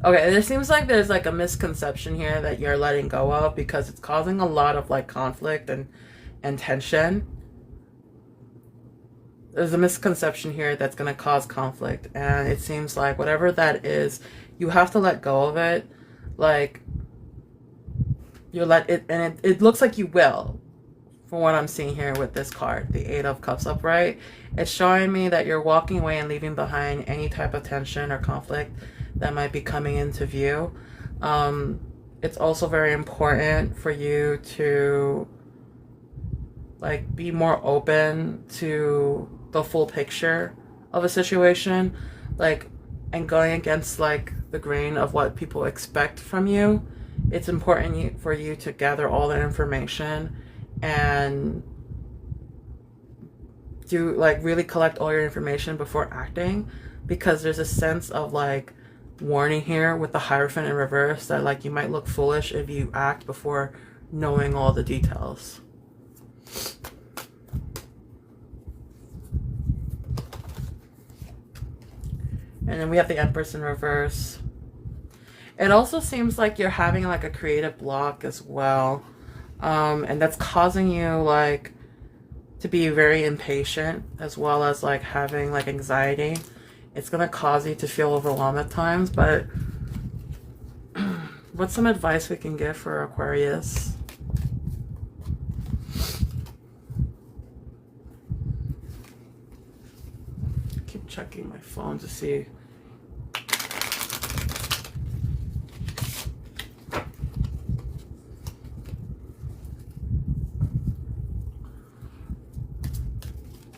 Okay, there seems like there's like a misconception here that you're letting go of because it's causing a lot of like conflict and tension. There's a misconception here that's going to cause conflict, and it seems like whatever that is, you have to let go of it. Like, you let it, and it looks like you will, from what I'm seeing here with this card, the 8 of Cups upright. It's showing me that you're walking away and leaving behind any type of tension or conflict that might be coming into view. It's also very important for you to like be more open to the full picture of a situation, like, and going against like the grain of what people expect from you. It's important for you to gather all the information and do like really collect all your information before acting, because there's a sense of like warning here with the Hierophant in reverse that like you might look foolish if you act before knowing all the details. And then we have the Empress in reverse. It also seems like you're having like a creative block as well. And that's causing you like to be very impatient, as well as like having like anxiety. It's going to cause you to feel overwhelmed at times, but what's some advice we can give for Aquarius? Keep checking my phone to see.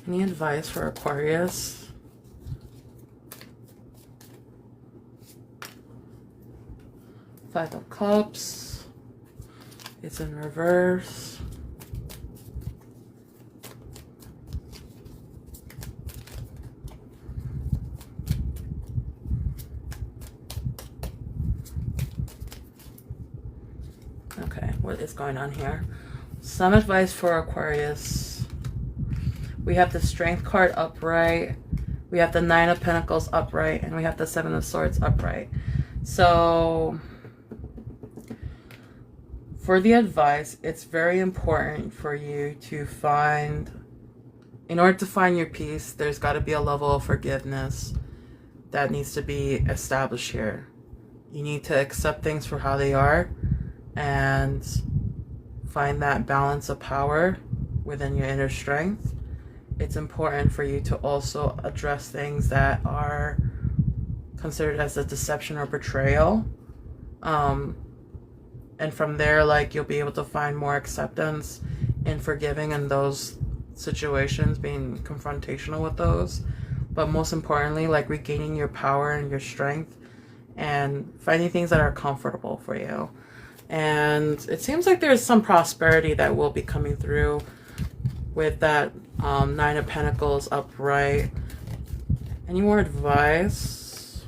Any advice for Aquarius? Five of Cups. It's in reverse. Okay, what is going on here? Some advice for Aquarius. We have the Strength card upright. We have the Nine of Pentacles upright. And we have the Seven of Swords upright. So for the advice, it's very important for you to find, in order to find your peace, there's got to be a level of forgiveness that needs to be established here. You need to accept things for how they are and find that balance of power within your inner strength. It's important for you to also address things that are considered as a deception or betrayal. And from there, like, you'll be able to find more acceptance in forgiving in those situations, being confrontational with those. But most importantly, like, regaining your power and your strength and finding things that are comfortable for you. And it seems like there's some prosperity that will be coming through with that Nine of Pentacles upright. Any more advice?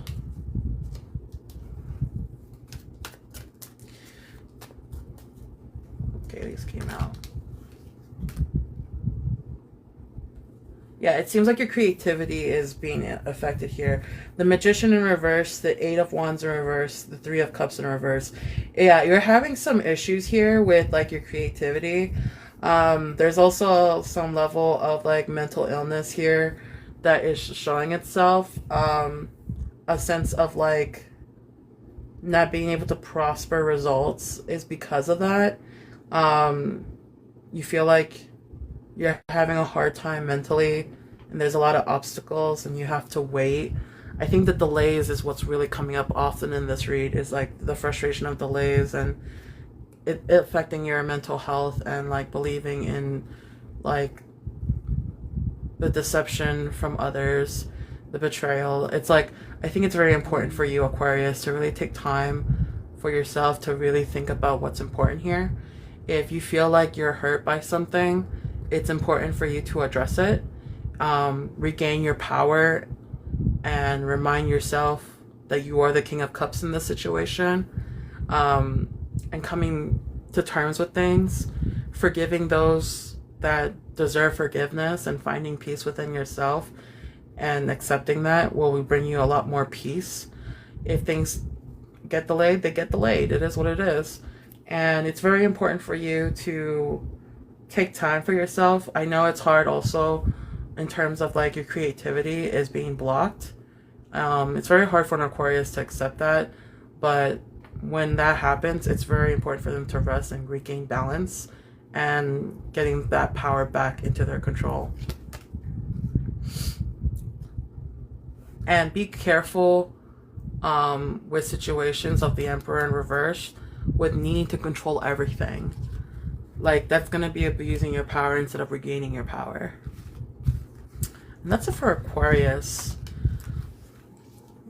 Okay, these came out. Yeah, it seems like your creativity is being affected here. The Magician in reverse, the Eight of Wands in reverse, the Three of Cups in reverse. Yeah, you're having some issues here with like your creativity. There's also some level of like mental illness here that is showing itself. A sense of like not being able to prosper results is because of that. You feel like you're having a hard time mentally and there's a lot of obstacles and you have to wait. I think the delays is what's really coming up often in this read, is like the frustration of delays and it affecting your mental health and like believing in like the deception from others, the betrayal. It's like, I think it's very important for you, Aquarius, to really take time for yourself to really think about what's important here. If you feel like you're hurt by something, it's important for you to address it, regain your power, and remind yourself that you are the King of Cups in this situation, and coming to terms with things, forgiving those that deserve forgiveness, and finding peace within yourself and accepting that will bring you a lot more peace. If things get delayed, they get delayed. It is what it is. And it's very important for you to take time for yourself. I know it's hard also in terms of like your creativity is being blocked. It's very hard for an Aquarius to accept that, but when that happens, it's very important for them to rest and regain balance and getting that power back into their control. And be careful with situations of the Emperor in reverse, with needing to control everything. Like, that's going to be abusing your power instead of regaining your power. And that's it for Aquarius.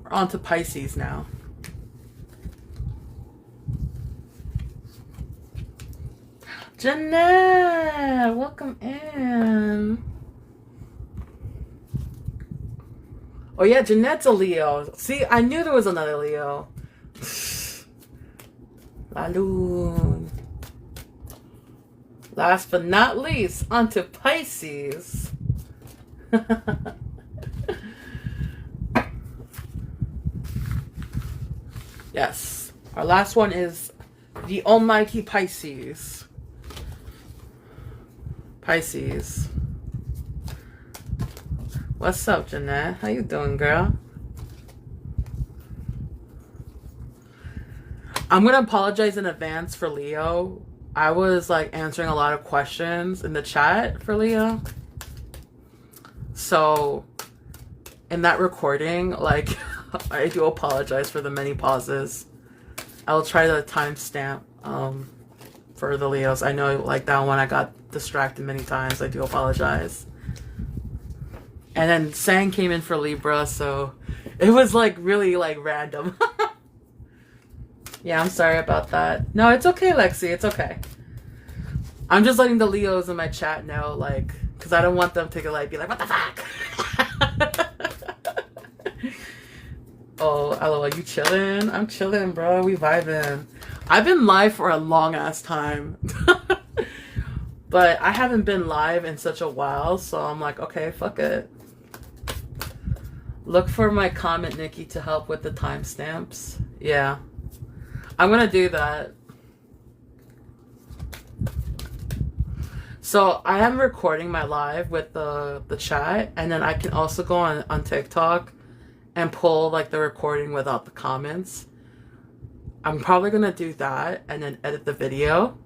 We're on to Pisces now. Jeanette, welcome in. Oh yeah, Jeanette's a Leo. See, I knew there was another Leo. La Lune. Last but not least, onto Pisces. Yes. Our last one is the almighty Pisces. Pisces. What's up, Jeanette? How you doing, girl? I'm gonna apologize in advance for Leo. I was like answering a lot of questions in the chat for Leo. So in that recording, like, I do apologize for the many pauses. I'll try to timestamp for the Leos. I know, like, that one I got distracted many times. I do apologize. And then Sang came in for Libra, so it was like really like random. Yeah, I'm sorry about that. No, it's okay, Lexi. It's okay. I'm just letting the Leos in my chat know, like, because I don't want them to like be like, what the fuck? Oh, LOL, you chilling? I'm chilling, bro. We vibing. I've been live for a long ass time. But I haven't been live in such a while, so I'm like, okay, fuck it. Look for my comment, Nikki, to help with the timestamps. Yeah. I'm gonna do that. So I am recording my live with the chat, and then I can also go on TikTok and pull like the recording without the comments. I'm probably gonna do that and then edit the video,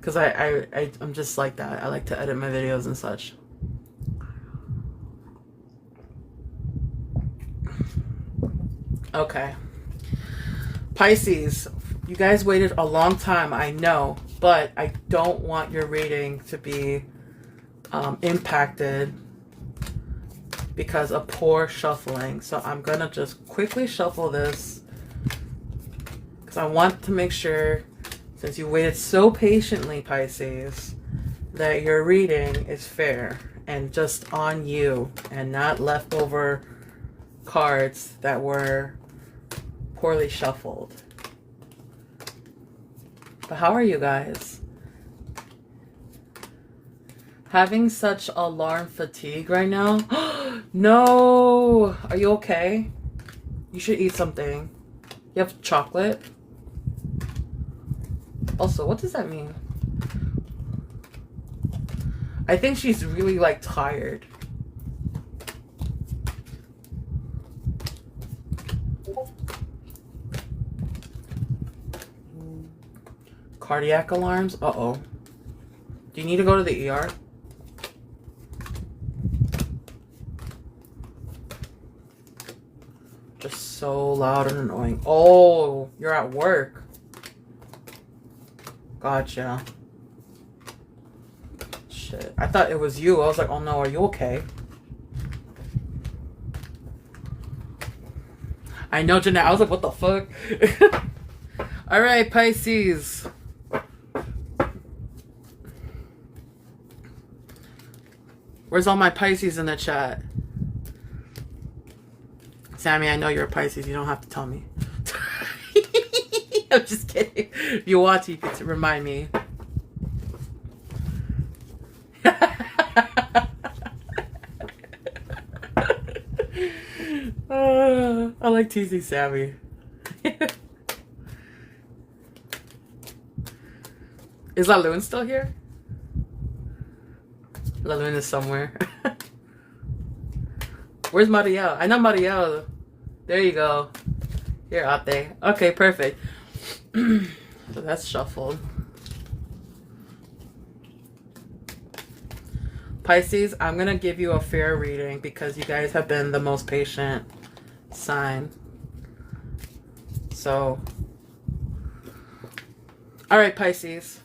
because I'm just like that. I like to edit my videos and such. Okay. Pisces, you guys waited a long time, I know, but I don't want your reading to be impacted because of poor shuffling. So I'm gonna just quickly shuffle this because I want to make sure, since you waited so patiently, Pisces, that your reading is fair and just on you and not leftover cards that were poorly shuffled. But how are you guys? Having such alarm fatigue right now? No! Are you okay? You should eat something. You have chocolate? Also, what does that mean? I think she's really like tired. Cardiac alarms? Uh-oh. Do you need to go to the ER? Just so loud and annoying. Oh, you're at work. Gotcha. Shit. I thought it was you. I was like, oh no, are you okay? I know, Jeanette. I was like, what the fuck? Alright, Pisces. Where's all my Pisces in the chat? Sammy, I know you're a Pisces. You don't have to tell me. I'm just kidding. If you want to, you can remind me. I like teasing Sammy. Is Laloon still here? Laloon is somewhere. Where's Marielle? I know Marielle. There you go. Here, Ate. Okay, perfect. So that's shuffled. Pisces, I'm going to give you a fair reading because you guys have been the most patient sign. So, all right, Pisces.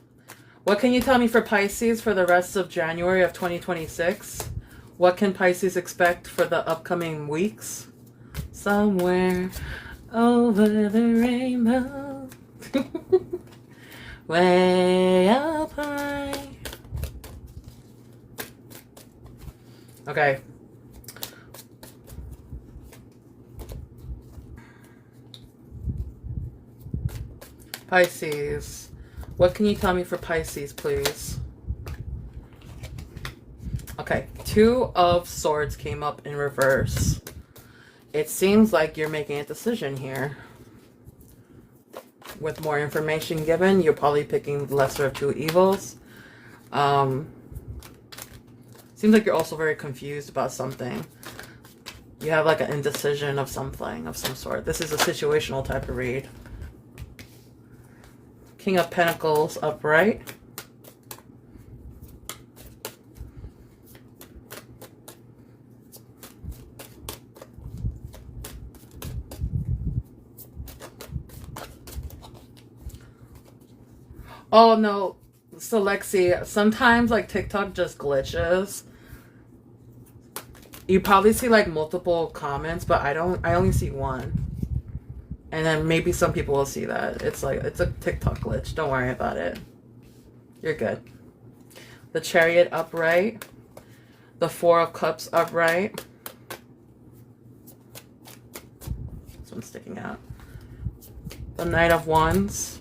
What can you tell me for Pisces for the rest of January of 2026? What can Pisces expect for the upcoming weeks? Somewhere over the rainbow, way up high. Okay. Pisces. What can you tell me for Pisces, please? Okay, Two of Swords came up in reverse. It seems like you're making a decision here. with more information given, you're probably picking the lesser of two evils. Seems like you're also very confused about something. You have like an indecision of something of some sort. This is a situational type of read. King of Pentacles upright. Oh no, so Lexi, sometimes like TikTok just glitches. You probably see like multiple comments, but I only see one. And then maybe some people will see that. It's like, it's a TikTok glitch. Don't worry about it. You're good. The Chariot upright. The Four of Cups upright. This one's sticking out. The Knight of Wands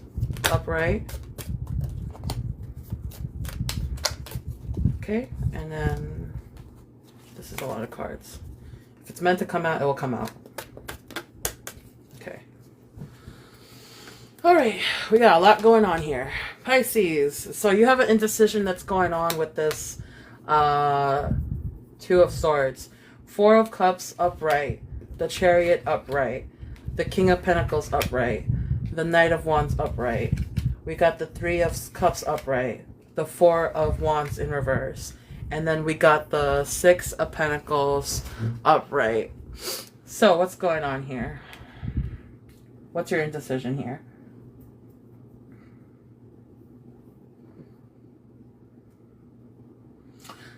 upright. Okay, and then this is a lot of cards. If it's meant to come out, it will come out. Okay. All right, we got a lot going on here. Pisces, so you have an indecision that's going on with this Two of Swords. Four of Cups upright. The Chariot upright. The King of Pentacles upright. The Knight of Wands upright. We got the Three of Cups upright. The Four of Wands in reverse. And then we got the Six of Pentacles upright. So what's going on here? What's your indecision here?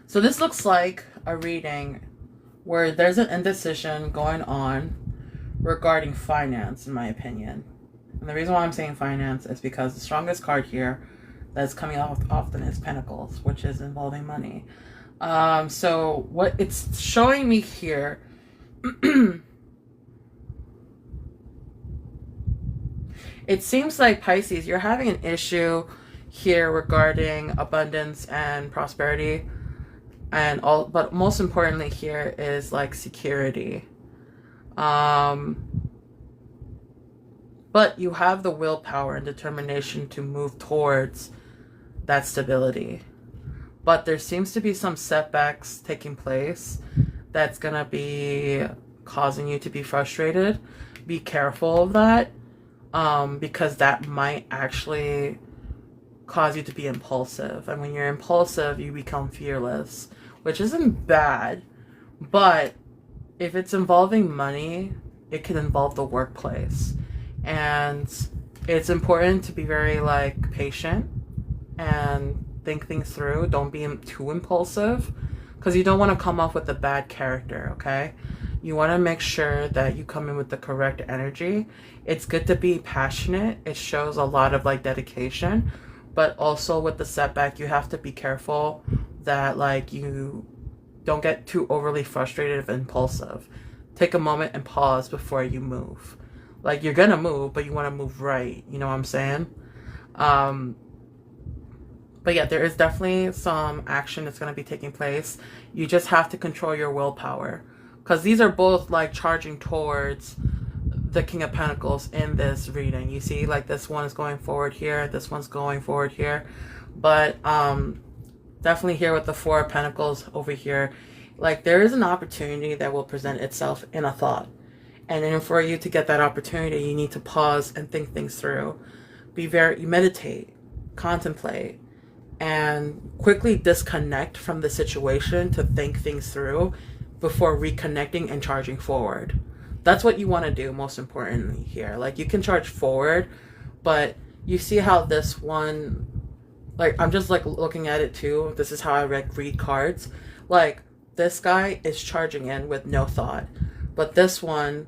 So this looks like a reading where there's an indecision going on regarding finance, in my opinion. And the reason why I'm saying finance is because the strongest card here that's coming out often is Pentacles, which is involving money. So what it's showing me here, it seems like Pisces, you're having an issue here regarding abundance and prosperity, and all, but most importantly here is like security. But you have the willpower and determination to move towards that stability. But there seems to be some setbacks taking place that's going to be causing you to be frustrated. Be careful of that, because that might actually cause you to be impulsive. And when you're impulsive, you become fearless, which isn't bad. But if it's involving money, it can involve the workplace. And it's important to be very like patient and think things through. Don't be too impulsive, because you don't want to come off with a bad character, okay? You want to make sure that you come in with the correct energy. It's good to be passionate. It shows a lot of like dedication, but also with the setback, you have to be careful that like you don't get too overly frustrated and impulsive. Take a moment and pause before you move. Like, you're gonna move, but you want to move right. You know what I'm saying? But yeah, there is definitely some action that's going to be taking place. You just have to control your willpower, because these are both like charging towards the King of Pentacles in this reading. You see, like, this one is going forward here, this one's going forward here, but definitely here with the Four of Pentacles over here, like, there is an opportunity that will present itself in a thought. And then for you to get that opportunity, you need to pause and think things through. You meditate, contemplate, and quickly disconnect from the situation to think things through before reconnecting and charging forward. That's what you want to do, most importantly here. Like, you can charge forward, but you see how this one, like, I'm just like looking at it too. This is how I read cards. Like, this guy is charging in with no thought, but this one,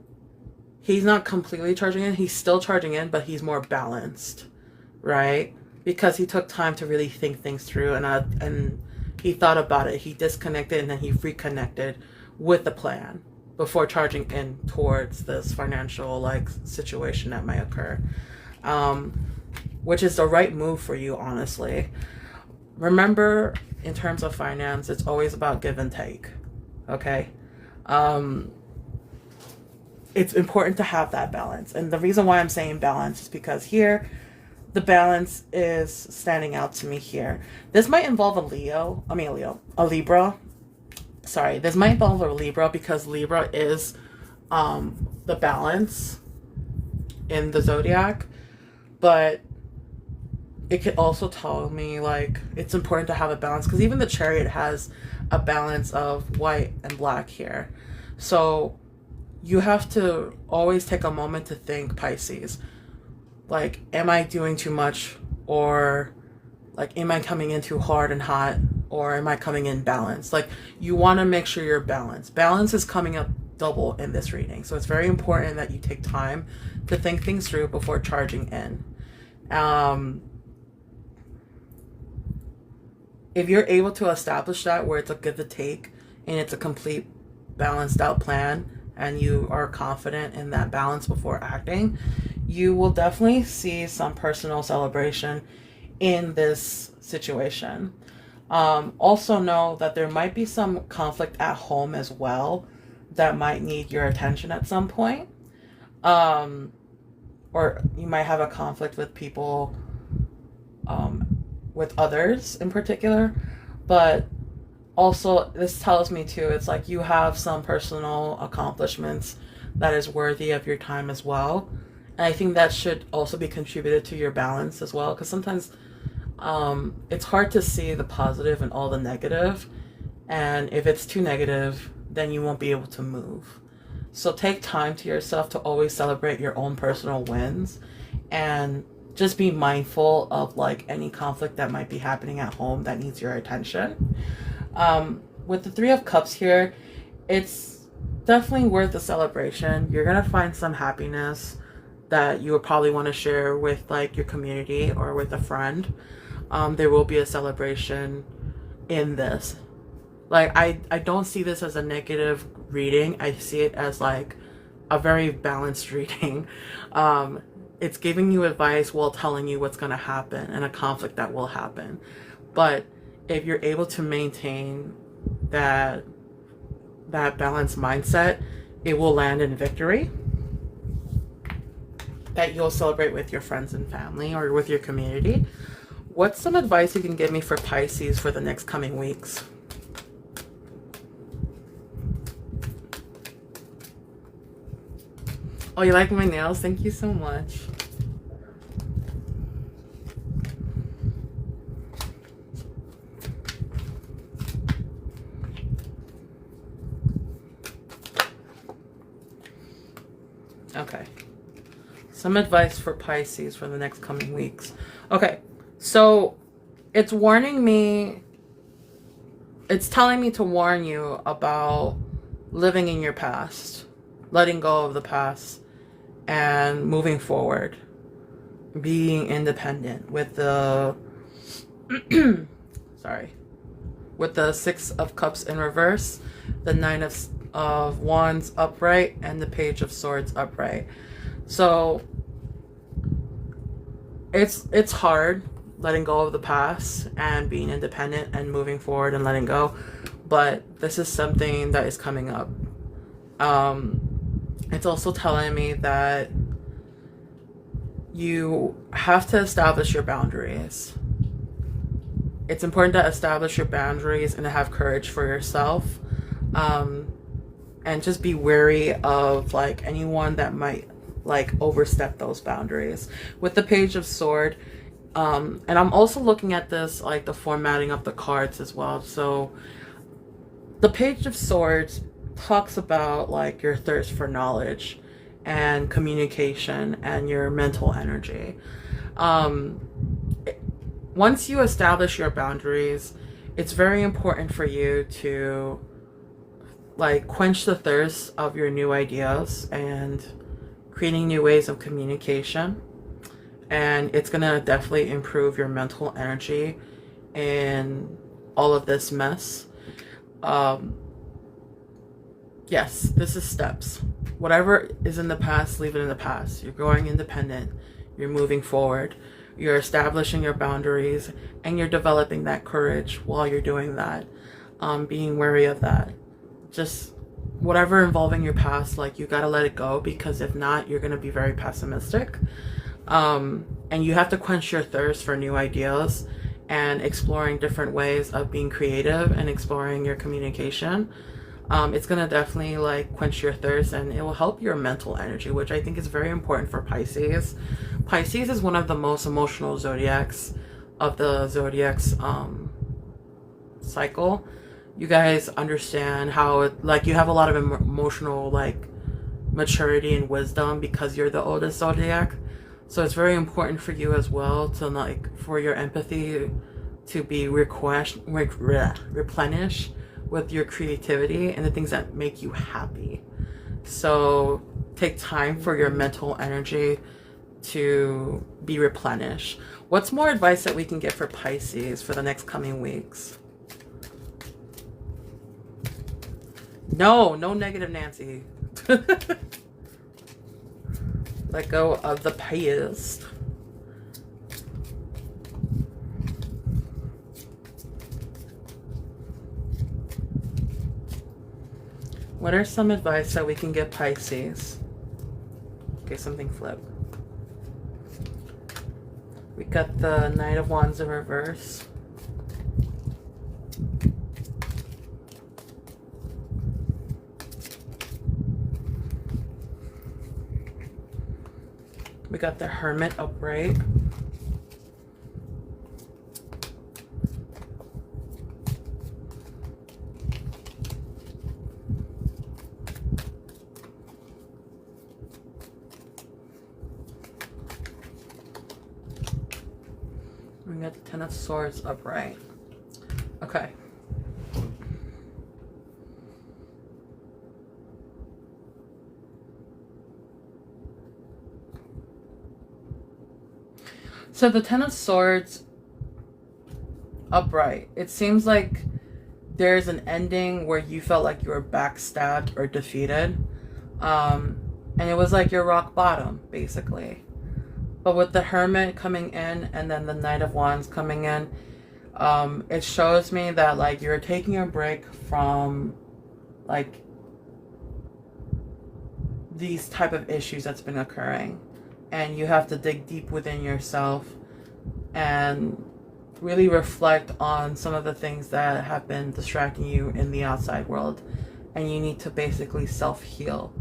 he's not completely charging in. He's still charging in, but he's more balanced, right? Because he took time to really think things through, and he thought about it. He disconnected, and then he reconnected with the plan before charging in towards this financial like situation that might occur, which is the right move for you, honestly. Remember, in terms of finance, it's always about give and take, okay? it's important to have that balance. And the reason why I'm saying balance is because here, the balance is standing out to me here. This might involve a Libra. Sorry, this might involve a Libra because Libra is the balance in the zodiac. But it could also tell me like it's important to have a balance because even the Chariot has a balance of white and black here. So you have to always take a moment to think, Pisces, like, am I doing too much, or like, am I coming in too hard and hot, or am I coming in balanced? Like, you want to make sure you're balanced. Balance is coming up double in this reading, so it's very important that you take time to think things through before charging in. If you're able to establish that where it's a give to take and it's a complete balanced out plan and you are confident in that balance before acting, you will definitely see some personal celebration in this situation. Also know that there might be some conflict at home as well that might need your attention at some point. Or you might have a conflict with people, with others in particular. But also this tells me too, it's like you have some personal accomplishments that is worthy of your time as well. And I think that should also be contributed to your balance as well, because sometimes it's hard to see the positive in all the negative, and if it's too negative, then you won't be able to move. So take time to yourself to always celebrate your own personal wins, and just be mindful of like any conflict that might be happening at home that needs your attention. With the Three of Cups here, it's definitely worth a celebration. You're gonna find some happiness that you would probably want to share with like your community or with a friend. There will be a celebration in this. Like, I don't see this as a negative reading. I see it as like a very balanced reading. It's giving you advice while telling you what's going to happen and a conflict that will happen. But if you're able to maintain that balanced mindset, it will land in victory that you'll celebrate with your friends and family or with your community. What's some advice you can give me for Pisces for the next coming weeks? Oh, you like my nails? Thank you so much. Okay. Some advice for Pisces for the next coming weeks. Okay. So it's warning me, it's telling me to warn you about living in your past, letting go of the past, and moving forward, being independent. With the with the Six of Cups in reverse, the Nine of Wands upright, and the Page of Swords upright. So it's hard letting go of the past and being independent and moving forward and letting go, but this is something that is coming up. It's also telling me that you have to establish your boundaries. It's important to establish your boundaries and to have courage for yourself, and just be wary of like anyone that might like overstep those boundaries. With the Page of Sword, and I'm also looking at this like the formatting of the cards as well. So the Page of Swords talks about like your thirst for knowledge and communication and your mental energy. Once you establish your boundaries, it's very important for you to like quench the thirst of your new ideas and creating new ways of communication. And it's gonna definitely improve your mental energy in all of this mess. Yes, this is steps. Whatever is in the past, leave it in the past. You're growing independent. You're moving forward. You're establishing your boundaries, and you're developing that courage while you're doing that. Being wary of that. Just whatever involving your past, like, you gotta let it go, because if not, you're gonna be very pessimistic. And you have to quench your thirst for new ideas and exploring different ways of being creative and exploring your communication. It's gonna definitely like quench your thirst, and it will help your mental energy, which I think is very important for Pisces. Pisces is one of the most emotional zodiacs of the zodiac's cycle. You guys understand how it, like, you have a lot of emotional like maturity and wisdom because you're the oldest zodiac. So it's very important for you as well to, like, for your empathy to be replenished with your creativity and the things that make you happy. So take time for your mental energy to be replenished. What's more advice that we can get for Pisces for the next coming weeks? No negative Nancy. Let go of the past. What are some advice that we can give Pisces? Okay, something flipped. We got the Knight of Wands in reverse. We got the Hermit upright. We got the Ten of Swords upright. Okay. So the Ten of Swords upright, it seems like there's an ending where you felt like you were backstabbed or defeated. And it was like your rock bottom, basically. But with the Hermit coming in and then the Knight of Wands coming in, it shows me that, like, you're taking a break from, like, these type of issues that's been occurring. And you have to dig deep within yourself and really reflect on some of the things that have been distracting you in the outside world. And you need to basically self-heal.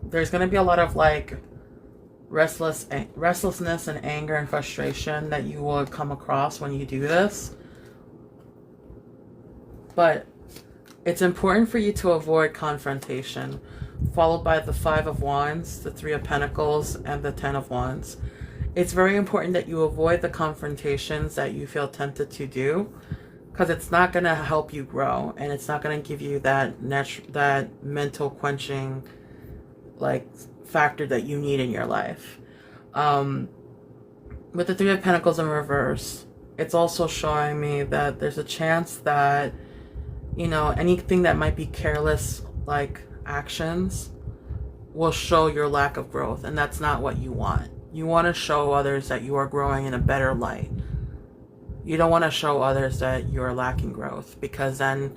There's going to be a lot of, like, restlessness and anger and frustration that you will come across when you do this. But it's important for you to avoid confrontation, followed by the Five of Wands, the Three of Pentacles, and the Ten of Wands. It's very important that you avoid the confrontations that you feel tempted to do, because it's not going to help you grow, and it's not going to give you that mental quenching, like, factor that you need in your life. With the Three of Pentacles in reverse, it's also showing me that there's a chance that, you know, anything that might be careless, like, actions will show your lack of growth, and that's not what you want. You want to show others that you are growing in a better light. You don't want to show others that you're lacking growth, because then,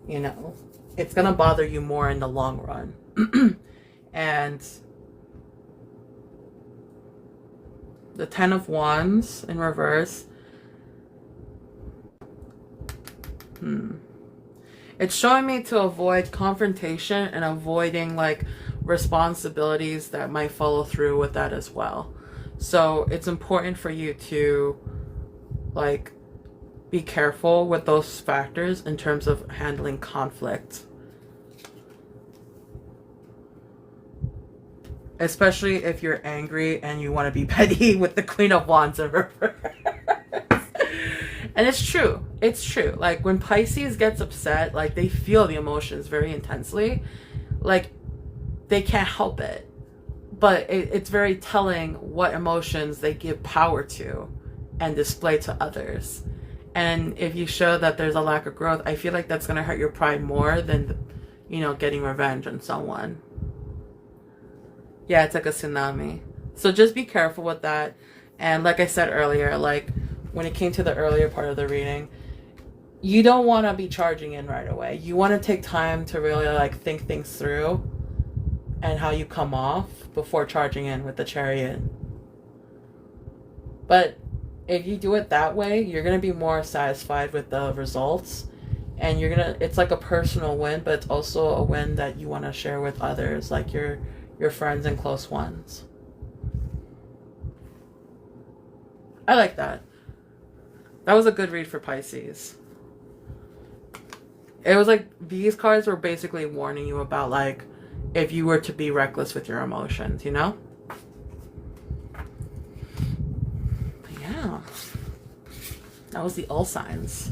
you know, it's going to bother you more in the long run. And the Ten of Wands in reverse, it's showing me to avoid confrontation and avoiding, like, responsibilities that might follow through with that as well. So it's important for you to, like, be careful with those factors in terms of handling conflict. Especially if you're angry and you want to be petty with the Queen of Wands in reverse. And it's true. It's true. Like, when Pisces gets upset, like, they feel the emotions very intensely. Like, they can't help it. But it's very telling what emotions they give power to and display to others. And if you show that there's a lack of growth, I feel like that's going to hurt your pride more than, you know, getting revenge on someone. Yeah, it's like a tsunami. So just be careful with that. And like I said earlier, like, when it came to the earlier part of the reading, you don't want to be charging in right away. You want to take time to really like think things through and how you come off before charging in with the Chariot. But if you do it that way, you're going to be more satisfied with the results, and it's like a personal win, but it's also a win that you want to share with others, like your friends and close ones. I like that. That was a good read for Pisces. It was like these cards were basically warning you about like if you were to be reckless with your emotions, you know? But yeah. That was the all signs.